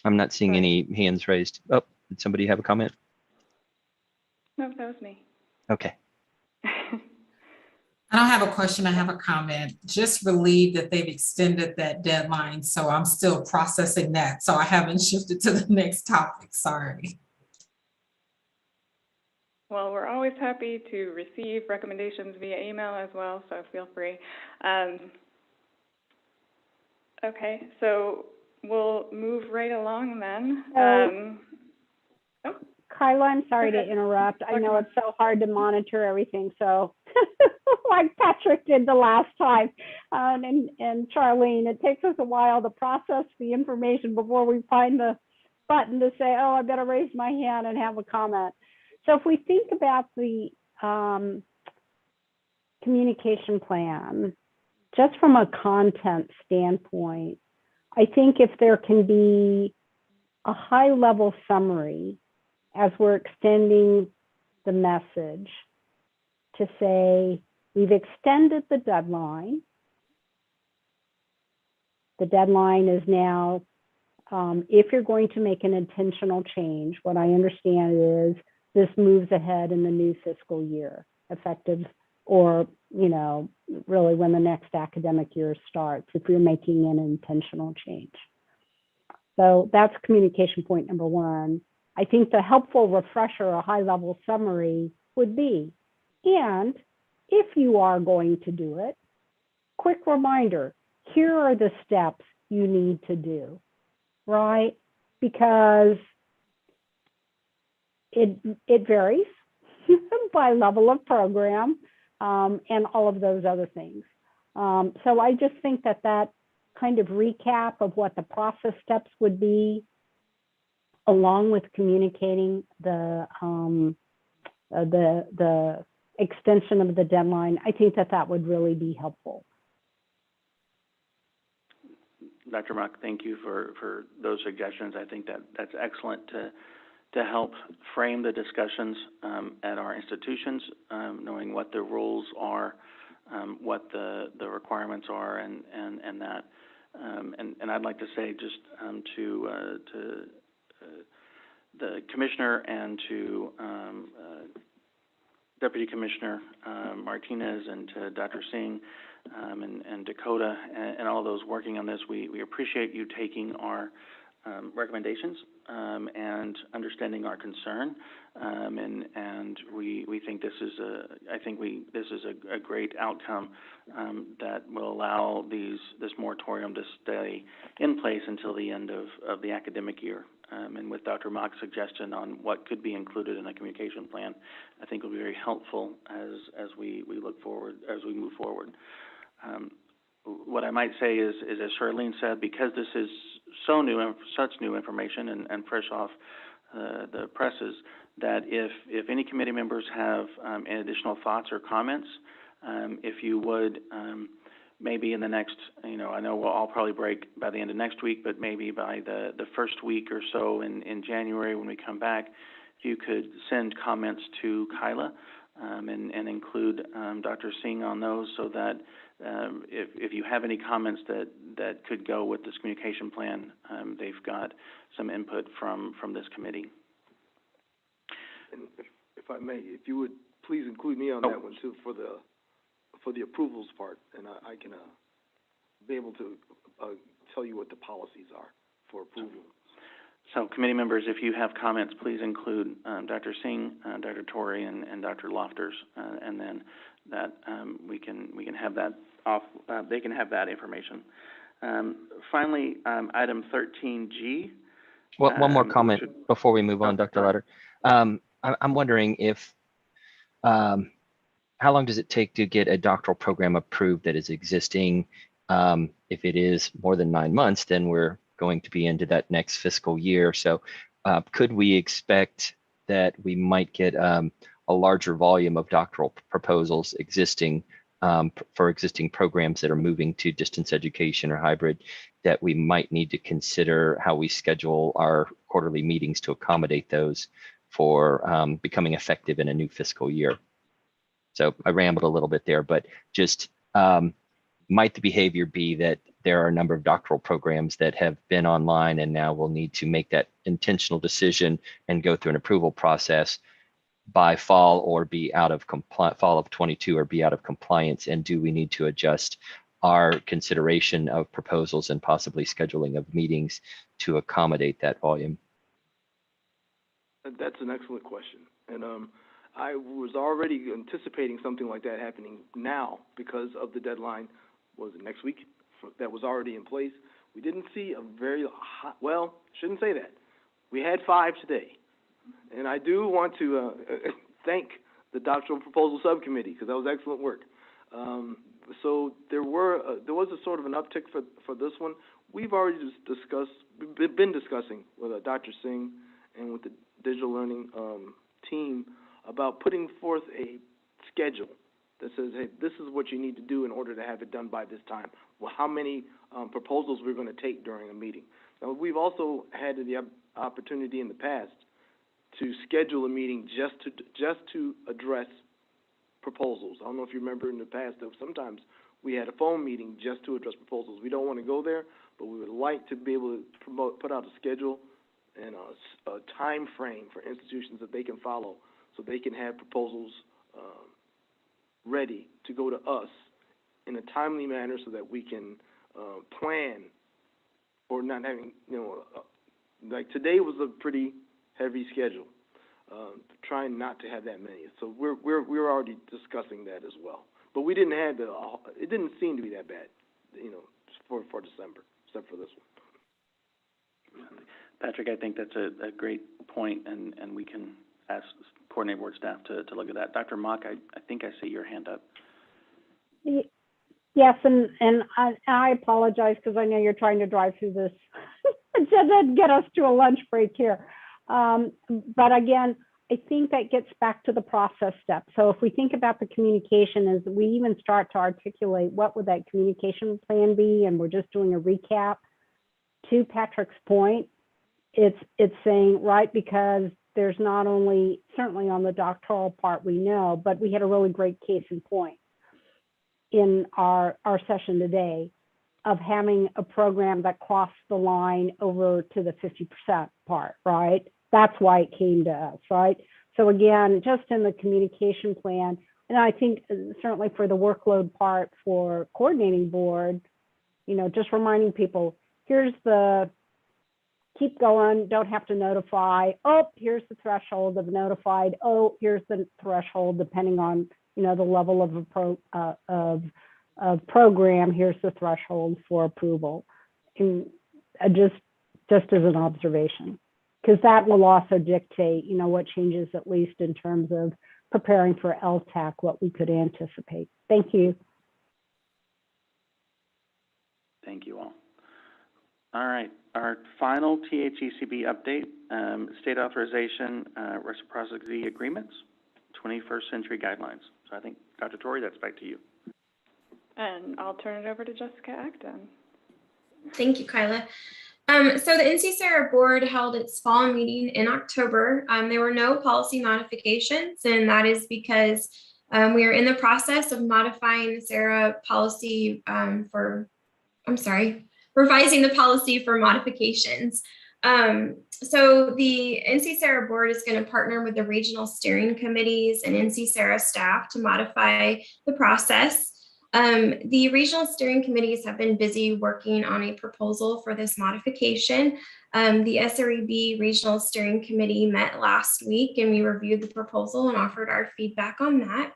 I'm not seeing any hands raised. Oh, did somebody have a comment? No, that was me. Okay. I don't have a question, I have a comment. Just relieved that they've extended that deadline, so I'm still processing that. So I haven't shifted to the next topic, sorry. well, we're always happy to receive recommendations via email as well, so feel free. Okay, so we'll move right along then. Kyla, I'm sorry to interrupt. I know it's so hard to monitor everything, so like Patrick did the last time, and Charlene, it takes us a while to process the information before we find the button to say, oh, I better raise my hand and have a comment. So if we think about the communication plan, just from a content standpoint, I think if there can be a high-level summary as we're extending the message to say, we've extended the deadline. The deadline is now, if you're going to make an intentional change, what I understand is this moves ahead in the new fiscal year, effective, or, you know, really when the next academic year starts, if you're making an intentional change. So that's communication point number one. I think the helpful refresher, a high-level summary would be, and if you are going to do it, quick reminder, here are the steps you need to do, right? Because it varies by level of program and all of those other things. So I just think that that kind of recap of what the process steps would be, along with communicating the extension of the deadline, I think that that would really be helpful. Dr. Mock, thank you for those suggestions. I think that that's excellent to help frame the discussions at our institutions, knowing what the rules are, what the requirements are, and that. And I'd like to say just to the commissioner and to Deputy Commissioner Martinez and to Dr. Singh and Dakota and all those working on this, we appreciate you taking our recommendations and understanding our concern, and we think this is a great outcome that will allow this moratorium to stay in place until the end of the academic year. And with Dr. Mock's suggestion on what could be included in a communication plan, I think will be very helpful as we look forward, as we move forward. What I might say is, as Charlene said, because this is so new, such new information and fresh off the presses, that if any committee members have any additional thoughts or comments, if you would, maybe in the next, I know we'll all probably break by the end of next week, but maybe by the first week or so in January when we come back, if you could send comments to Kyla and include Dr. Singh on those, so that if you have any comments that could go with this communication plan, they've got some input from this committee. And if I may, if you would please include me on that one too for the approvals part, and I can be able to tell you what the policies are for approval. So committee members, if you have comments, please include Dr. Singh, Dr. Torrey, and Dr. Lofters, and then that we can have that off. They can have that information. Finally, item 13G. One more comment before we move on, Dr. Lauder. I'm wondering if how long does it take to get a doctoral program approved that is existing? If it is more than 9 months, then we're going to be into that next fiscal year. So could we expect that we might get a larger volume of doctoral proposals existing for existing programs that are moving to distance education or hybrid, that we might need to consider how we schedule our quarterly meetings to accommodate those for becoming effective in a new fiscal year? So I rambled a little bit there, but just might the behavior be that there are a number of doctoral programs that have been online and now will need to make that intentional decision and go through an approval process by fall or be out of fall of 22 or be out of compliance? And do we need to adjust our consideration of proposals and possibly scheduling of meetings to accommodate that volume? That's an excellent question. And I was already anticipating something like that happening now because of the deadline, was it next week, that was already in place. We didn't see a very hot, well, shouldn't say that. We had 5 today. And I do want to thank the Doctoral Proposal Subcommittee because that was excellent work. So there was a sort of an uptick for this one. We've already been discussing with Dr. Singh and with the digital learning team about putting forth a schedule that says, hey, this is what you need to do in order to have it done by this time. Well, how many proposals we're going to take during a meeting. Now, we've also had the opportunity in the past to schedule a meeting just to address proposals. I don't know if you remember in the past that sometimes we had a phone meeting just to address proposals. We don't want to go there, but we would like to be able to put out a schedule and a time frame for institutions that they can follow so they can have proposals ready to go to us in a timely manner so that we can plan for not having, like today was a pretty heavy schedule, trying not to have that many. So we're already discussing that as well. But we didn't have it didn't seem to be that bad, for December, except for this one. Patrick, I think that's a great point, and we can ask coordinate board staff to look at that. Dr. Mock, I think I see your hand up. Yes, and I apologize because I know you're trying to drive through this to get us to a lunch break here. But again, I think that gets back to the process step. So if we think about the communication as we even start to articulate what would that communication plan be, and we're just doing a recap, to Patrick's point, it's saying, right, because there's not only, certainly on the doctoral part we know, but we had a really great case in point in our session today of having a program that crossed the line over to the 50% part, right? That's why it came to us, right? So again, just in the communication plan, and I think certainly for the workload part for coordinating board, just reminding people, here's the keep going, don't have to notify. Oh, here's the threshold of notified. Oh, here's the threshold depending on, the level of program. Here's the threshold for approval. And just as an observation, because that will also dictate, what changes, at least in terms of preparing for LTAC, what we could anticipate. Thank you. Thank you all. All right, our final THECB update, state authorization, reciprocity agreements, 21st century guidelines. So I think, Dr. Torrey, that's back to you. And I'll turn it over to Jessica Acton. Thank you, Kyla. So the NC-SARA board held its fall meeting in October. There were no policy modifications, and that is because we are in the process of modifying the SARA policy revising the policy for modifications. So the NC-SARA board is going to partner with the regional steering committees and NC-SARA staff to modify the process. The regional steering committees have been busy working on a proposal for this modification. The SREB regional steering committee met last week and we reviewed the proposal and offered our feedback on that.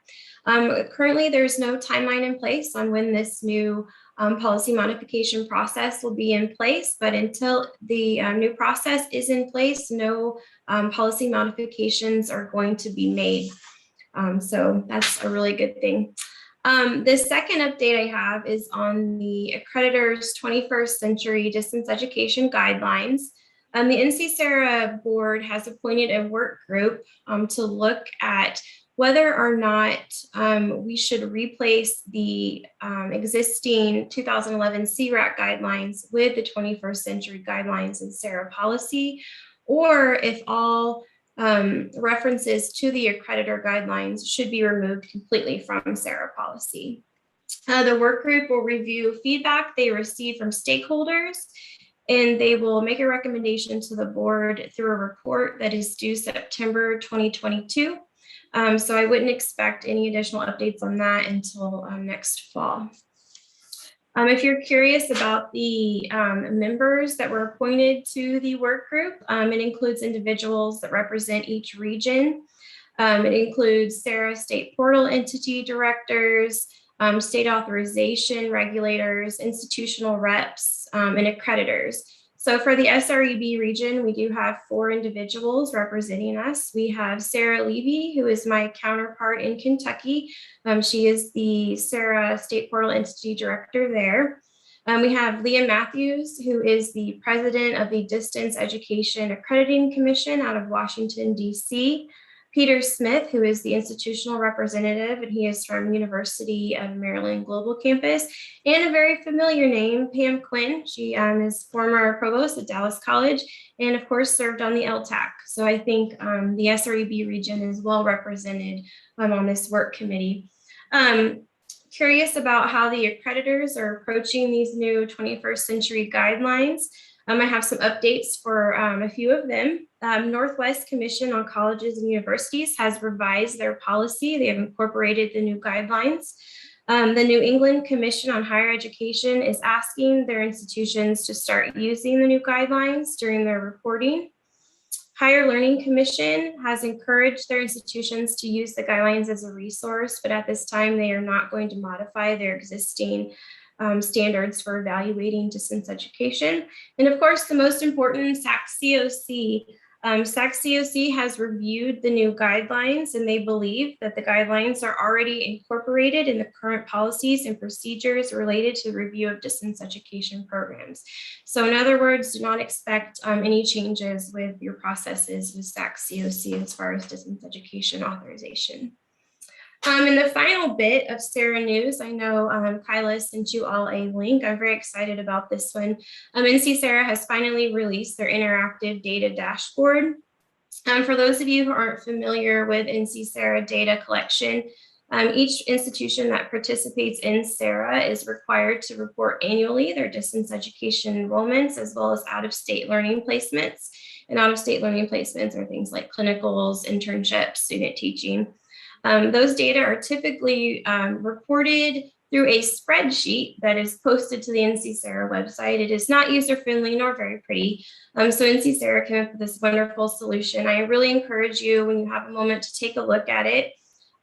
Currently, there's no timeline in place on when this new policy modification process will be in place, but until the new process is in place, no policy modifications are going to be made. So that's a really good thing. The second update I have is on the accreditor's 21st century distance education guidelines. The NC-SARA board has appointed a work group to look at whether or not we should replace the existing 2011 CRAC guidelines with the 21st century guidelines in SARA policy, or if all references to the accreditor guidelines should be removed completely from SARA policy. The work group will review feedback they receive from stakeholders, and they will make a recommendation to the board through a report that is due September 2022. So I wouldn't expect any additional updates on that until next fall. If you're curious about the members that were appointed to the work group, it includes individuals that represent each region. It includes SARA state portal entity directors, state authorization regulators, institutional reps, and accreditors. So for the SREB region, we do have 4 individuals representing us. We have Sarah Levy, who is my counterpart in Kentucky. She is the SARA State Portal Entity Director there. We have Leah Matthews, who is the president of the Distance Education Accrediting Commission out of Washington, D.C. Peter Smith, who is the institutional representative, and he is from University of Maryland Global Campus, and a very familiar name, Pam Quinn. She is former provost at Dallas College, and of course served on the LTAC. So I think the SREB region is well represented on this work committee. Curious about how the accreditors are approaching these new 21st century guidelines. I have some updates for a few of them. Northwest Commission on Colleges and Universities has revised their policy. They have incorporated the new guidelines. The New England Commission on Higher Education is asking their institutions to start using the new guidelines during their reporting. Higher Learning Commission has encouraged their institutions to use the guidelines as a resource, but at this time they are not going to modify their existing standards for evaluating distance education. And of course, the most important, SAC-COC. SAC-COC has reviewed the new guidelines, and they believe that the guidelines are already incorporated in the current policies and procedures related to the review of distance education programs. So in other words, do not expect any changes with your processes with SAC-COC as far as distance education authorization. And the final bit of SARA news, I know Kyla sent you all a link. I'm very excited about this one. NC SARA has finally released their interactive data dashboard. For those of you who aren't familiar with NC SARA data collection, each institution that participates in SARA is required to report annually their distance education enrollments as well as out-of-state learning placements. And out-of-state learning placements are things like clinicals, internships, student teaching. Those data are typically reported through a spreadsheet that is posted to the NC SARA website. It is not user-friendly nor very pretty. So NC SARA came up with this wonderful solution. I really encourage you, when you have a moment, to take a look at it.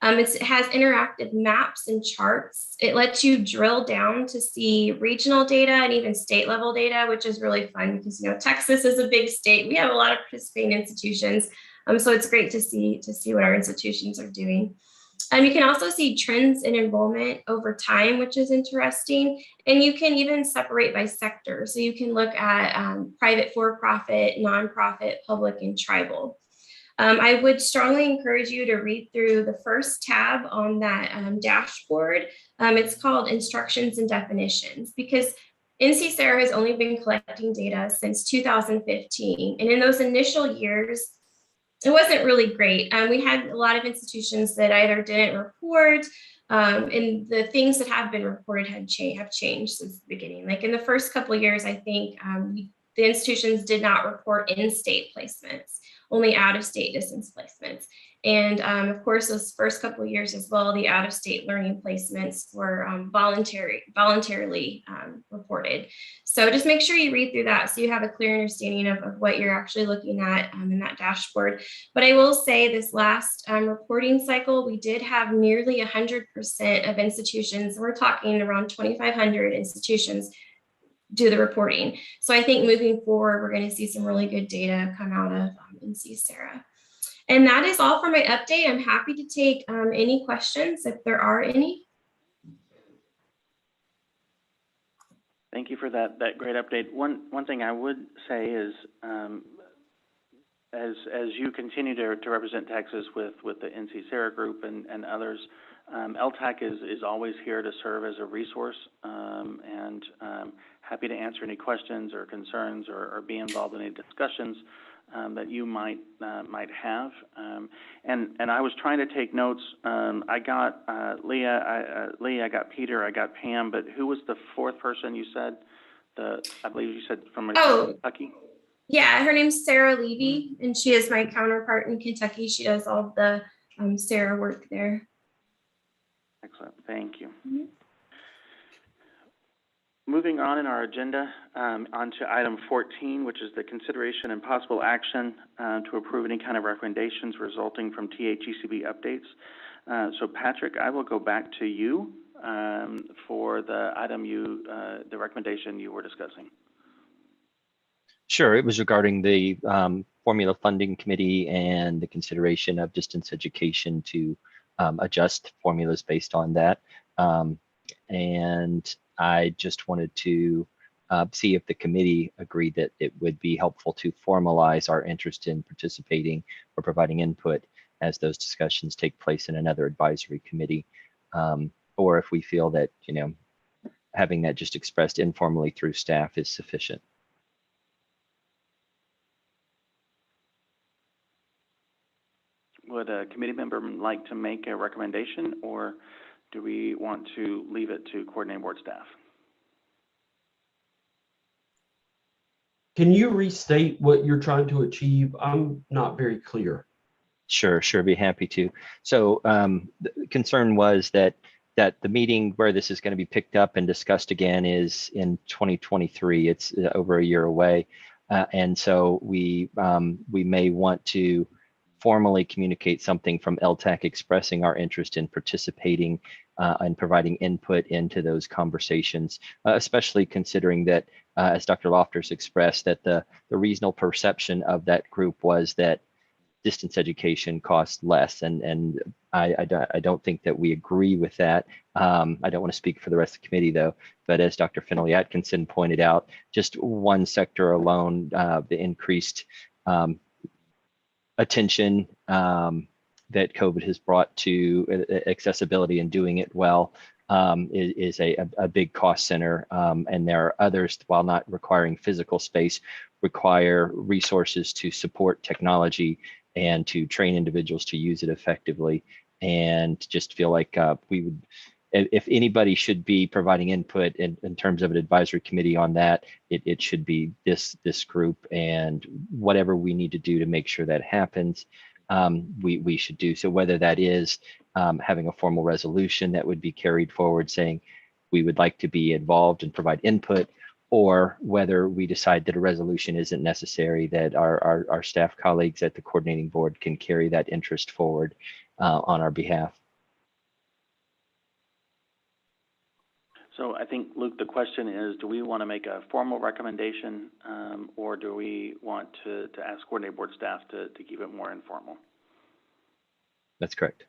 It has interactive maps and charts. It lets you drill down to see regional data and even state level data, which is really fun because, you know, Texas is a big state. We have a lot of participating institutions. So it's great to see what our institutions are doing. You can also see trends in enrollment over time, which is interesting. And you can even separate by sector. So you can look at private for-profit, nonprofit, public, and tribal. I would strongly encourage you to read through the first tab on that dashboard. It's called Instructions and Definitions, because NC SARA has only been collecting data since 2015. And in those initial years, it wasn't really great. We had a lot of institutions that either didn't report, and the things that have been reported have changed since the beginning. Like in the first couple of years, I think the institutions did not report in-state placements, only out-of-state distance placements. And of course, those first couple of years as well, the out-of-state learning placements were voluntarily reported. So just make sure you read through that so you have a clear understanding of what you're actually looking at in that dashboard. But I will say this last reporting cycle, we did have nearly 100% of institutions, we're talking around 2,500 institutions, do the reporting. So I think moving forward, we're going to see some really good data come out of NC SARA. And that is all for my update. I'm happy to take any questions if there are any. Thank you for that great update. One thing I would say is, as you continue to represent Texas with the NC SARA group and others, LTAC is always here to serve as a resource, and happy to answer any questions or concerns or be involved in any discussions that you might have. And I was trying to take notes. I got Leah, I got Peter, I got Pam, but who was the fourth person you said? I believe you said from Kentucky? Yeah, her name's Sarah Levy, and she is my counterpart in Kentucky. She does all the SARA work there. Excellent, thank you. Mm-hmm. Moving on in our agenda, onto item 14, which is the consideration and possible action to approve any kind of recommendations resulting from THECB updates. So Patrick, I will go back to you for the item the recommendation you were discussing. Sure, it was regarding the Formula Funding Committee and the consideration of distance education to adjust formulas based on that. And I just wanted to see if the committee agreed that it would be helpful to formalize our interest in participating or providing input as those discussions take place in another advisory committee, or if we feel that, you know, having that just expressed informally through staff is sufficient. Would a committee member like to make a recommendation, or do we want to leave it to coordinating board staff? Can you restate what you're trying to achieve? I'm not very clear. Sure, be happy to. So the concern was that the meeting where this is going to be picked up and discussed again is in 2023. It's over a year away, and so we may want to formally communicate something from LTAC expressing our interest in participating and providing input into those conversations, especially considering that, as Dr. Lofters expressed, that the reasonable perception of that group was that distance education costs less, and I don't think that we agree with that. I don't want to speak for the rest of the committee though, but as Dr. Finley Atkinson pointed out, just one sector alone, the increased attention that COVID has brought to accessibility and doing it well is a big cost center. And there are others, while not requiring physical space, require resources to support technology and to train individuals to use it effectively. And just feel like we would, if anybody should be providing input in terms of an advisory committee on that, it should be this group, and whatever we need to do to make sure that happens, we should do. So whether that is having a formal resolution that would be carried forward saying we would like to be involved and provide input, or whether we decide that a resolution isn't necessary, that our staff colleagues at the coordinating board can carry that interest forward on our behalf. So I think, Luke, the question is, do we want to make a formal recommendation, or do we want to ask coordinating board staff to keep it more informal? That's correct.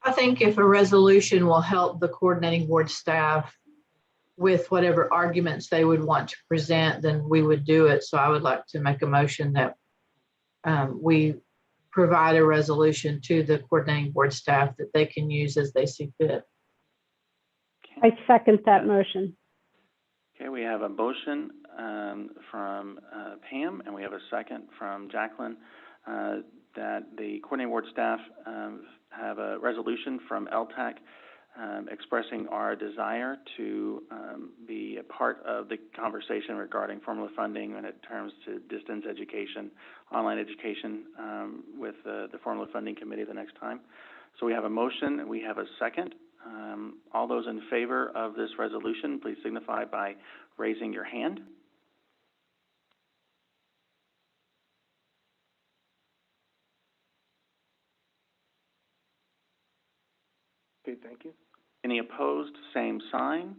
I think if a resolution will help the coordinating board staff with whatever arguments they would want to present, then we would do it. So I would like to make a motion that we provide a resolution to the coordinating board staff that they can use as they see fit. I second that motion. Okay, we have a motion from Pam, and we have a second from Jacqueline that the coordinating board staff have a resolution from LTAC expressing our desire to be a part of the conversation regarding formula funding when it comes to distance education, online education, with the formula funding committee the next time. So we have a motion, and we have a second. All those in favor of this resolution, please signify by raising your hand. Okay, thank you. Any opposed, same sign.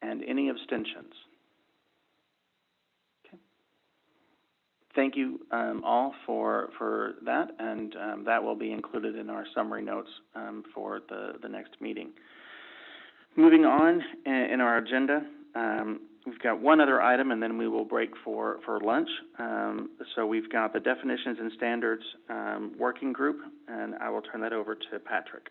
And any abstentions? Okay. Thank you all for that, and that will be included in our summary notes for the next meeting. Moving on in our agenda, we've got one other item, and then we will break for lunch. So we've got the definitions and standards working group, and I will turn that over to Patrick.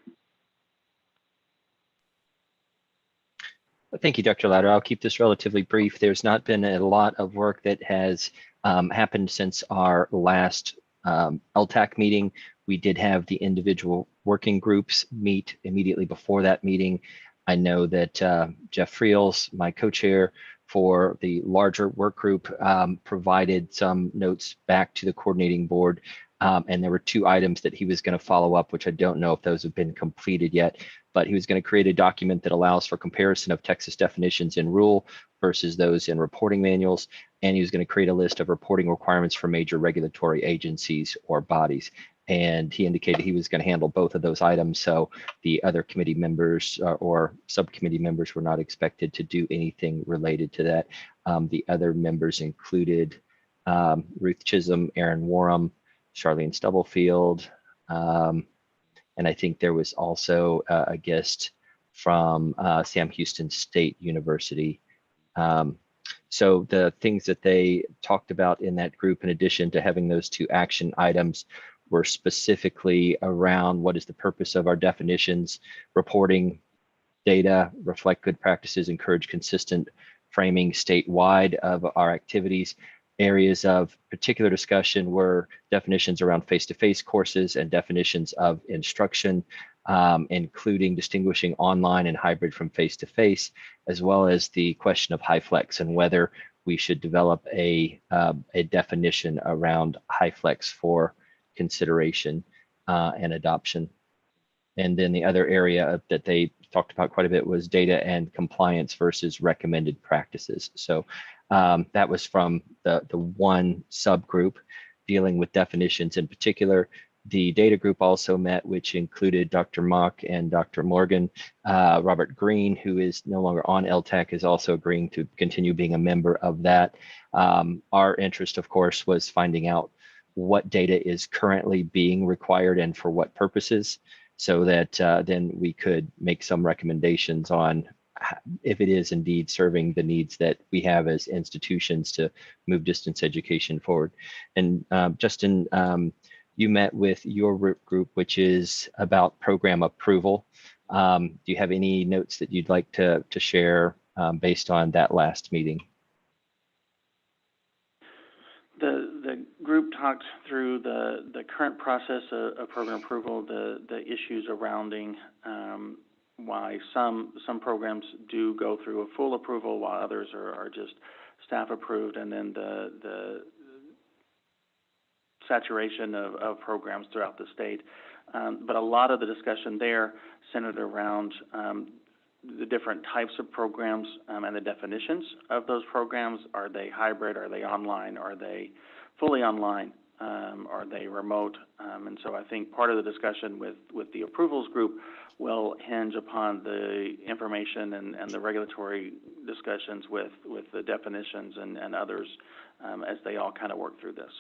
Thank you, Dr. Lauder. I'll keep this relatively brief. There's not been a lot of work that has happened since our last LTAC meeting. We did have the individual working groups meet immediately before that meeting. I know that Jeff Friels, my co-chair for the larger work group, provided some notes back to the coordinating board And there were 2 items that he was going to follow up, which I don't know if those have been completed yet, but he was going to create a document that allows for comparison of Texas definitions in rule versus those in reporting manuals. And he was going to create a list of reporting requirements for major regulatory agencies or bodies. And he indicated he was going to handle both of those items. So the other committee members or subcommittee members were not expected to do anything related to that. The other members included Ruth Chisholm, Aaron Warham, Charlene Stubblefield, and I think there was also a guest from Sam Houston State University. So the things that they talked about in that group, in addition to having those 2 action items, were specifically around what is the purpose of our definitions, reporting data, reflect good practices, encourage consistent framing statewide of our activities. Areas of particular discussion were definitions around face-to-face courses and definitions of instruction, including distinguishing online and hybrid from face-to-face, as well as the question of HyFlex and whether we should develop a definition around HyFlex for consideration and adoption. And then the other area that they talked about quite a bit was data and compliance versus recommended practices. So that was from the one subgroup dealing with definitions in particular. The data group also met, which included Dr. Mock and Dr. Morgan. Robert Green, who is no longer on LTAC, is also agreeing to continue being a member of that. Our interest, of course, was finding out what data is currently being required and for what purposes, so that then we could make some recommendations on if it is indeed serving the needs that we have as institutions to move distance education forward. And Justin, you met with your group, which is about program approval. Do you have any notes that you'd like to share based on that last meeting? The group talked through the current process of program approval, the issues surrounding why some programs do go through a full approval while others are just staff approved, and then the saturation of programs throughout the state. But a lot of the discussion there centered around the different types of programs and the definitions of those programs. Are they hybrid? Are they online? Are they fully online? Are they remote? And so I think part of the discussion with the approvals group will hinge upon the information and the regulatory discussions with the definitions and others as they all kind of work through this.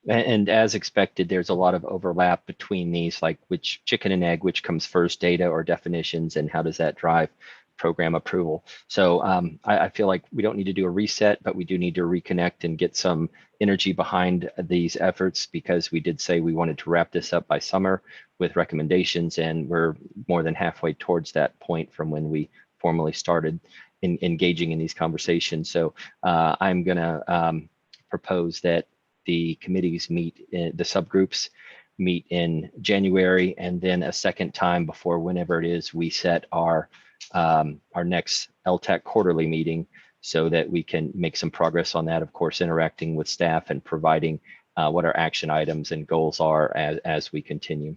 And as expected, there's a lot of overlap between these, like which chicken and egg, which comes first, data or definitions, and how does that drive program approval. So I feel like we don't need to do a reset, but we do need to reconnect and get some energy behind these efforts, because we did say we wanted to wrap this up by summer with recommendations, and we're more than halfway towards that point from when we formally started engaging in these conversations. So I'm going to propose that the committees meet, the subgroups meet in January, and then a second time before whenever it is we set our next LTAC quarterly meeting, so that we can make some progress on that, of course, interacting with staff and providing what our action items and goals are as we continue.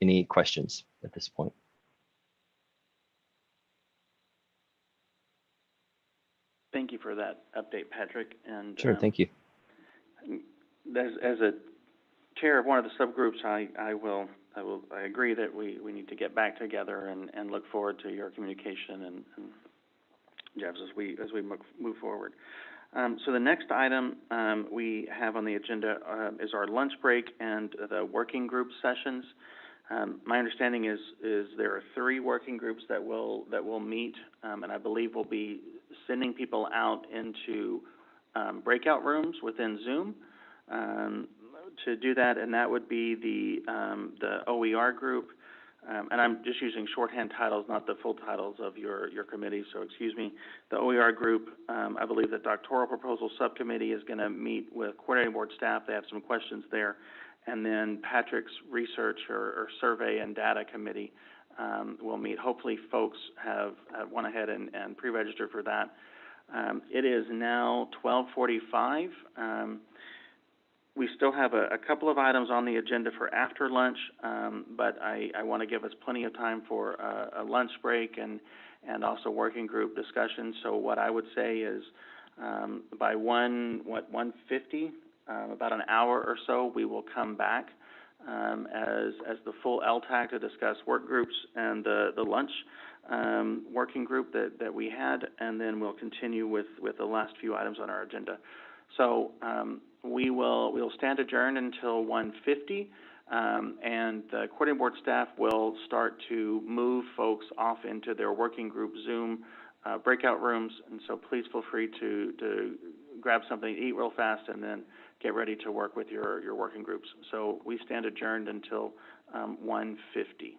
Any questions at this point? Thank you for that update, Patrick. And sure, thank you. As a chair of one of the subgroups, I agree that we need to get back together and look forward to your communication and Jeff's as we move forward. So the next item we have on the agenda is our lunch break and the working group sessions. My understanding is there are 3 working groups that will meet, and I believe we'll be sending people out into breakout rooms within Zoom to do that, and that would be the OER group, and I'm just using shorthand titles, not the full titles of your committee, so excuse me. The OER group, I believe the doctoral proposal subcommittee is going to meet with coordinating board staff. They have some questions there. And then Patrick's research or survey and data committee will meet. Hopefully folks have went ahead and pre-registered for that. It is now 12:45. we still have a couple of items on the agenda for after lunch, but I want to give us plenty of time for a lunch break and also working group discussion. So what I would say is by 1:50, about an hour or so, we will come back as the full LTAC to discuss work groups and the lunch working group that we had, and then we'll continue with the last few items on our agenda. So we'll stand adjourned until 1:50, and the coordinating board staff will start to move folks off into their working group Zoom breakout rooms, and so please feel free to grab something to eat real fast and then get ready to work with your working groups. So we stand adjourned until 1:50.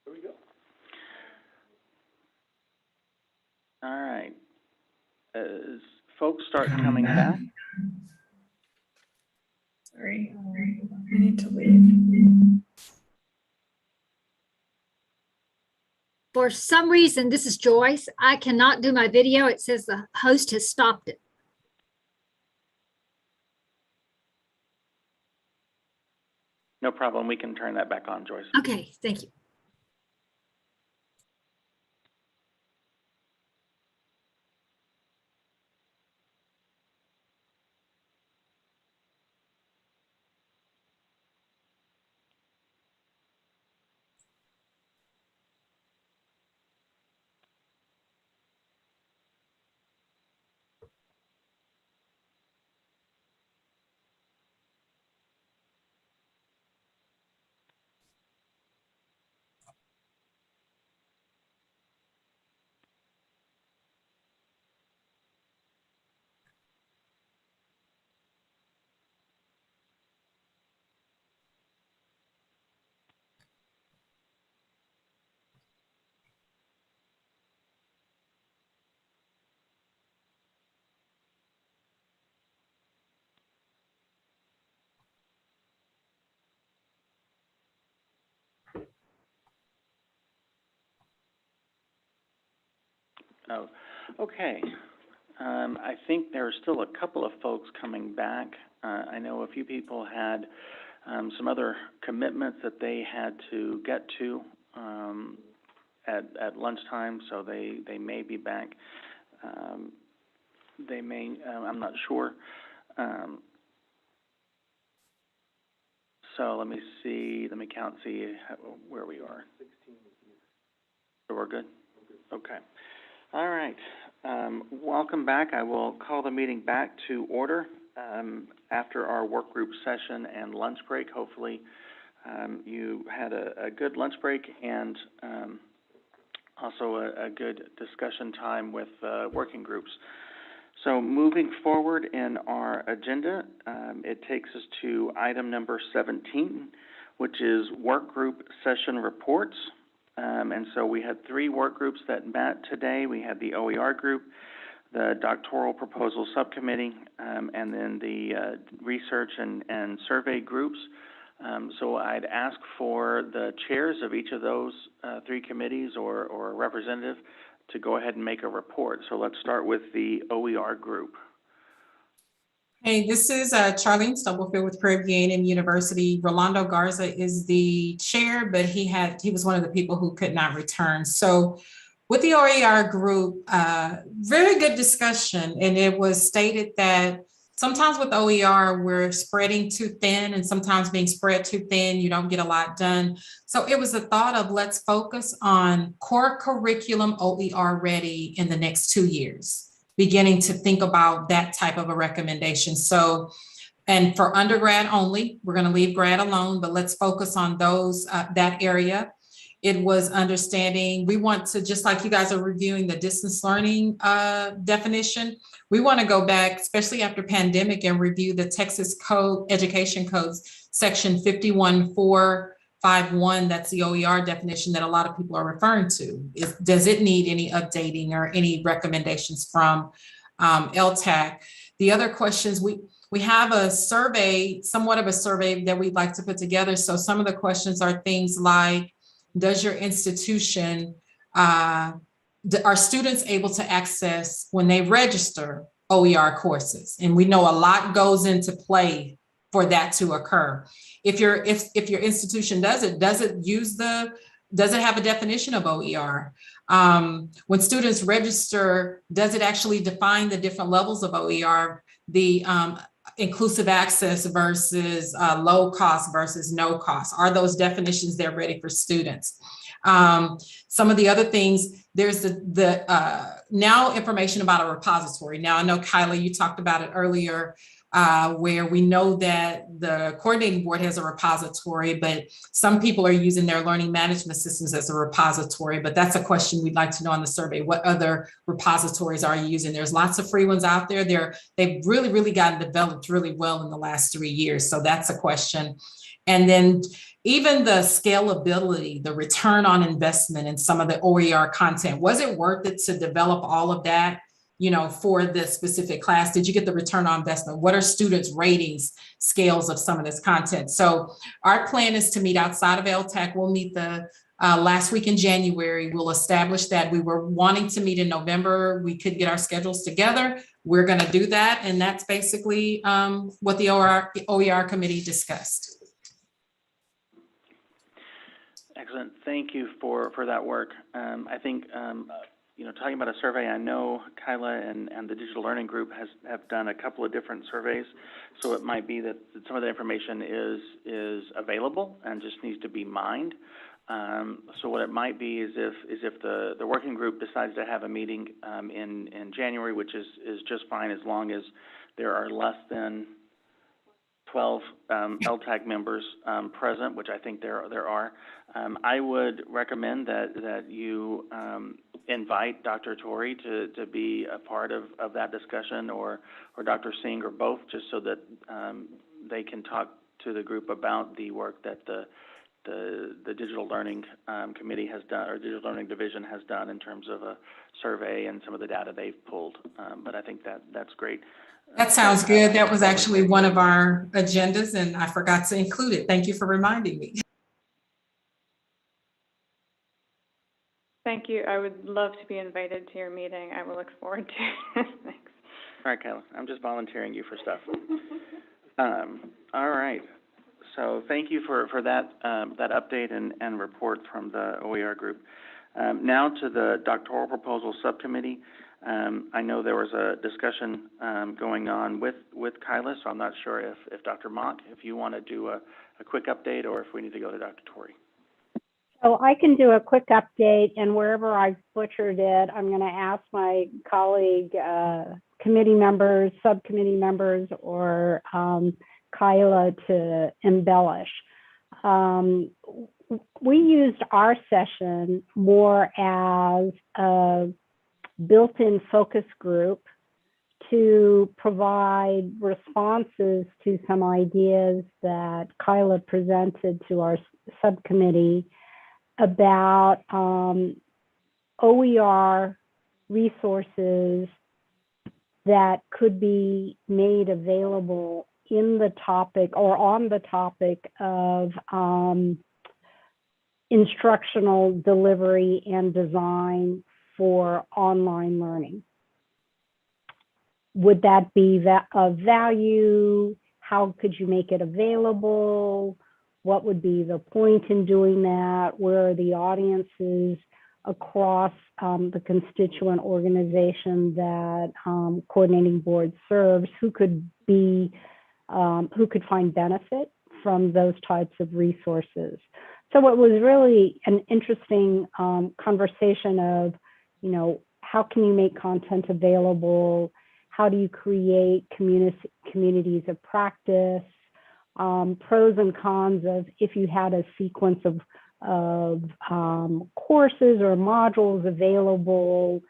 There we go. All right. As folks start coming back. Sorry, I need to leave. For some reason, this is Joyce. I cannot do my video. It says the host has stopped it. No problem. We can turn that back on, Joyce. Okay, thank you. Oh, okay. I think there are still a couple of folks coming back. I know a few people had some other commitments that they had to get to at lunchtime, so they may be back. They may, I'm not sure. So let me see, let me count, see where we are. 16. So we're good? Okay. All right. Welcome back. I will call the meeting back to order after our work group session and lunch break. Hopefully you had a good lunch break and also a good discussion time with working groups. So moving forward in our agenda, it takes us to item number 17, which is work group session reports. And so we had 3 work groups that met today. We had the OER group, the doctoral proposal subcommittee, and then the research and survey groups. So I'd ask for the chairs of each of those 3 committees or a representative to go ahead and make a report. So let's start with the OER group. Hey, this is Charlene Stubblefield with Prairie View A&M University. Rolando Garza is the chair, but he was one of the people who could not return. So with the OER group, very good discussion. And it was stated that sometimes with OER, we're spreading too thin, and sometimes being spread too thin, you don't get a lot done. So it was a thought of let's focus on core curriculum OER ready in the next 2 years. Beginning to think about that type of a recommendation. So, and for undergrad only, we're going to leave grad alone, but let's focus on those, that area. It was understanding, we want to, just like you guys are reviewing the distance learning definition, we want to go back, especially after pandemic, and review the Texas Code, Education Codes, section 51451, that's the OER definition that a lot of people are referring to. Does it need any updating or any recommendations from LTAC? The other questions, we have a survey, somewhat of a survey that we'd like to put together. So some of the questions are things like, does your institution, are students able to access when they register OER courses? And we know a lot goes into play for that to occur. If your institution does it have a definition of OER? When students register, does it actually define the different levels of OER, the inclusive access versus low cost versus no cost? Are those definitions there ready for students? Some of the other things, there's the now information about a repository. Now I know Kyla, you talked about it earlier, where we know that the coordinating board has a repository, but some people are using their learning management systems as a repository, but that's a question we'd like to know on the survey. What other repositories are you using? There's lots of free ones out there. They've really gotten developed really well in the last 3 years. So that's a question. And then even the scalability, the return on investment in some of the OER content, was it worth it to develop all of that, you know, for this specific class? Did you get the return on investment? What are students' ratings scales of some of this content? So our plan is to meet outside of LTAC. We'll meet the last week in January. We'll establish that. We were wanting to meet in November. We could get our schedules together. We're going to do that. And that's basically what the OER committee discussed. Excellent. Thank you for that work. I think, you know, talking about a survey, I know Kyla and the Digital Learning Group have done a couple of different surveys. So it might be that some of the information is available and just needs to be mined. So what it might be is if the working group decides to have a meeting in January, which is just fine as long as there are less than 12 LTAC members present, which I think there are. I would recommend that you invite Dr. Torrey to be a part of that discussion, or Dr. Singh, or both, just so that they can talk to the group about the work that the Digital Learning Committee has done, or Digital Learning Division has done, in terms of a survey and some of the data they've pulled. But I think that's great. That sounds good. That was actually one of our agendas, and I forgot to include it. Thank you for reminding me. Thank you. I would love to be invited to your meeting. I will look forward to it. Thanks. All right, Kyla. I'm just volunteering you for stuff. All right. So thank you for that update and report from the OER group. Now to the doctoral proposal subcommittee. I know there was a discussion going on with Kyla, so I'm not sure if Dr. Mock, if you want to do a quick update, or if we need to go to Dr. Torrey. So I can do a quick update, and wherever I butchered it, I'm going to ask my colleague, committee members, subcommittee members, or Kyla to embellish. We used our session more as a built-in focus group to provide responses to some ideas that Kyla presented to our subcommittee about OER resources that could be made available in the topic, or on the topic, of instructional delivery and design for online learning. Would that be of value? How could you make it available? What would be the point in doing that? Where are the audiences across the constituent organization that coordinating board serves? Who could find benefit from those types of resources? So it was really an interesting conversation of, you know, how can you make content available? How do you create communities of practice? Pros and cons of, if you had a sequence of courses or modules available,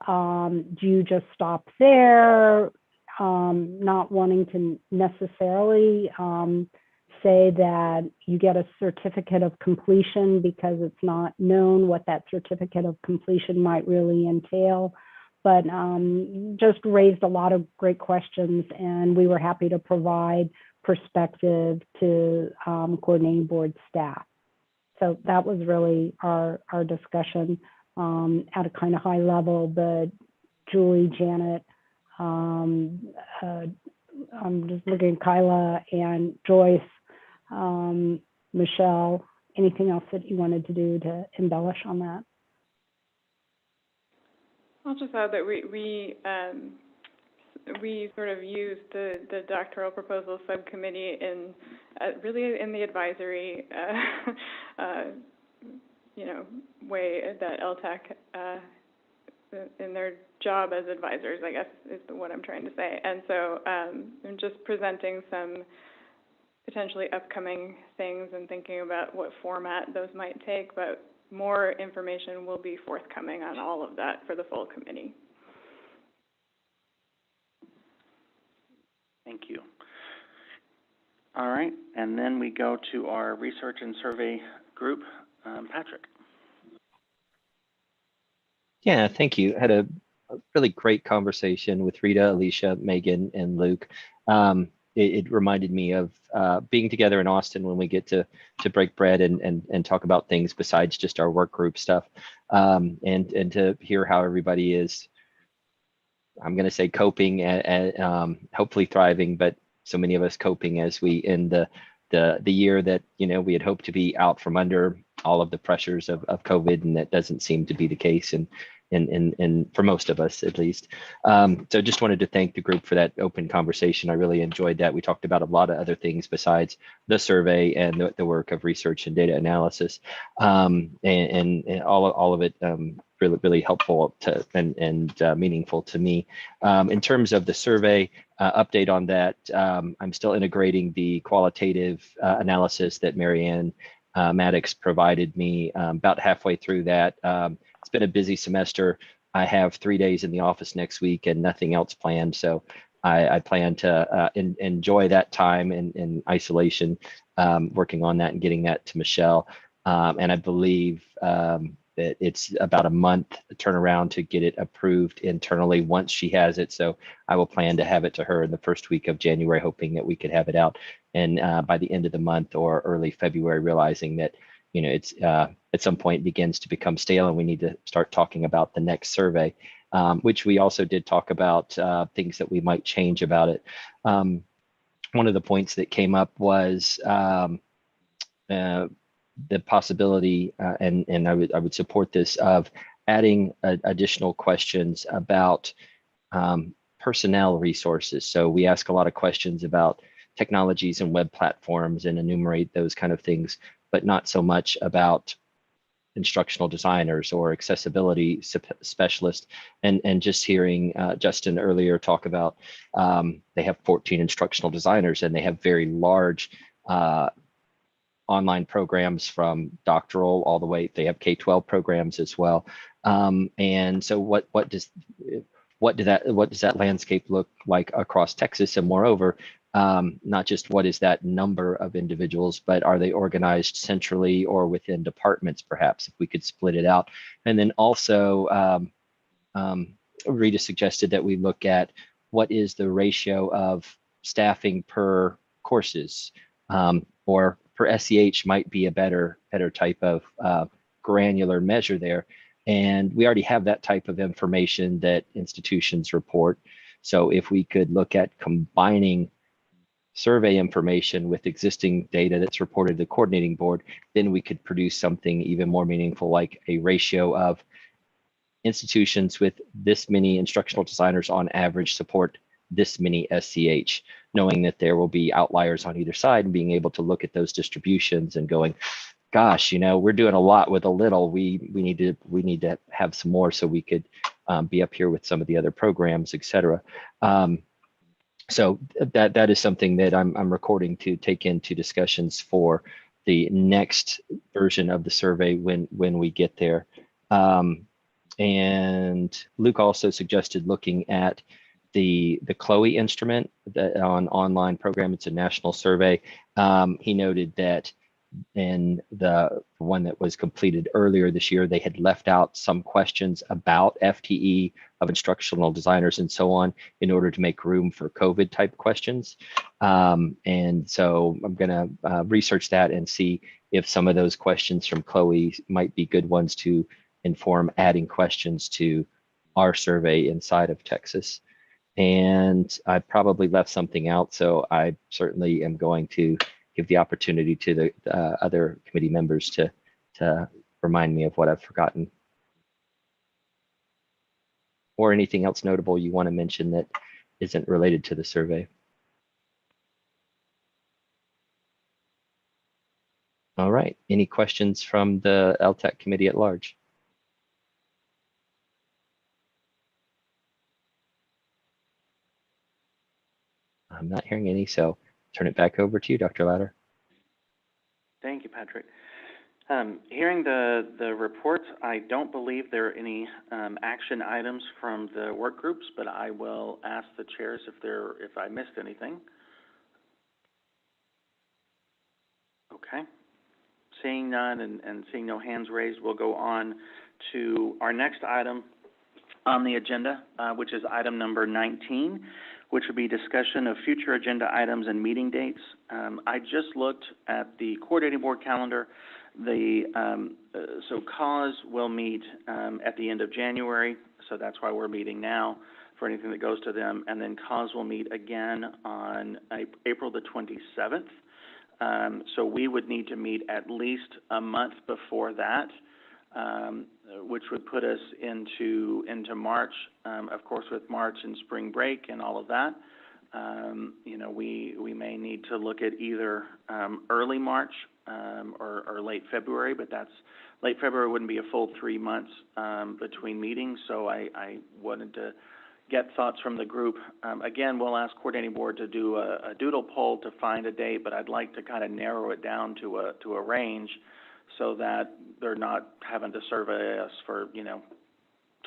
do you just stop there? Not wanting to necessarily say that you get a certificate of completion because it's not known what that certificate of completion might really entail, but just raised a lot of great questions, and we were happy to provide perspective to coordinating board staff. So that was really our discussion at a kind of high level, but Julie, Janet, I'm just looking at Kyla and Joyce, Michelle, anything else that you wanted to do to embellish on that? I'll just add that we sort of used the doctoral proposal subcommittee in really in the advisory you know, way that LTAC in their job as advisors, I guess, is what I'm trying to say. And so I'm just presenting some potentially upcoming things and thinking about what format those might take, but more information will be forthcoming on all of that for the full committee. Thank you. All right, and then we go to our research and survey group. Patrick. Yeah, thank you. I had a really great conversation with Rita, Alicia, Megan, and Luke. It reminded me of being together in Austin when we get to break bread and talk about things besides just our work group stuff, and to hear how everybody is, I'm going to say, coping and hopefully thriving, but so many of us coping as we end the year that we had hoped to be out from under all of the pressures of COVID, and that doesn't seem to be the case, and for most of us at least. So just wanted to thank the group for that open conversation. I really enjoyed that. We talked about a lot of other things besides the survey and the work of research and data analysis, and all of it really helpful to and meaningful to me. In terms of the survey, update on that, I'm still integrating the qualitative analysis that Marianne Maddox provided me, about halfway through that. It's been a busy semester. I have 3 days in the office next week and nothing else planned. So I plan to enjoy that time in isolation, working on that and getting that to Michelle. And I believe that it's about a month turnaround to get it approved internally once she has it. So I will plan to have it to her in the first week of January, hoping that we could have it out. And by the end of the month or early February, realizing that it's at some point begins to become stale and we need to start talking about the next survey, which we also did talk about things that we might change about it. One of the points that came up was the possibility, and I would support this, of adding additional questions about personnel resources. So we ask a lot of questions about technologies and web platforms and enumerate those kind of things, but not so much about instructional designers or accessibility specialists. And just hearing Justin earlier talk about they have 14 instructional designers and they have very large online programs from doctoral all the way. They have K-12 programs as well. And so what does that landscape look like across Texas? And moreover, not just what is that number of individuals, but are they organized centrally or within departments, perhaps, if we could split it out. And then also, Rita suggested that we look at what is the ratio of staffing per courses, or per SEH might be a better type of granular measure there. And we already have that type of information that institutions report. So if we could look at combining survey information with existing data that's reported to the coordinating board, then we could produce something even more meaningful, like a ratio of institutions with this many instructional designers on average support this many SCH, knowing that there will be outliers on either side, and being able to look at those distributions and going, gosh, we're doing a lot with a little. We need to have some more so we could be up here with some of the other programs, et cetera. So that is something that I'm recording to take into discussions for the next version of the survey when we get there. And Luke also suggested looking at the Chloe instrument that on online program. It's a national survey. He noted that in the one that was completed earlier this year, they had left out some questions about FTE of instructional designers and so on in order to make room for COVID type questions. And so I'm going to research that and see if some of those questions from Chloe might be good ones to inform adding questions to our survey inside of Texas. And I probably left something out, so I certainly am going to give the opportunity to the other committee members to remind me of what I've forgotten. Or anything else notable you want to mention that isn't related to the survey. All right, any questions from the LTAC committee at large? I'm not hearing any, so turn it back over to you, Dr. Louder. Thank you, Patrick. Hearing the reports, I don't believe there are any action items from the work groups, but I will ask the chairs if I missed anything. seeing none and seeing no hands raised, we'll go on to our next item on the agenda, which is item number 19, which would be discussion of future agenda items and meeting dates. I just looked at the coordinating board calendar. So CAUSE will meet at the end of January, so that's why we're meeting now for anything that goes to them. And then CAUSE will meet again on April the 27th. So we would need to meet at least a month before that, which would put us into March. Of course, with March and spring break and all of that, we may need to look at either early March or late February, but late February wouldn't be a full 3 months between meetings, so I wanted to get thoughts from the group. Again, we'll ask coordinating board to do a doodle poll to find a date, but I'd like to kind of narrow it down to a range so that they're not having to survey us for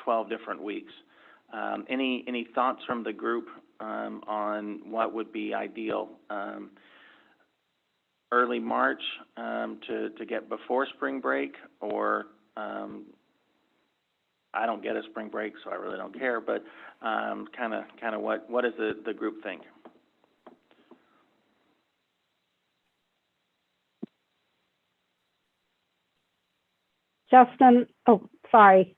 12 different weeks. Any thoughts from the group on what would be ideal? Early March to get before spring break, or I don't get a spring break, so I really don't care. But kind of what does the group think? Justin, oh, sorry.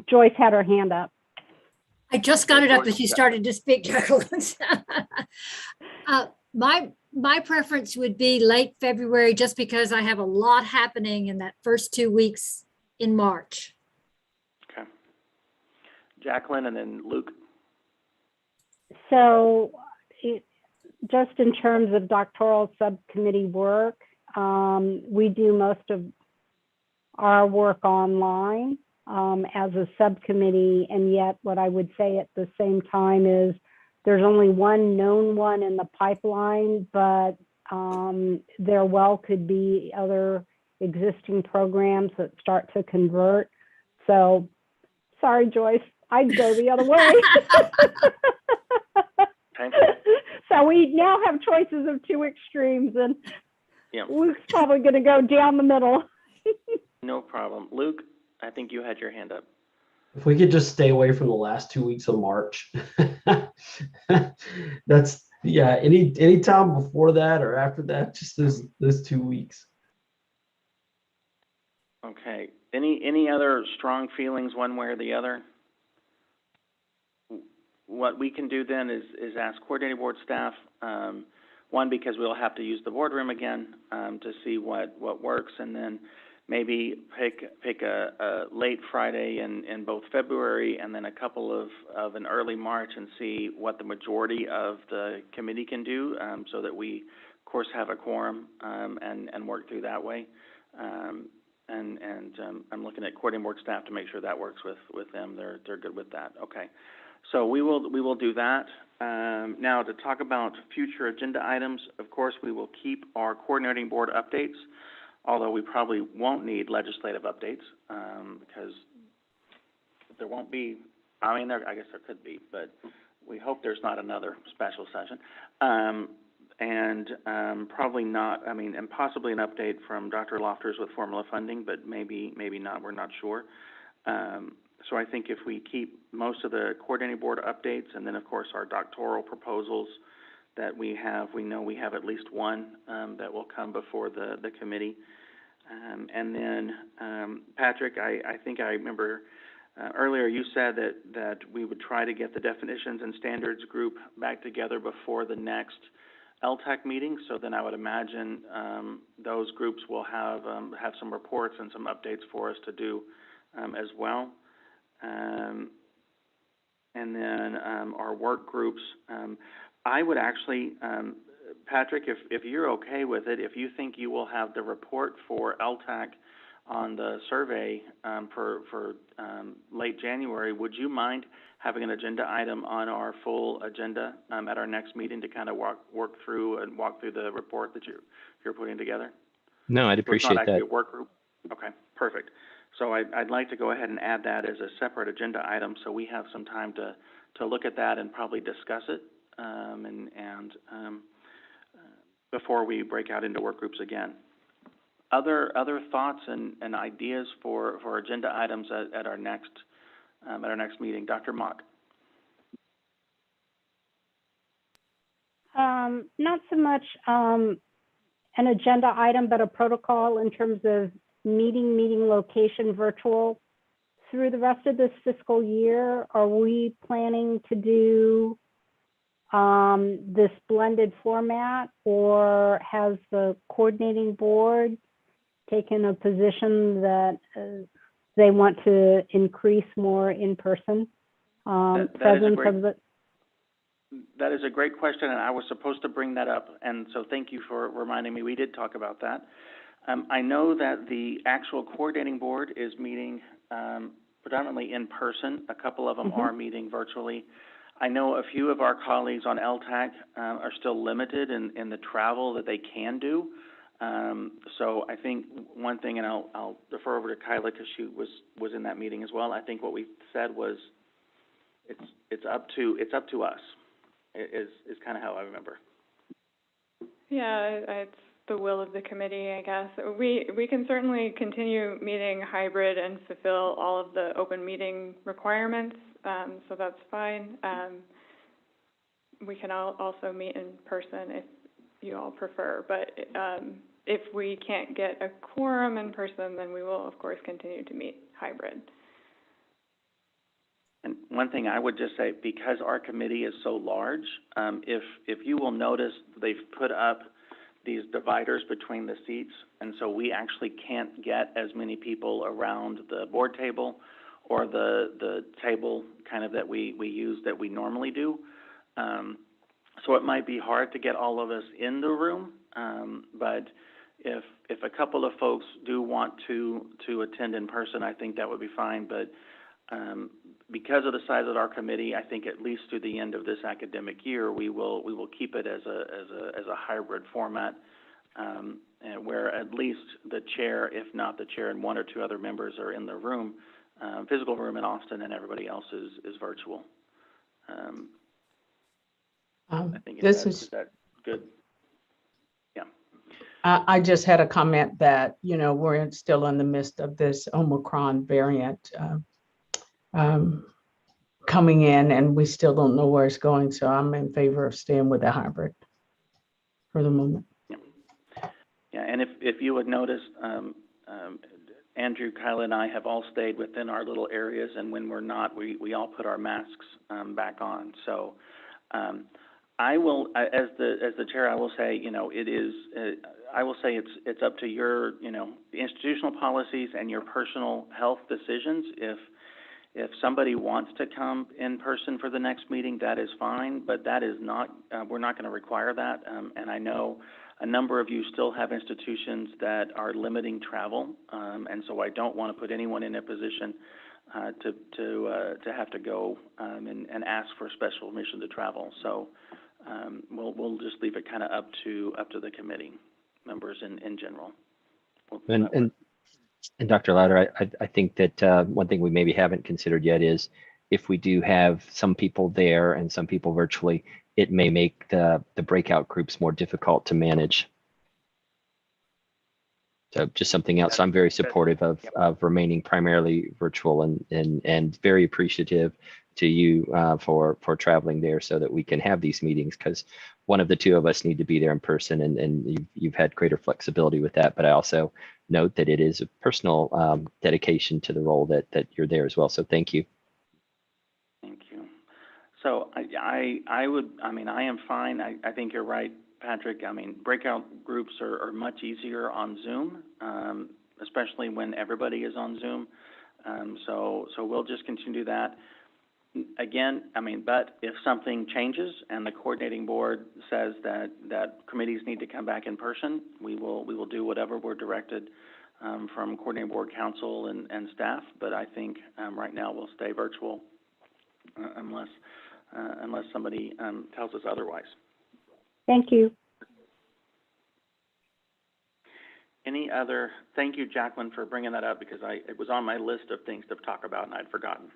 Joyce had her hand up. I just got it up as you started to speak, Jacqueline. My preference would be late February, just because I have a lot happening in that first 2 weeks in March. Okay. Jacqueline and then Luke. So just in terms of doctoral subcommittee work, we do most of our work online as a subcommittee, and yet what I would say at the same time is there's only one known one in the pipeline, but there well could be other existing programs that start to convert. So, sorry, Joyce, I'd go the other way. Okay. So we now have choices of two extremes, and Yeah. Luke's probably going to go down the middle. No problem. Luke, I think you had your hand up. If we could just stay away from the last 2 weeks of March. That's, yeah, any time before that or after that, just those 2 weeks. Okay. Any other strong feelings one way or the other? What we can do then is ask coordinating board staff, one, because we'll have to use the boardroom again to see what works, and then maybe pick a late Friday in both February and then a couple of an early March, and see what the majority of the committee can do, so that we, of course, have a quorum and work through that way. I'm looking at coordinating board staff to make sure that works with them. They're good with that. Okay. So we will do that. Now, to talk about future agenda items, of course, we will keep our coordinating board updates, although we probably won't need legislative updates because there won't be, I guess there could be, but we hope there's not another special session. Probably not, and possibly an update from Dr. Lofters with formula funding, but maybe not, we're not sure. So I think if we keep most of the coordinating board updates, and then of course our doctoral proposals that we know we have at least one that will come before the committee. And then Patrick, I think I remember earlier you said that we would try to get the definitions and standards group back together before the next LTAC meeting. So then I would imagine those groups will have some reports and some updates for us to do as well. And then our work groups, I would actually, Patrick, if you're okay with it, if you think you will have the report for LTAC on the survey for late January, would you mind having an agenda item on our full agenda at our next meeting to kind of walk through the report that you're putting together? No, I'd appreciate that. It's not actually a work group? Okay, perfect. So I'd like to go ahead and add that as a separate agenda item, so we have some time to look at that and probably discuss it before we break out into work groups again. other thoughts and ideas for agenda items at our next meeting? Dr. Mock. Not so much an agenda item, but a protocol in terms of meeting location virtual through the rest of this fiscal year. Are we planning to do this blended format, or has the coordinating board taken a position that they want to increase more in-person presence of the? That is a great question, and I was supposed to bring that up, and so thank you for reminding me. We did talk about that. I know that the actual coordinating board is meeting predominantly in person. A couple of them are meeting virtually. I know a few of our colleagues on LTAC are still limited in the travel that they can do. So I think one thing, and I'll defer over to Kyla because she was in that meeting as well. I think what we said was it's up to us. Is kind of how I remember. Yeah, it's the will of the committee, I guess. We can certainly continue meeting hybrid and fulfill all of the open meeting requirements, so that's fine. We can also meet in person if you all prefer, but if we can't get a quorum in person, then we will, of course, continue to meet hybrid. And one thing I would just say, because our committee is so large, if you will notice, they've put up these dividers between the seats, and so we actually can't get as many people around the board table or the table kind of that we use that we normally do. So it might be hard to get all of us in the room, but if a couple of folks do want to attend in person, I think that would be fine. But because of the size of our committee, I think at least through the end of this academic year, we will keep it as a hybrid format, where at least the chair, if not the chair, and one or two other members are in the room, physical room in Austin, and everybody else is virtual. I think is that good? Yeah. I just had a comment that, we're still in the midst of this Omicron variant coming in, and we still don't know where it's going. So I'm in favor of staying with the hybrid for the moment. Yeah, and if you would notice, Andrew, Kyla, and I have all stayed within our little areas, and when we're not, we all put our masks back on. So I will, as the chair, I will say, it is. I will say it's up to your, the institutional policies and your personal health decisions. If somebody wants to come in person for the next meeting, that is fine, but that is not, we're not going to require that. And I know a number of you still have institutions that are limiting travel, and so I don't want to put anyone in a position to have to go and ask for special permission to travel. So we'll just leave it kind of up to the committee members in general. And Dr. Louder, I think that one thing we maybe haven't considered yet is if we do have some people there and some people virtually, it may make the breakout groups more difficult to manage. So just something else. I'm very supportive of remaining primarily virtual and very appreciative to you for traveling there so that we can have these meetings, because one of the two of us need to be there in person, and you've had greater flexibility with that. But I also note that it is a personal dedication to the role that you're there as well. So thank you. Thank you. So I am fine. I think you're right, Patrick. I mean, breakout groups are much easier on Zoom, especially when everybody is on Zoom. So we'll just continue that. Again, but if something changes and the coordinating board says that committees need to come back in person, we will do whatever we're directed from coordinating board, council, and staff. But I think right now we'll stay virtual unless somebody tells us otherwise. Thank you. Any other? Thank you, Jacqueline, for bringing that up, because it was on my list of things to talk about and I'd forgotten.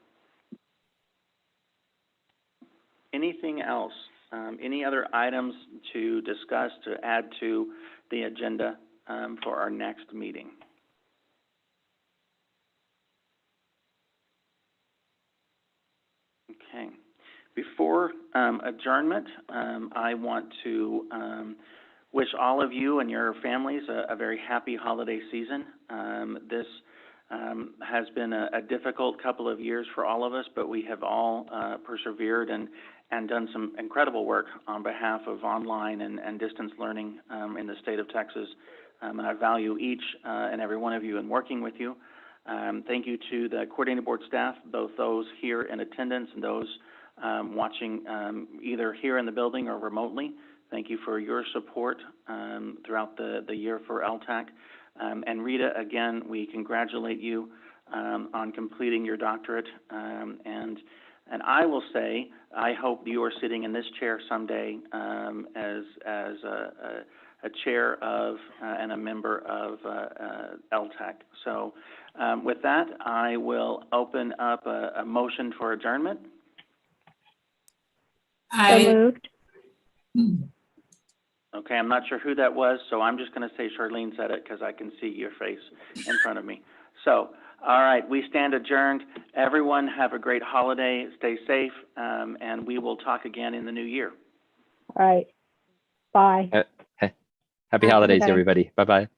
Anything else? Any other items to discuss, to add to the agenda for our next meeting. Okay. Before adjournment, I want to wish all of you and your families a very happy holiday season. This has been a difficult couple of years for all of us, but we have all persevered and done some incredible work on behalf of online and distance learning in the state of Texas. And I value each and every one of you in working with you. Thank you to the coordinating board staff, both those here in attendance and those watching either here in the building or remotely. Thank you for your support throughout the year for LTAC. And Rita, again, we congratulate you on completing your doctorate. And I will say, I hope you are sitting in this chair someday as a chair of and a member of LTAC. So with that, I will open up a motion for adjournment. So moved. Okay, I'm not sure who that was, so I'm just going to say Charlene said it because I can see your face in front of me. So, all right, we stand adjourned. Everyone have a great holiday, stay safe, and we will talk again in the new year. All right. Bye. Happy holidays, everybody. Bye-bye.